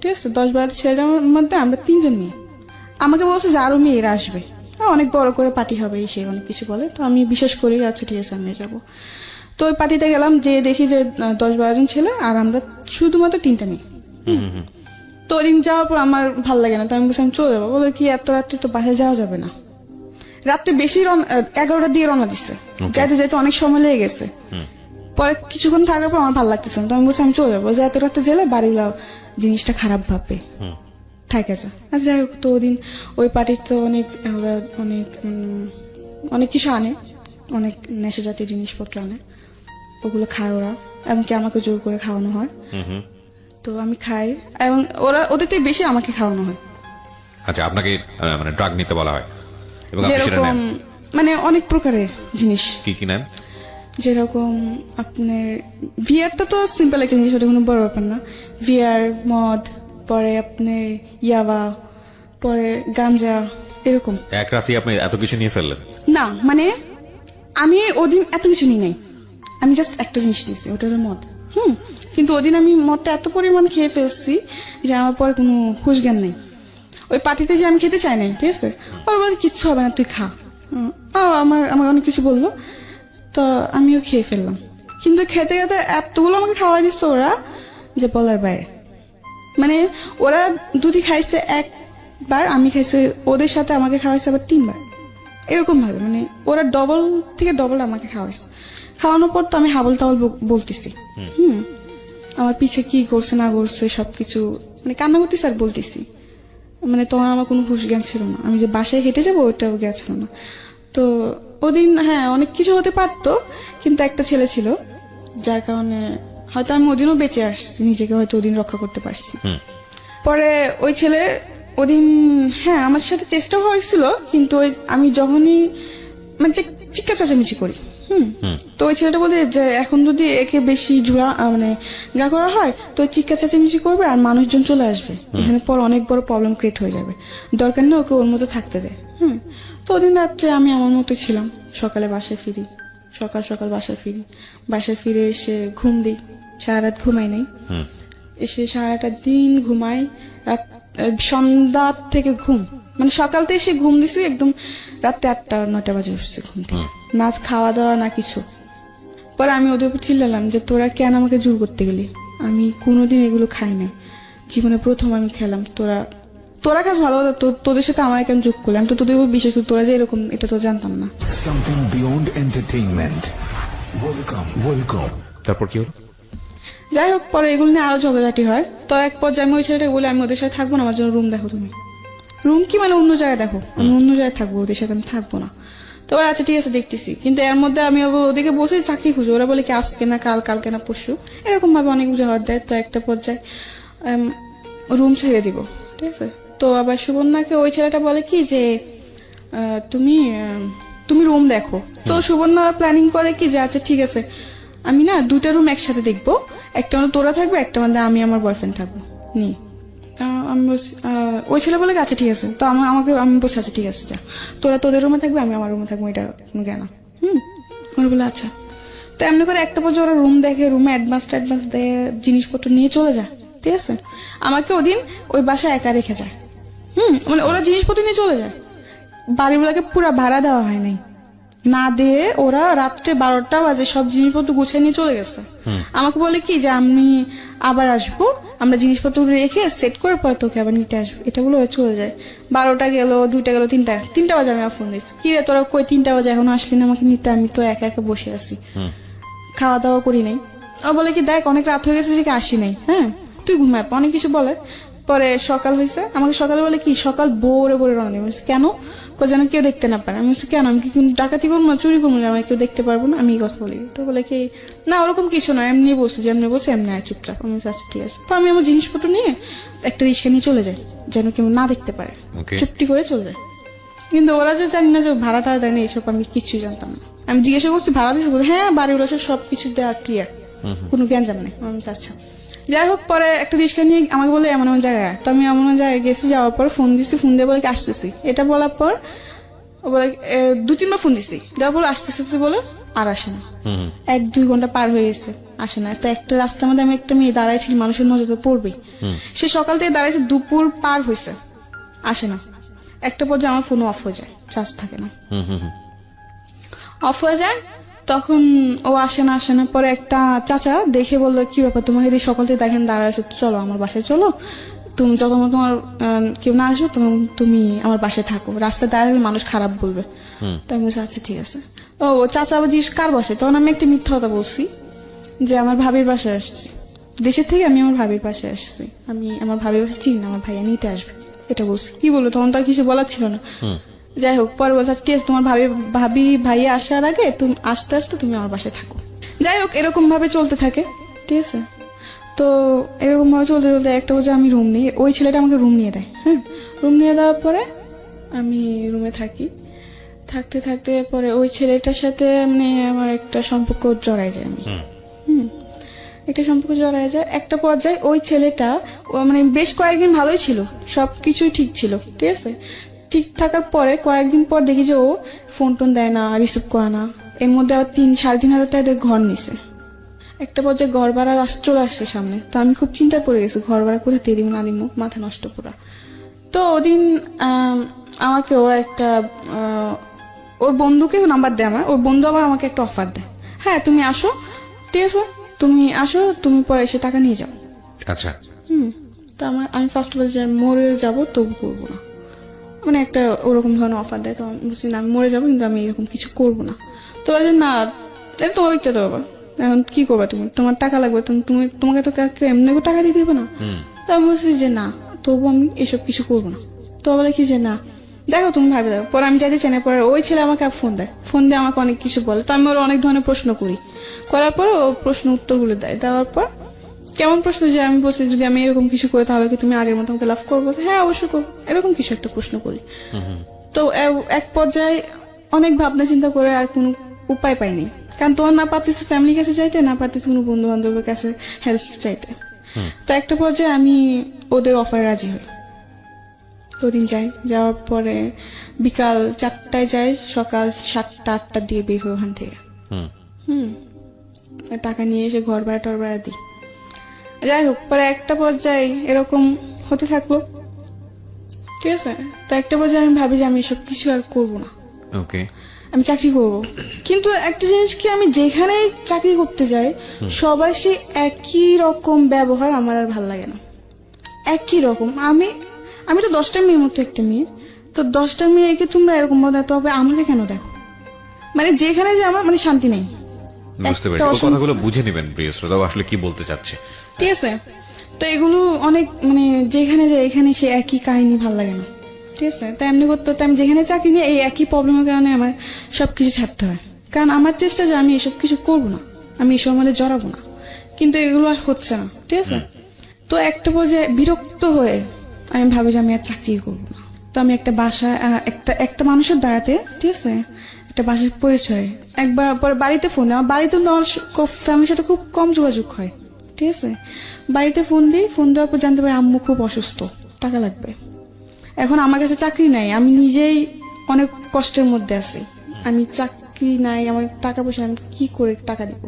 ঠিক আছে। 10-12টা ছেলের মধ্যে আমরা 3জন মেয়ে। আমাকে বলছে যে আরো মেয়েরা আসবে, অনেক বড় করে পার্টি হবে, সে অনেক কিছু বলে। তো আমি বিশ্বাস করি আচ্ছা ঠিক আছে আমি যাবো। তো ওই পার্টিতে গেলাম, যে দেখি যে 10-12জন ছেলে আর আমরা শুধুমাত্র 3টা মেয়ে। তো ওই দিন যাওয়ার পর আমার ভাল লাগে না, তো আমি বলছি আমি চলে যাবো। বলে কি এত রাত্রে তো বাসায় যাওয়া যাবে না, রাত্রে বেশি 11টার দিকে রওনা দিচ্ছে, যাইতে যাইতে অনেক সময় লেগে গেছে। পরে কিছুক্ষণ থাকার পর আমার ভালো লাগতেছে না, তো আমি বলছি আমি চলে যাবো, যে এত রাত্রে গেলে বাড়িগুলো জিনিসটা খারাপ ভাববে, থাকে যা। আচ্ছা যাই হোক, তো ওদিন ওই পার্টির তো অনেক ওরা অনেক কিছু আনে, অনেক নেশা জাতীয় জিনিসপত্র আনে, ওগুলো খায় ওরা, এমনকি আমাকে জোর করে খাওয়ানো হয়। তো আমি খাই এবং ওদের থেকে বেশি আমাকে খাওয়ানো হয়।
আচ্ছা, আপনাকে মানে ড্রাগ নিতে বলা হয় এবং আপনি সেটা
যেরকম
নেন?
মানে অনেক প্রকারের জিনিস,
কি কি নেন?
যেরকম আপনার ভিআরটা তো সিম্পল একটা জিনিস, ওটা কোনো বড় ব্যাপার না। ভিআর, মদ, পরে আপনার ইয়াবা, পরে গাঞ্জা, এরকম।
এক রাতে আপনি এত কিছু নিয়ে ফেললেন?
না মানে আমি ওদিন এত কিছু নিই নাই, আমি জাস্ট একটা জিনিস নিয়েছি, ওটা হলো মদ। কিন্তু ওদিন আমি মদটা এত পরিমাণ খেয়ে ফেলছি যে আমার পরে কোনো হুঁশ জ্ঞান নেই। ওই পার্টিতে যে আমি খেতে চাই নাই, ঠিক আছে, ওর বলে কিচ্ছু হবে না তুই খা। আমার অনেক কিছু বললো, তো আমিও খেয়ে ফেললাম। কিন্তু খেতে খেতে এতগুলো আমাকে খাওয়াই দিচ্ছে ওরা যে বলার বাইরে। মানে ওরা দুটি খাইছে একবার, আমি খাইছে ওদের সাথে, আমাকে খাওয়াইছে আবার 3বার, এরকম ভাবে। মানে ওরা ডবল থেকে ডবল আমাকে খাওয়াইছে। খাওয়ানোর পর তো আমি হাবল তাবল বলতেছি, আমার পিছে কি করছে না করছে সবকিছু, মানে কান্না করতেছি আর বলতেছি। মানে তোমার আমার কোনো হুঁশ জ্ঞান ছিল না, আমি যে বাসায় হেঁটে যাবো ওটাও জ্ঞান ছিল না। তো ওদিন হ্যাঁ অনেক কিছু হতে পারতো, কিন্তু একটা ছেলে ছিল যার কারণে হয়তো আমি ওদিনও বেঁচে আসছি, নিজেকে হয়তো ওদিন রক্ষা করতে পারছি। পরে ওই ছেলে ওদিন হ্যাঁ আমার সাথে চেষ্টাও হয়েছিল, কিন্তু আমি যখনই মানে চিৎকার চেঁচামেচি করি, তো ওই ছেলেটা বলে যে এখন যদি একে বেশি মানে গা করা হয় তো চিৎকার চেঁচামেচি করবে আর মানুষজন চলে আসবে, এখানে পর অনেক বড় প্রবলেম ক্রিয়েট হয়ে যাবে, দরকার নেই ওকে ওর মতো থাকতে দেয়। তো ওদিন রাত্রে আমি আমার মতো ছিলাম, সকালে বাসায় ফিরি, সকাল সকাল বাসায় ফিরে এসে ঘুম দিই, সারা রাত ঘুমাই নাই, এসে সারাটা দিন ঘুমাই, রাত সন্ধ্যা থেকে ঘুম, মানে সকালতে এসে ঘুম দিছি একদম রাত্রে 8টা-9টা বাজে উঠছে ঘুম থেকে, না খাওয়া দাওয়া না কিছু। পরে আমি ওদের উপর চিল্লালাম যে তোরা কেন আমাকে জোর করতে গেলি, আমি কোনোদিন এগুলো খাই নাই, জীবনে প্রথম আমি খেলাম, তোরা কাজ ভালো হতো, তোদের সাথে আমার কেন যোগ করলাম, তো তোদের উপর বিশেষ করে তোরা যে এরকম এটা তো জানতাম না।
Something beyond entertainment. Welcome.
তারপর কি হলো?
যাই হোক, পরে এগুলো নিয়ে আরো ঝগড়াঝাটি হয়। তো এক পর্যায়ে আমি ওই ছেলেটাকে বলে আমি ওদের সাথে থাকবো না, আমার জন্য রুম দেখো তুমি। রুম কি মানে অন্য জায়গায় দেখো, আমি অন্য জায়গায় থাকবো, ওদের সাথে আমি থাকবো না। তো ওরা আচ্ছা ঠিক আছে দেখতেছি, কিন্তু এর মধ্যে আমি ওদিকে বসে চাকরি খুঁজো, ওরা বলে কি আজকে না কালকে না পরশু, এরকম ভাবে অনেক উজাহার দেয়। তো একটা পর্যায়ে রুম ছেড়ে দিব, ঠিক আছে। তো আবার সুবর্ণাকে ওই ছেলেটা বলে কি যে তুমি রুম দেখো। তো সুবর্ণা প্ল্যানিং করে কি যে আচ্ছা ঠিক আছে আমি না 2টা রুম একসাথে দেখবো, একটা মধ্যে তোরা থাকবে, একটা মধ্যে আমি আমার বয়ফ্রেন্ড থাকবো নি। আমি ওই ছেলে বলে আচ্ছা ঠিক আছে, তো আমি বলছি আচ্ছা ঠিক আছে যা, তোরা তোদের রুমে থাকবে আমি আমার রুমে থাকবো, এটা কোনো জ্ঞান। ওরা বলে আচ্ছা। তো এমনি করে একটা পর্যায়ে ওরা রুম দেখে, রুমে অ্যাডভান্স দেয়, জিনিসপত্র নিয়ে চলে যায়, ঠিক আছে। আমাকে ওদিন ওই বাসায় একা রেখে যায়, মানে ওরা জিনিসপত্র নিয়ে চলে যায়, বাড়িগুলোকে পুরো ভাড়া দেওয়া হয় নাই, না দিয়ে ওরা রাত্রে 12টা বাজে সব জিনিসপত্র গুছিয়ে নিয়ে চলে গেছে। আমাকে বলে কি যে আমি আবার আসবো, আমরা জিনিসপত্র রেখে সেট করে পরে তোকে আবার নিতে আসবো, এটা বলে ওরা চলে যায়। 12টা গেল, 2টা গেল, 3টা বাজে আমি ফোন দিচ্ছি, কি রে তোরা কই 3টা বাজে এখনো আসলি না আমাকে নিতে, আমি তো একা একা বসে আছি, খাওয়া দাওয়া করি নাই। ও বলে কি দেখ অনেক রাত হয়ে গেছে যে আসি নাই, হ্যাঁ তুই ঘুমায়, অনেক কিছু বলে। পরে সকাল হয়েছে, আমাকে সকালে বলে কি সকাল ভোরে রওনা দেবে, কেন যেন কেউ দেখতে না পারে। আমি বলছি কেন, আমি কি ডাকাতি করবো না, চুরি করবো না, আমাকে কেউ দেখতে পারবো না, আমি এই কথা বলি। তো বলে কি না ওরকম কিছু নয়, এমনি বসে যেমনি বসে এমনি আয় চুপচাপ। আমি আচ্ছা ঠিক আছে। তো আমি আমার জিনিসপত্র নিয়ে একটা রিক্সা নিয়ে চলে যাই, যেন কেউ না দেখতে পারে, চুপটি করে চলে যায়। কিন্তু ওরা যে জানি না যে ভাড়াটা দেয় না, এইসব আমি কিছুই জানতাম না। আমি জিজ্ঞাসা করছি ভাড়া দিয়েছি, হ্যাঁ বাড়িগুলো সবকিছু দেওয়া ক্লিয়ার, কোনো জ্ঞান জান নাই। আমি আচ্ছা। যাই হোক, পরে একটা রিক্সা নিয়ে আমাকে বলে এমন জায়গায়, তো আমি এমন জায়গায় গেছি, যাওয়ার পর ফোন দিচ্ছি, ফোন দিয়ে বলে আসতেছি, এটা বলার পর বলে 2-3বার ফোন দিচ্ছি, দেওয়ার পর আসতেছে বলে আর আসে না। 1-2 ঘন্টা পার হয়ে গেছে, আসে না। তো একটা রাস্তার মধ্যে আমি একটা মেয়ে দাঁড়াইছিল, মানুষের নজর তো পড়বেই, সে সকাল থেকে দাঁড়াইছে, দুপুর পার হয়েছে, আসে না। একটা পর্যায়ে আমার ফোন অফ হয়ে যায়, চার্জ থাকে না, অফ হয়ে যায়। তখন ও আসে না। পরে একটা চাচা দেখে বললো কি ব্যাপার তোমাকে সকাল থেকে দেখেন দাঁড়াইছে, চলো আমার বাসায় চলো, তুমি যখন তোমার কেউ না আসবে তখন তুমি আমার বাসায় থাকো, রাস্তায় দাঁড়ালে মানুষ খারাপ বলবে। তাই আমি বলছি আচ্ছা ঠিক আছে। ও চাচা আবার জিজ্ঞেস কার বাসায়, তখন আমি একটা মিথ্যা কথা বলছি যে আমার ভাবির বাসায় আসছি, দেশের থেকে আমি আমার ভাবির বাসায় আসছি, আমি আমার ভাবির বাসায় চিনি না, আমার ভাইয়া নিতে আসবে, এটা বলছি। কি বলবো, তখন তো আর কিছু বলার ছিল না। যাই হোক, পরে বলছে ঠিক আছে, তোমার ভাবি ভাইয়া আসার আগে তুমি আস্তে আস্তে তুমি আমার বাসায় থাকো। যাই হোক, এরকম ভাবে চলতে থাকে, ঠিক আছে। তো এরকম ভাবে চলতে চলতে একটা বছর আমি রুম নিই, ওই ছেলেটা আমাকে রুম নিয়ে দেয়। হ্যাঁ, রুম নিয়ে দেওয়ার পরে আমি রুমে থাকি, থাকতে থাকতে পরে ওই ছেলেটার সাথে মানে আমার একটা সম্পর্ক জড়ায় যায়। আমি একটা সম্পর্ক জড়ায় যায়, একটা পর্যায়ে ওই ছেলেটা মানে বেশ কয়েকদিন ভালোই ছিল, সবকিছুই ঠিক ছিল, ঠিক আছে। ঠিক থাকার পরে কয়েকদিন পর দেখি যে ও ফোন টোন দেয় না, রিসিভ করে না। এর মধ্যে আবার 3-3.5 টাকা দিয়ে ঘর নিছে। একটা পর্যায়ে ঘর ভাড়া চলে আসছে সামনে, তো আমি খুব চিন্তায় পড়ে গেছি, ঘর ভাড়া কোথায় দিয়ে দিব না দিব, মাথা নষ্ট পুরা। তো ওদিন আমাকে ও একটা ওর বন্ধুকে নাম্বার দেয় আমার, ওর বন্ধু আবার আমাকে একটা অফার দেয়, হ্যাঁ তুমি আসো, ঠিক আছে তুমি আসো, তুমি পরে এসে টাকা নিয়ে যাও।
আচ্ছা।
তো আমি ফার্স্ট বলছি মরে যাবো তবু করবো না, মানে একটা ওরকম ধরনের অফার দেয়। তো আমি বলছি না, আমি মরে যাবো কিন্তু আমি এরকম কিছু করবো না। তো বলছে না তোমার ইচ্ছা তো বাবা, এখন কি করবা তুমি, তোমার টাকা লাগবে, তোমাকে তো কেউ এমনি টাকা দিয়ে দিবে না। তো আমি বলছি যে না, তবু আমি এসব কিছু করবো না। তো বলে কি যে না দেখো তুমি ভাবে দেখো। পরে আমি যাইতে চাই না, পরে ওই ছেলে আমাকে ফোন দেয়, ফোন দিয়ে আমাকে অনেক কিছু বলে। তো আমি ওর অনেক ধরনের প্রশ্ন করি, করার পর ও প্রশ্ন উত্তরগুলো দেয়। দেওয়ার পর কেমন প্রশ্ন, যে আমি বলছি যদি আমি এরকম কিছু করি তাহলে কি তুমি আগের মতো আমাকে লাভ করবো, হ্যাঁ অবশ্যই করবো, এরকম কিছু একটা প্রশ্ন করি। তো এক পর্যায়ে অনেক ভাবনা চিন্তা করে আর কোনো উপায় পাইনি, কারণ তোমার না পারতেছি ফ্যামিলির কাছে চাইতে, না পারতেছি কোনো বন্ধু বান্ধবের কাছে হেল্প চাইতে। তো একটা পর্যায়ে আমি ওদের অফারে রাজি হই। তো দিন যাই, যাওয়ার পরে বিকাল 4টায় যাই, সকাল 7টা-8টার দিয়ে বের হই ওখান থেকে। টাকা নিয়ে এসে ঘর ভাড়া টর ভাড়া দিই। যাই হোক, পরে একটা পর্যায়ে এরকম হতে থাকলো, ঠিক আছে। তো একটা পর্যায়ে আমি ভাবি যে আমি এসব কিছু আর করবো না,
ওকে,
আমি চাকরি করব। কিন্তু একটা জিনিস কি, আমি যেখানে চাকরি করতে যাই সবাই সে একই রকম ব্যবহার, আমার আর ভাল লাগে না। একই রকম, আমি তো 10টা মেয়ের মতো একটা মেয়ে, তো 10টা মেয়েকে তোমরা এরকম বলে, তবে আমাকে কেন দেখো, মানে যেখানে যে আমার মানে শান্তি নেই।
বুঝতে পেরেছি। ও কথাগুলো বুঝে নেবেন প্রিয় শ্রোতা, আসলে কি বলতে চাচ্ছে,
ঠিক আছে। তো এগুলো অনেক মানে যেখানে যায় এখানে সে একই কাহিনী, ভাল লাগে না, ঠিক আছে। তাই এমনি করতে হতো, আমি যেখানে চাকরি নিয়ে এই একই প্রবলেমের কারণে আমার সবকিছু ছাড়তে হয়। কারণ আমার চেষ্টা যে আমি এসব কিছু করবো না, আমি এসব মধ্যে জড়াবো না, কিন্তু এগুলো আর হচ্ছে না, ঠিক আছে। তো একটা পর্যায়ে বিরক্ত হয়ে আমি ভাবি যে আমি আর চাকরি করবো না। তো আমি একটা বাসায় একটা মানুষের দ্বারাতে, ঠিক আছে, একটা বাসার পরিচয় একবার পরে বাড়িতে ফোন, আমার বাড়িতে তো আমার ফ্যামিলির সাথে খুব কম যোগাযোগ হয়, ঠিক আছে। বাড়িতে ফোন দিই, ফোন দেওয়ার পর জানতে পারি আম্মু খুব অসুস্থ, টাকা লাগবে। এখন আমার কাছে চাকরি নাই, আমি নিজেই অনেক কষ্টের মধ্যে আছি, আমি চাকরি নাই, আমার টাকা পয়সা, আমি কি করে টাকা দিব।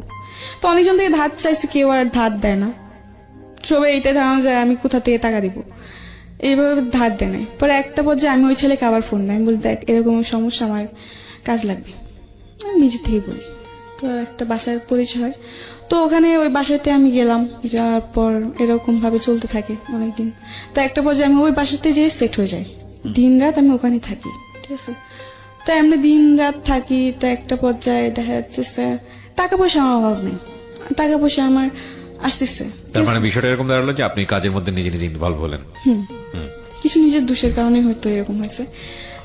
তো অনেকজন থেকে ধার চাইছে, কেউ আর ধার দেয় না, সবাই এটা জানা যায় আমি কোথা থেকে টাকা দিব, এইভাবে ধার দেয় নাই। পরে একটা পর্যায়ে আমি ওই ছেলেকে আবার ফোন দেয়, আমি বলি দেখ এরকম সমস্যা, আমার কাজ লাগবে, আমি নিজে থেকেই বলি। তো একটা বাসার পরিচয়, তো ওখানে ওই বাসাতে আমি গেলাম, যাওয়ার পর এরকম ভাবে চলতে থাকে অনেকদিন। তো একটা পর্যায়ে আমি ওই বাসাতে যেয়ে সেট হয়ে যাই, দিন রাত আমি ওখানে থাকি, ঠিক আছে। তো এমনি দিন রাত থাকি, তো একটা পর্যায়ে দেখা যাচ্ছে টাকা পয়সা আমার অভাব নেই, টাকা পয়সা আমার আসতেছে।
তার মানে বিষয়টা এরকম দাঁড়ালো যে আপনি কাজের মধ্যে নিজে নিজে ইনভলভ হলেন।
কিছু নিজের দোষের কারণে হয়তো এরকম হয়েছে।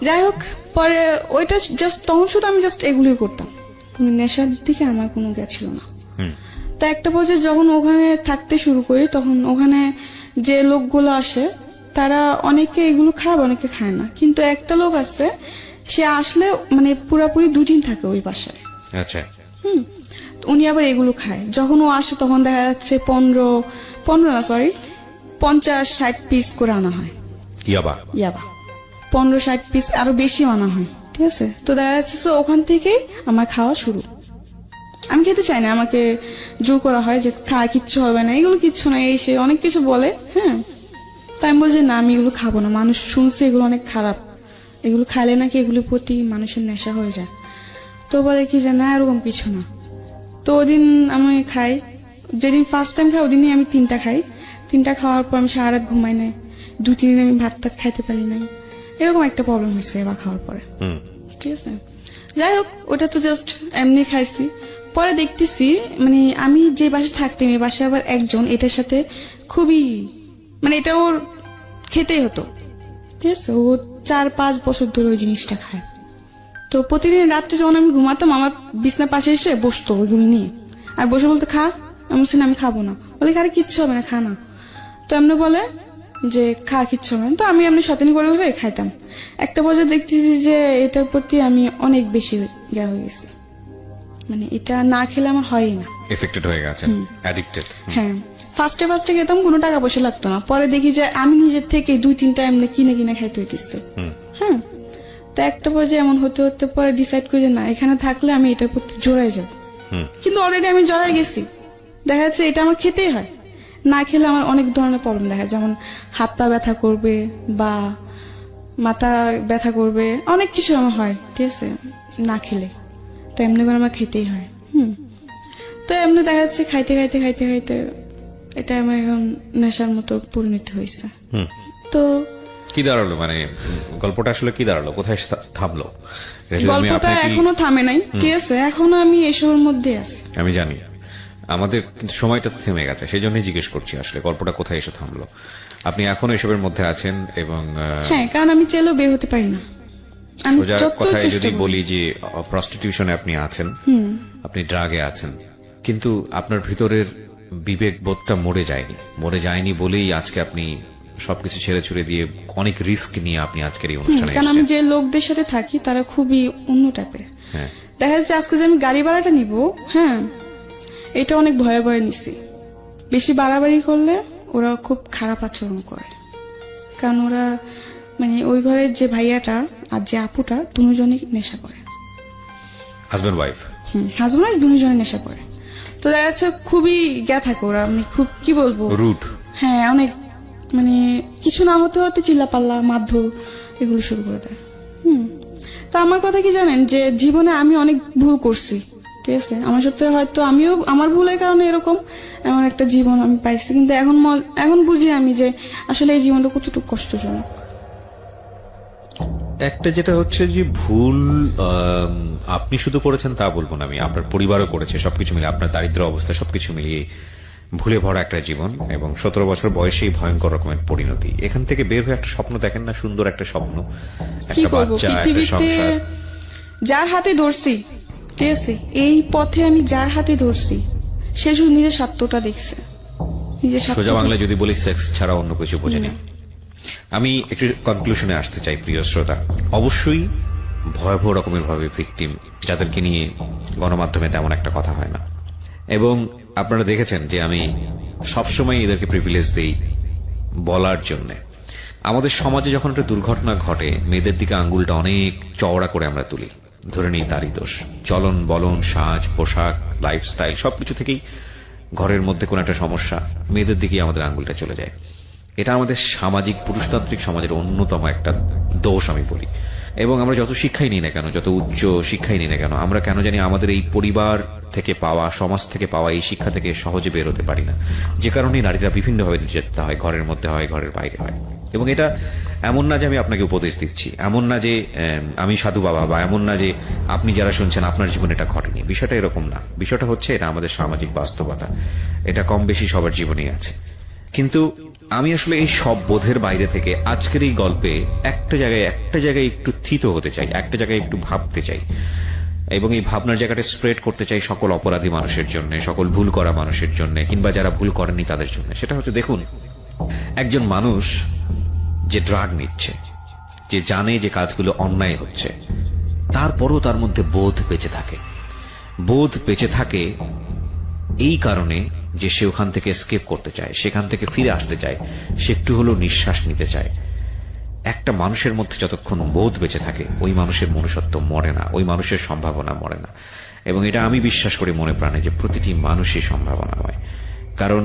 যাই হোক, পরে ওইটা জাস্ট তখন শুধু আমি জাস্ট এগুলোই করতাম, কোনো নেশার দিকে আমার কোনো গেছিল না। তা একটা পর্যায়ে যখন ওখানে থাকতে শুরু করি, তখন ওখানে যে লোকগুলো আসে তারা অনেকে এগুলো খায়, অনেকে খায় না। কিন্তু একটা লোক আছে, সে আসলে মানে পুরাপুরি 2 দিন থাকে ওই বাসায়।
আচ্ছা।
উনি আবার এগুলো খায়। যখন ও আসে তখন দেখা যাচ্ছে 50-60 পিস করে আনা হয়
ইয়াবা
15-60 পিস আরো বেশি আনা হয়, ঠিক আছে। তো দেখা যাচ্ছে ওখান থেকেই আমার খাওয়া শুরু। আমি খেতে চাই না, আমাকে জোর করা হয় যে খায়, কিচ্ছু হবে না, এগুলো কিচ্ছু না, এই সে অনেক কিছু বলে। হ্যাঁ, তাই আমি বলছি না, আমি এগুলো খাবো না, মানুষ শুনছে এগুলো অনেক খারাপ, এগুলো খাইলে নাকি এগুলোর প্রতি মানুষের নেশা হয়ে যায়। তো বলে কি যে না, এরকম কিছু না। তো ওদিন আমি খাই, যেদিন ফার্স্ট টাইম খাই ওদিনই আমি 3টা খাই। 3টা খাওয়ার পর আমি সারা রাত ঘুমাই নাই, 2-3 দিন আমি ভাতটা খাইতে পারি নাই, এরকম একটা প্রবলেম হয়েছে এবার খাওয়ার পরে। ঠিক আছে, যাই হোক ওটা তো জাস্ট এমনি খাইছি। পরে দেখতেছি মানে আমি যে বাসায় থাকতাম এই বাসায় আবার একজন এটার সাথে খুবই মানে এটা ওর খেতেই হতো। ঠিক আছে, ও 4-5 বছর ধরে ওই জিনিসটা খায়। তো প্রতিদিন রাত্রে যখন আমি ঘুমাতাম আমার বিছনার পাশে এসে বসতো ওইগুলো নিয়ে, আর বসে বলতে খা, আমি বলছি না আমি খাবো না, বলে আরে কিচ্ছু হবে না খা না। তো এমনি বলে যে খা কিচ্ছু হবে না, তো আমি এমনি সতেনি করে করে খাইতাম। একটা পর্যায়ে দেখতেছি যে এটার প্রতি আমি অনেক বেশি ইয়া হয়ে গেছি, মানে এটা না খেলে আমার হয়ই না,
এফেক্টেড হয়ে গেছে, অ্যাডিক্টেড।
হ্যাঁ, ফার্স্টে খেতাম কোনো টাকা পয়সা লাগতো না, পরে দেখি যে আমি নিজের থেকে 2-3টা এমনি কিনে খাইতে হইতেছে। হ্যাঁ, তো একটা পর্যায়ে এমন হতে হতে পরে ডিসাইড করি যে না এখানে থাকলে আমি এটার প্রতি জড়াই যাব। কিন্তু অলরেডি আমি জড়াই গেছি, দেখা যাচ্ছে এটা আমার খেতেই হয়, না খেলে আমার অনেক ধরনের প্রবলেম দেখা যায়, যেমন হাত পা ব্যথা করবে বা মাথা ব্যথা করবে, অনেক কিছু আমার হয়। ঠিক আছে, না খেলে তো এমনি করে আমার খেতেই হয়। তো এমনি দেখা যাচ্ছে খাইতে এটা আমার এখন নেশার মতো পরিণত হয়েছে। তো
কি দাঁড়ালো, মানে গল্পটা আসলে কি দাঁড়ালো, কোথায় থামলো? এটা যদি আমি
গল্পটা
আপনাকে-
এখনো থামে নাই। ঠিক আছে, এখনো আমি এসবের মধ্যে আছি।
আমি জানি আমাদের কিন্তু সময়টা তো থেমে গেছে, সেই জন্যই জিজ্ঞেস করছি আসলে গল্পটা কোথায় এসে থামলো। আপনি এখনো এসবের মধ্যে আছেন এবং
হ্যাঁ, কারণ আমি চাইলেও বের হতে পারি না। আমি
সোজা
যত
কথায়
চেষ্টা
যদি
করি।
বলি যে প্রস্টিটিউশনে আপনি আছেন, আপনি ড্রাগে আছেন, কিন্তু আপনার ভিতরের বিবেক বোধটা মরে যায়নি বলেই আজকে আপনি সবকিছু ছেড়ে ছুড়ে দিয়ে অনেক রিস্ক নিয়ে আপনি আজকের এই অনুষ্ঠানে
কারণ আমি
এসেছেন।
যে লোকদের সাথে থাকি তারা খুবই অন্য টাইপের।
হ্যাঁ,
দেখা যাচ্ছে আজকে যে আমি গাড়ি ভাড়াটা নিব, হ্যাঁ এটা অনেক ভয়ে নিছি। বেশি বাড়াবাড়ি করলে ওরা খুব খারাপ আচরণ করে, কারণ ওরা মানে ওই ঘরের যে ভাইয়াটা আর যে আপুটা দুজনই নেশা করে।
Husband wife.
হাজবেন্ড দুজনই নেশা করে। তো দেখা যাচ্ছে খুবই থাকে ওরা, আমি খুব কি বলবো,
রুট।
হ্যাঁ অনেক, মানে কিছু না হতে হতে চিল্লাপাল্লা মারধর এগুলো শুরু করে দেয়। তো আমার কথা কি জানেন, যে জীবনে আমি অনেক ভুল করছি। ঠিক আছে, আমার সাথে হয়তো আমিও আমার ভুলের কারণে এমন একটা জীবন আমি পাইছি, কিন্তু এখন বুঝি আমি যে আসলে এই জীবনটা কতটুকু কষ্টজনক।
একটা যেটা হচ্ছে যে ভুল আপনি শুধু করেছেন তা বলবো না আমি, আপনার পরিবারও করেছে, সবকিছু মিলিয়ে আপনার দারিদ্র অবস্থা সবকিছু মিলিয়ে ভুলে ভরা একটা জীবন এবং 17 বছর বয়সেই ভয়ঙ্কর রকমের পরিণতি। এখান থেকে বের হয়ে একটা স্বপ্ন দেখেন না, সুন্দর একটা স্বপ্ন,
কি
একটা
করবো,
বাচ্চা, একটা
পৃথিবীতে
সংসার।
যার হাতে ধরছি, ঠিক আছে এই পথে আমি যার হাতে ধরছি সে শুধু নিজের স্বার্থটা দেখছে, নিজের
সোজা
স্বার্থটা।
বাংলায় যদি বলি সেক্স ছাড়া অন্য কিছু বোঝেনি। আমি একটু কনক্লুশনে আসতে চাই প্রিয় শ্রোতা। অবশ্যই ভয়াবহ রকমের ভাবে ভিকটিম যাদেরকে নিয়ে গণমাধ্যমে তেমন একটা কথা হয় না, এবং আপনারা দেখেছেন যে আমি সবসময় এদেরকে প্রিভিলেজ দেই বলার জন্য। আমাদের সমাজে যখন একটা দুর্ঘটনা ঘটে মেয়েদের দিকে আঙ্গুলটা অনেক চওড়া করে আমরা তুলি, ধরে নেই তারই দোষ। চলন বলন, সাজ পোশাক, লাইফস্টাইল সবকিছু থেকেই ঘরের মধ্যে কোনো একটা সমস্যা, মেয়েদের দিকেই আমাদের আঙ্গুলটা চলে যায়। এটা আমাদের সামাজিক পুরুষতান্ত্রিক সমাজের অন্যতম একটা দোষ আমি বলি। এবং আমরা যত শিক্ষাই নিই না কেন, যত উচ্চ শিক্ষাই নিই না কেন, আমরা কেন জানি আমাদের এই পরিবার থেকে পাওয়া, সমাজ থেকে পাওয়া এই শিক্ষা থেকে সহজে বের হতে পারি না, যে কারণে নারীরা বিভিন্নভাবে নির্যাতিত হয়, ঘরের মধ্যে হয়, ঘরের বাইরে হয়। এবং এটা এমন না যে আমি আপনাকে উপদেশ দিচ্ছি, এমন না যে আমি সাধু বাবা, বা এমন না যে আপনি যারা শুনছেন আপনার জীবনে এটা ঘটেনি, বিষয়টা এরকম না। বিষয়টা হচ্ছে এটা আমাদের সামাজিক বাস্তবতা, এটা কম বেশি সবার জীবনেই আছে। কিন্তু আমি আসলে এই সব বোধের বাইরে থেকে আজকের এই গল্পে একটা জায়গায় একটু থিত হতে চাই, একটা জায়গায় একটু ভাবতে চাই, এবং এই ভাবনার জায়গাটা স্প্রেড করতে চাই সকল অপরাধী মানুষের জন্য, সকল ভুল করা মানুষের জন্য, কিংবা যারা ভুল করেনি তাদের জন্য। সেটা হচ্ছে, দেখুন, একজন মানুষ যে ড্রাগ নিচ্ছে, যে জানে যে কাজগুলো অন্যায় হচ্ছে, তারপরও তার মধ্যে বোধ বেঁচে থাকে এই কারণে যে সে ওখান থেকে এসকেপ করতে চায়, সেখান থেকে ফিরে আসতে চায়, সে একটু হলেও নিঃশ্বাস নিতে চায়। একটা মানুষের মধ্যে যতক্ষণ বোধ বেঁচে থাকে ওই মানুষের মনুষ্যত্ব মরে না, ওই মানুষের সম্ভাবনা মরে না। এবং এটা আমি বিশ্বাস করি মনে প্রাণে যে প্রতিটি মানুষই সম্ভাবনাময়, কারণ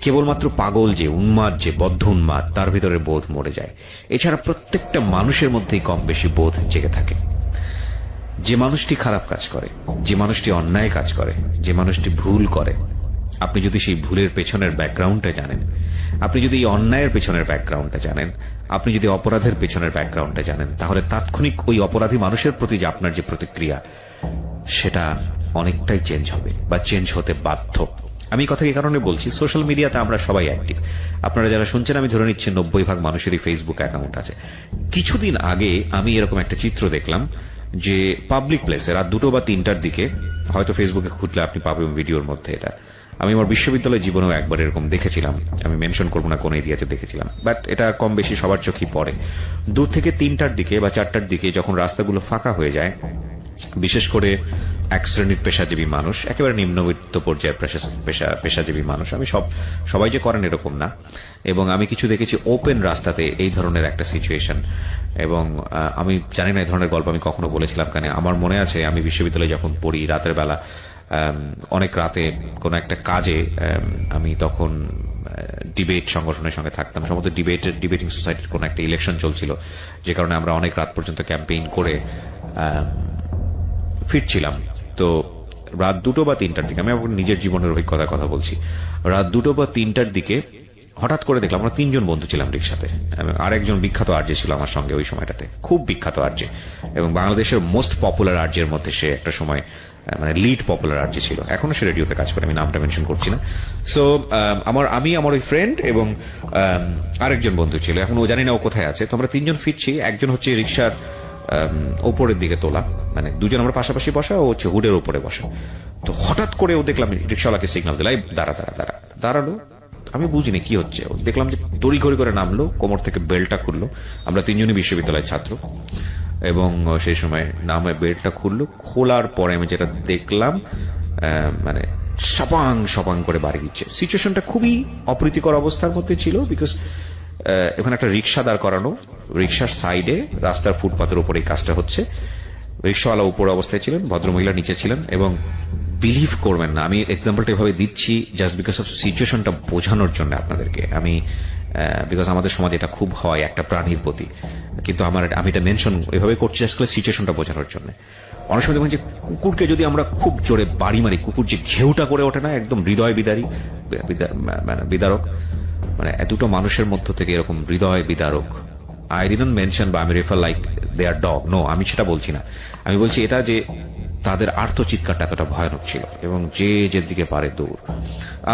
কেবলমাত্র পাগল যে, উন্মাদ যে, বদ্ধ উন্মাদ, তার ভিতরে বোধ মরে যায়। এছাড়া প্রত্যেকটা মানুষের মধ্যেই কম বেশি বোধ জেগে থাকে। যে মানুষটি খারাপ কাজ করে, যে মানুষটি অন্যায় কাজ করে, যে মানুষটি ভুল করে, আপনি যদি সেই ভুলের পেছনের ব্যাকগ্রাউন্ডটা জানেন, আপনি যদি এই অন্যায়ের পেছনের ব্যাকগ্রাউন্ডটা জানেন, আপনি যদি অপরাধের পেছনের ব্যাকগ্রাউন্ডটা জানেন, তাহলে তাৎক্ষণিক ওই অপরাধী মানুষের প্রতি যে আপনার যে প্রতিক্রিয়া, সেটা অনেকটাই চেঞ্জ হবে বা চেঞ্জ হতে বাধ্য। আমি কথা এই কারণে বলছি, সোশ্যাল মিডিয়াতে আমরা সবাই অ্যাক্টিভ। আপনারা যারা শুনছেন, আমি ধরে নিচ্ছি 90% মানুষেরই ফেসবুক অ্যাকাউন্ট আছে। কিছুদিন আগে আমি এরকম একটা চিত্র দেখলাম যে পাবলিক প্লেসে রাত 2টো বা 3টার দিকে, হয়তো ফেসবুকে খুঁজলে আপনি পাবেন ভিডিওর মধ্যে এটা। আমি আমার বিশ্ববিদ্যালয় জীবনেও একবার এরকম দেখেছিলাম, আমি মেনশন করবো না কোন এরিয়াতে দেখেছিলাম, বাট এটা কম বেশি সবার চোখেই পড়ে। 2 থেকে 3টার দিকে বা 4টার দিকে যখন রাস্তাগুলো ফাঁকা হয়ে যায়, বিশেষ করে এক শ্রেণীর পেশাজীবী মানুষ, একেবারে নিম্নবিত্ত পর্যায়ের পেশাজীবী মানুষ, আমি সবাই যে করেন এরকম না, এবং আমি কিছু দেখেছি ওপেন রাস্তাতে এই ধরনের একটা সিচুয়েশন। এবং আমি জানি না এই ধরনের গল্প আমি কখনো বলেছিলাম, কারণ আমার মনে আছে আমি বিশ্ববিদ্যালয়ে যখন পড়ি, রাতের বেলা অনেক রাতে কোনো একটা কাজে, আমি তখন ডিবেট সংগঠনের সঙ্গে থাকতাম, সম্ভবত ডিবেটিং সোসাইটির কোনো একটা ইলেকশন চলছিল, যে কারণে আমরা অনেক রাত পর্যন্ত ক্যাম্পেইন করে ফিরছিলাম। তো রাত 2টো বা 3টার দিকে, আমি আমার নিজের জীবনের অভিজ্ঞতার কথা বলছি, রাত 2টো বা 3টার দিকে হঠাৎ করে দেখলাম, আমরা 3জন বন্ধু ছিলাম রিক্সাতে, এবং আরেকজন বিখ্যাত আরজে ছিল আমার সঙ্গে ওই সময়টাতে, খুব বিখ্যাত আরজে, এবং বাংলাদেশের মোস্ট পপুলার আরজের মধ্যে সে একটা সময় মানে লিড পপুলার আরজে ছিল, এখনো সে রেডিওতে কাজ করে, আমি নামটা মেনশন করছি না। সো আমি আমার ওই ফ্রেন্ড এবং আরেকজন বন্ধু ছিল, এখন ও জানি না ও কোথায় আছে। তো আমরা 3জন ফিরছি, একজন হচ্ছে রিক্সার ওপরের দিকে তোলা, মানে দুজন আমরা পাশাপাশি বসা, ও হচ্ছে হুডের ওপরে বসা। তো হঠাৎ করে ও দেখলাম রিক্সাওয়ালাকে সিগন্যাল দিল, দাঁড়ালো। আমি বুঝিনি কি হচ্ছে, দেখলাম যে তড়িঘড়ি করে নামলো, কোমর থেকে বেল্টটা খুললো। আমরা 3জনই বিশ্ববিদ্যালয়ের ছাত্র, এবং সেই সময় নামে বেল্টটা খুললো। খোলার পরে আমি যেটা দেখলাম, মানে সপাং করে বাড়ি দিচ্ছে। সিচুয়েশনটা খুবই অপ্রীতিকর অবস্থার মধ্যে ছিল, বিকজ এখানে একটা রিক্সা দাঁড় করানো, রিক্সার সাইডে রাস্তার ফুটপাতের উপরে এই কাজটা হচ্ছে। রিক্সাওয়ালা উপর অবস্থায় ছিলেন, ভদ্রমহিলা নিচে ছিলেন, এবং বিলিভ করবেন না, আমি এক্সাম্পলটা এভাবে দিচ্ছি জাস্ট বিকজ অফ সিচুয়েশনটা বোঝানোর জন্য আপনাদেরকে। আমি বিকজ আমাদের সমাজে এটা খুব হয় একটা প্রাণীর প্রতি, কিন্তু আমি এটা মেনশন এভাবে করছি জাস্ট সিচুয়েশনটা বোঝানোর জন্য। অনেক সময় দেখবেন যে কুকুরকে যদি আমরা খুব জোরে বাড়ি মারি, কুকুর যে ঘেউটা করে ওঠে না, একদম হৃদয় বিদারক, মানে দুটো মানুষের মধ্য থেকে এরকম হৃদয় বিদারক, আই ডিডন্ট মেনশন বা আমি রেফার লাইক দে আর ডগ, নো, আমি সেটা বলছি না। আমি বলছি এটা যে তাদের আর্তচিৎকারটা এতটা ভয়ানক ছিল, এবং যে দিকে পারে দৌড়।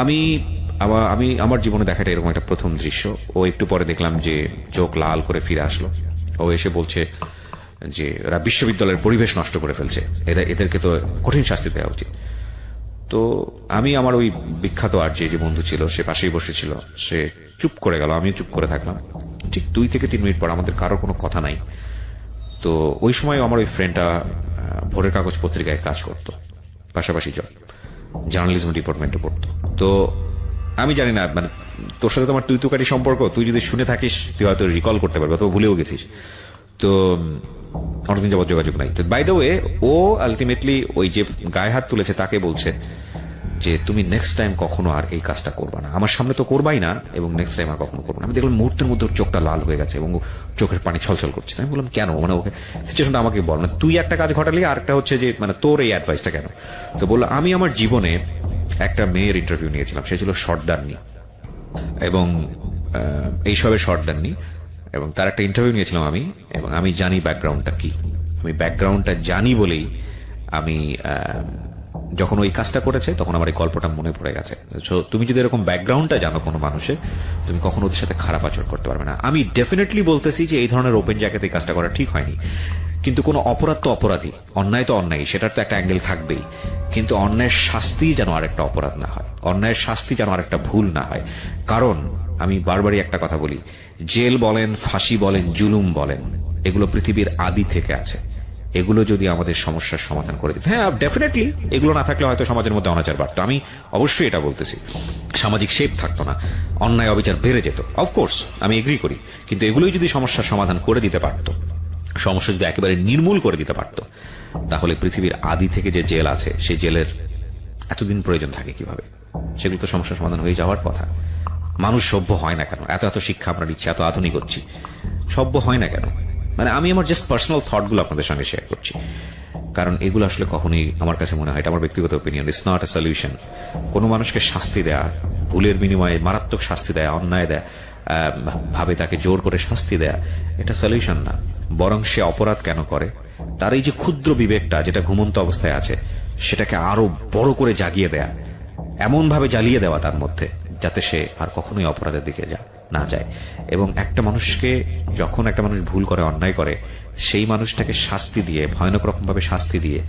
আমি আমার জীবনে দেখাটা এরকম একটা প্রথম দৃশ্য। ও একটু পরে দেখলাম যে চোখ লাল করে ফিরে আসলো, ও এসে বলছে যে এরা বিশ্ববিদ্যালয়ের পরিবেশ নষ্ট করে ফেলছে, এদেরকে তো কঠিন শাস্তি দেওয়া উচিত। তো আমি আমার ওই বিখ্যাত আরজে যে বন্ধু ছিল, সে পাশেই বসেছিল, সে চুপ করে গেল, আমি চুপ করে থাকলাম। ঠিক 2 থেকে 3 মিনিট পর আমাদের কারো কোনো কথা নাই। তো ওই সময় আমার ওই ফ্রেন্ডটা ভোরের কাগজ পত্রিকায় কাজ করত, পাশাপাশি জার্নালিজম ডিপার্টমেন্টে পড়তো। তো আমি জানি না, মানে তোর সাথে তোমার তুই সম্পর্ক, তুই যদি শুনে থাকিস তুই হয়তো রিকল করতে পারবি, অথবা ভুলেও গেছিস। তো অনেকদিন যাবত যোগাযোগ নাই। তো বাই দ্য ওয়ে, ও আলটিমেটলি ওই যে গায়ে হাত তুলেছে তাকে বলছে যে তুমি নেক্সট টাইম কখনো আর এই কাজটা করবা না, আমার সামনে তো করবাই না, এবং নেক্সট টাইম আর কখনো করবো না। আমি দেখলাম মুহূর্তের মধ্যে ওর চোখটা লাল হয়ে গেছে এবং চোখের পানি ছলছল করছে। আমি বললাম কেন, মানে ওকে সিচুয়েশনটা আমাকে বল না, তুই একটা কাজ ঘটালি, আর একটা হচ্ছে যে মানে তোর এই অ্যাডভাইসটা কেন। তো বললো আমি আমার জীবনে একটা মেয়ের ইন্টারভিউ নিয়েছিলাম, সে ছিল শর্টদারনি, এবং এইসবের শর্টদারনি, এবং তার একটা ইন্টারভিউ নিয়েছিলাম আমি, এবং আমি জানি ব্যাকগ্রাউন্ডটা কি। আমি ব্যাকগ্রাউন্ডটা জানি বলেই আমি যখন ওই কাজটা করেছে তখন আমার এই গল্পটা মনে পড়ে গেছে। তুমি যদি এরকম ব্যাকগ্রাউন্ডটা জানো কোনো মানুষের, তুমি কখনো ওদের সাথে খারাপ আচরণ করতে পারবে না। আমি ডেফিনেটলি বলতেছি যে এই ধরনের ওপেন জায়গাতে এই কাজটা করা ঠিক হয়নি, কিন্তু কোনো অপরাধ তো অপরাধী, অন্যায় তো অন্যায়, সেটার তো একটা অ্যাঙ্গেল থাকবেই। কিন্তু অন্যায়ের শাস্তি যেন আরেকটা অপরাধ না হয়, অন্যায়ের শাস্তি যেন আরেকটা ভুল না হয়। কারণ আমি বারবারই একটা কথা বলি, জেল বলেন, ফাঁসি বলেন, জুলুম বলেন, এগুলো পৃথিবীর আদি থেকে আছে। এগুলো যদি আমাদের সমস্যার সমাধান করে দিত, হ্যাঁ ডেফিনেটলি এগুলো না থাকলে হয়তো সমাজের মধ্যে অনাচার বাড়তো, আমি অবশ্যই এটা বলতেছি, সামাজিক শেপ থাকতো না, অন্যায় অবিচার বেড়ে যেত, অফকোর্স আমি এগ্রি করি। কিন্তু এগুলোই যদি সমস্যার সমাধান করে দিতে পারতো, সমস্যা যদি একেবারে নির্মূল করে দিতে পারতো, তাহলে পৃথিবীর আদি থেকে যে জেল আছে সেই জেলের এতদিন প্রয়োজন থাকে কিভাবে? সেগুলো তো সমস্যার সমাধান হয়ে যাওয়ার কথা। মানুষ সভ্য হয় না কেন? এত শিক্ষা আমরা নিচ্ছি, এত আধুনিক হচ্ছি, সভ্য হয় না কেন? মানে আমি আমার জাস্ট পার্সোনাল থটগুলো আপনাদের সঙ্গে শেয়ার করছি, কারণ এগুলো আসলে কখনোই আমার কাছে মনে হয়, এটা আমার ব্যক্তিগত opinion, it's not a solution. কোনো মানুষকে শাস্তি দেওয়া ভুলের বিনিময়ে মারাত্মক শাস্তি দেয়া, অন্যায় দেয়া, ভাবে তাকে জোর করে শাস্তি দেয়া, এটা সলিউশন না। বরং সে অপরাধ কেন করে, তার এই যে ক্ষুদ্র বিবেকটা যেটা ঘুমন্ত অবস্থায় আছে, সেটাকে আরো বড় করে জাগিয়ে দেয়া, এমন ভাবে জ্বালিয়ে দেওয়া তার মধ্যে, যাতে সে আর কখনোই অপরাধের দিকে না যায়। এবং একটা মানুষকে, যখন একটা মানুষ ভুল করে, অন্যায় করে, সেই মানুষটাকে শাস্তি দিয়ে, ভয়ানক রকম ভাবে শাস্তি দিয়ে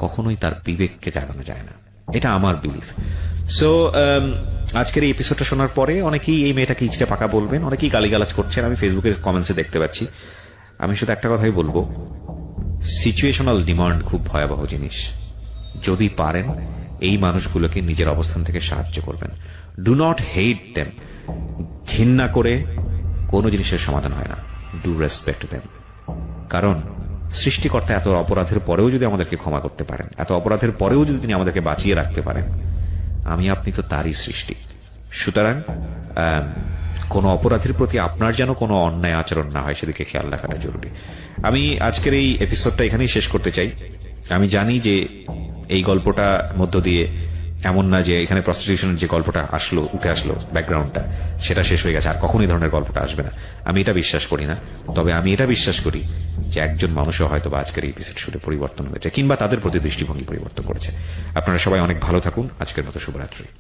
কখনোই তার বিবেককে জাগানো যায় না। এটা আমার বিলিফ। সো আজকের এই এপিসোডটা শোনার পরে অনেকেই এই মেয়েটাকে ইচড়ে পাকা বলবেন, অনেকেই গালিগালাজ করছেন, আমি ফেসবুকের কমেন্টসে দেখতে পাচ্ছি। আমি শুধু একটা কথাই বলবো, সিচুয়েশনাল ডিমান্ড খুব ভয়াবহ জিনিস। যদি পারেন এই মানুষগুলোকে নিজের অবস্থান থেকে সাহায্য করবেন। Do not hate them. ঘৃণা করে কোনো জিনিসের সমাধান হয় না। Do respect them. কারণ সৃষ্টিকর্তা এত অপরাধের পরেও যদি আমাদেরকে ক্ষমা করতে পারেন, এত অপরাধের পরেও যদি তিনি আমাদেরকে বাঁচিয়ে রাখতে পারেন, আমি আপনি তো তারই সৃষ্টি। সুতরাং কোনো অপরাধের প্রতি আপনার যেন কোনো অন্যায় আচরণ না হয়, সেদিকে খেয়াল রাখাটা জরুরি। আমি আজকের এই এপিসোডটা এখানেই শেষ করতে চাই। আমি জানি যে এই গল্পটা মধ্য দিয়ে এমন না যে এখানে প্রস্টিটিউশনের যে গল্পটা উঠে আসলো ব্যাকগ্রাউন্ডটা, সেটা শেষ হয়ে গেছে, আর কখনোই ধরনের গল্পটা আসবে না। আমি এটা বিশ্বাস করি না। তবে আমি এটা বিশ্বাস করি যে একজন মানুষও হয়তো বা আজকের এই এপিসোড শুনে পরিবর্তন হয়েছে, কিংবা তাদের প্রতি দৃষ্টিভঙ্গি পরিবর্তন করেছে। আপনারা সবাই অনেক ভালো থাকুন। আজকের মতো শুভরাত্রি।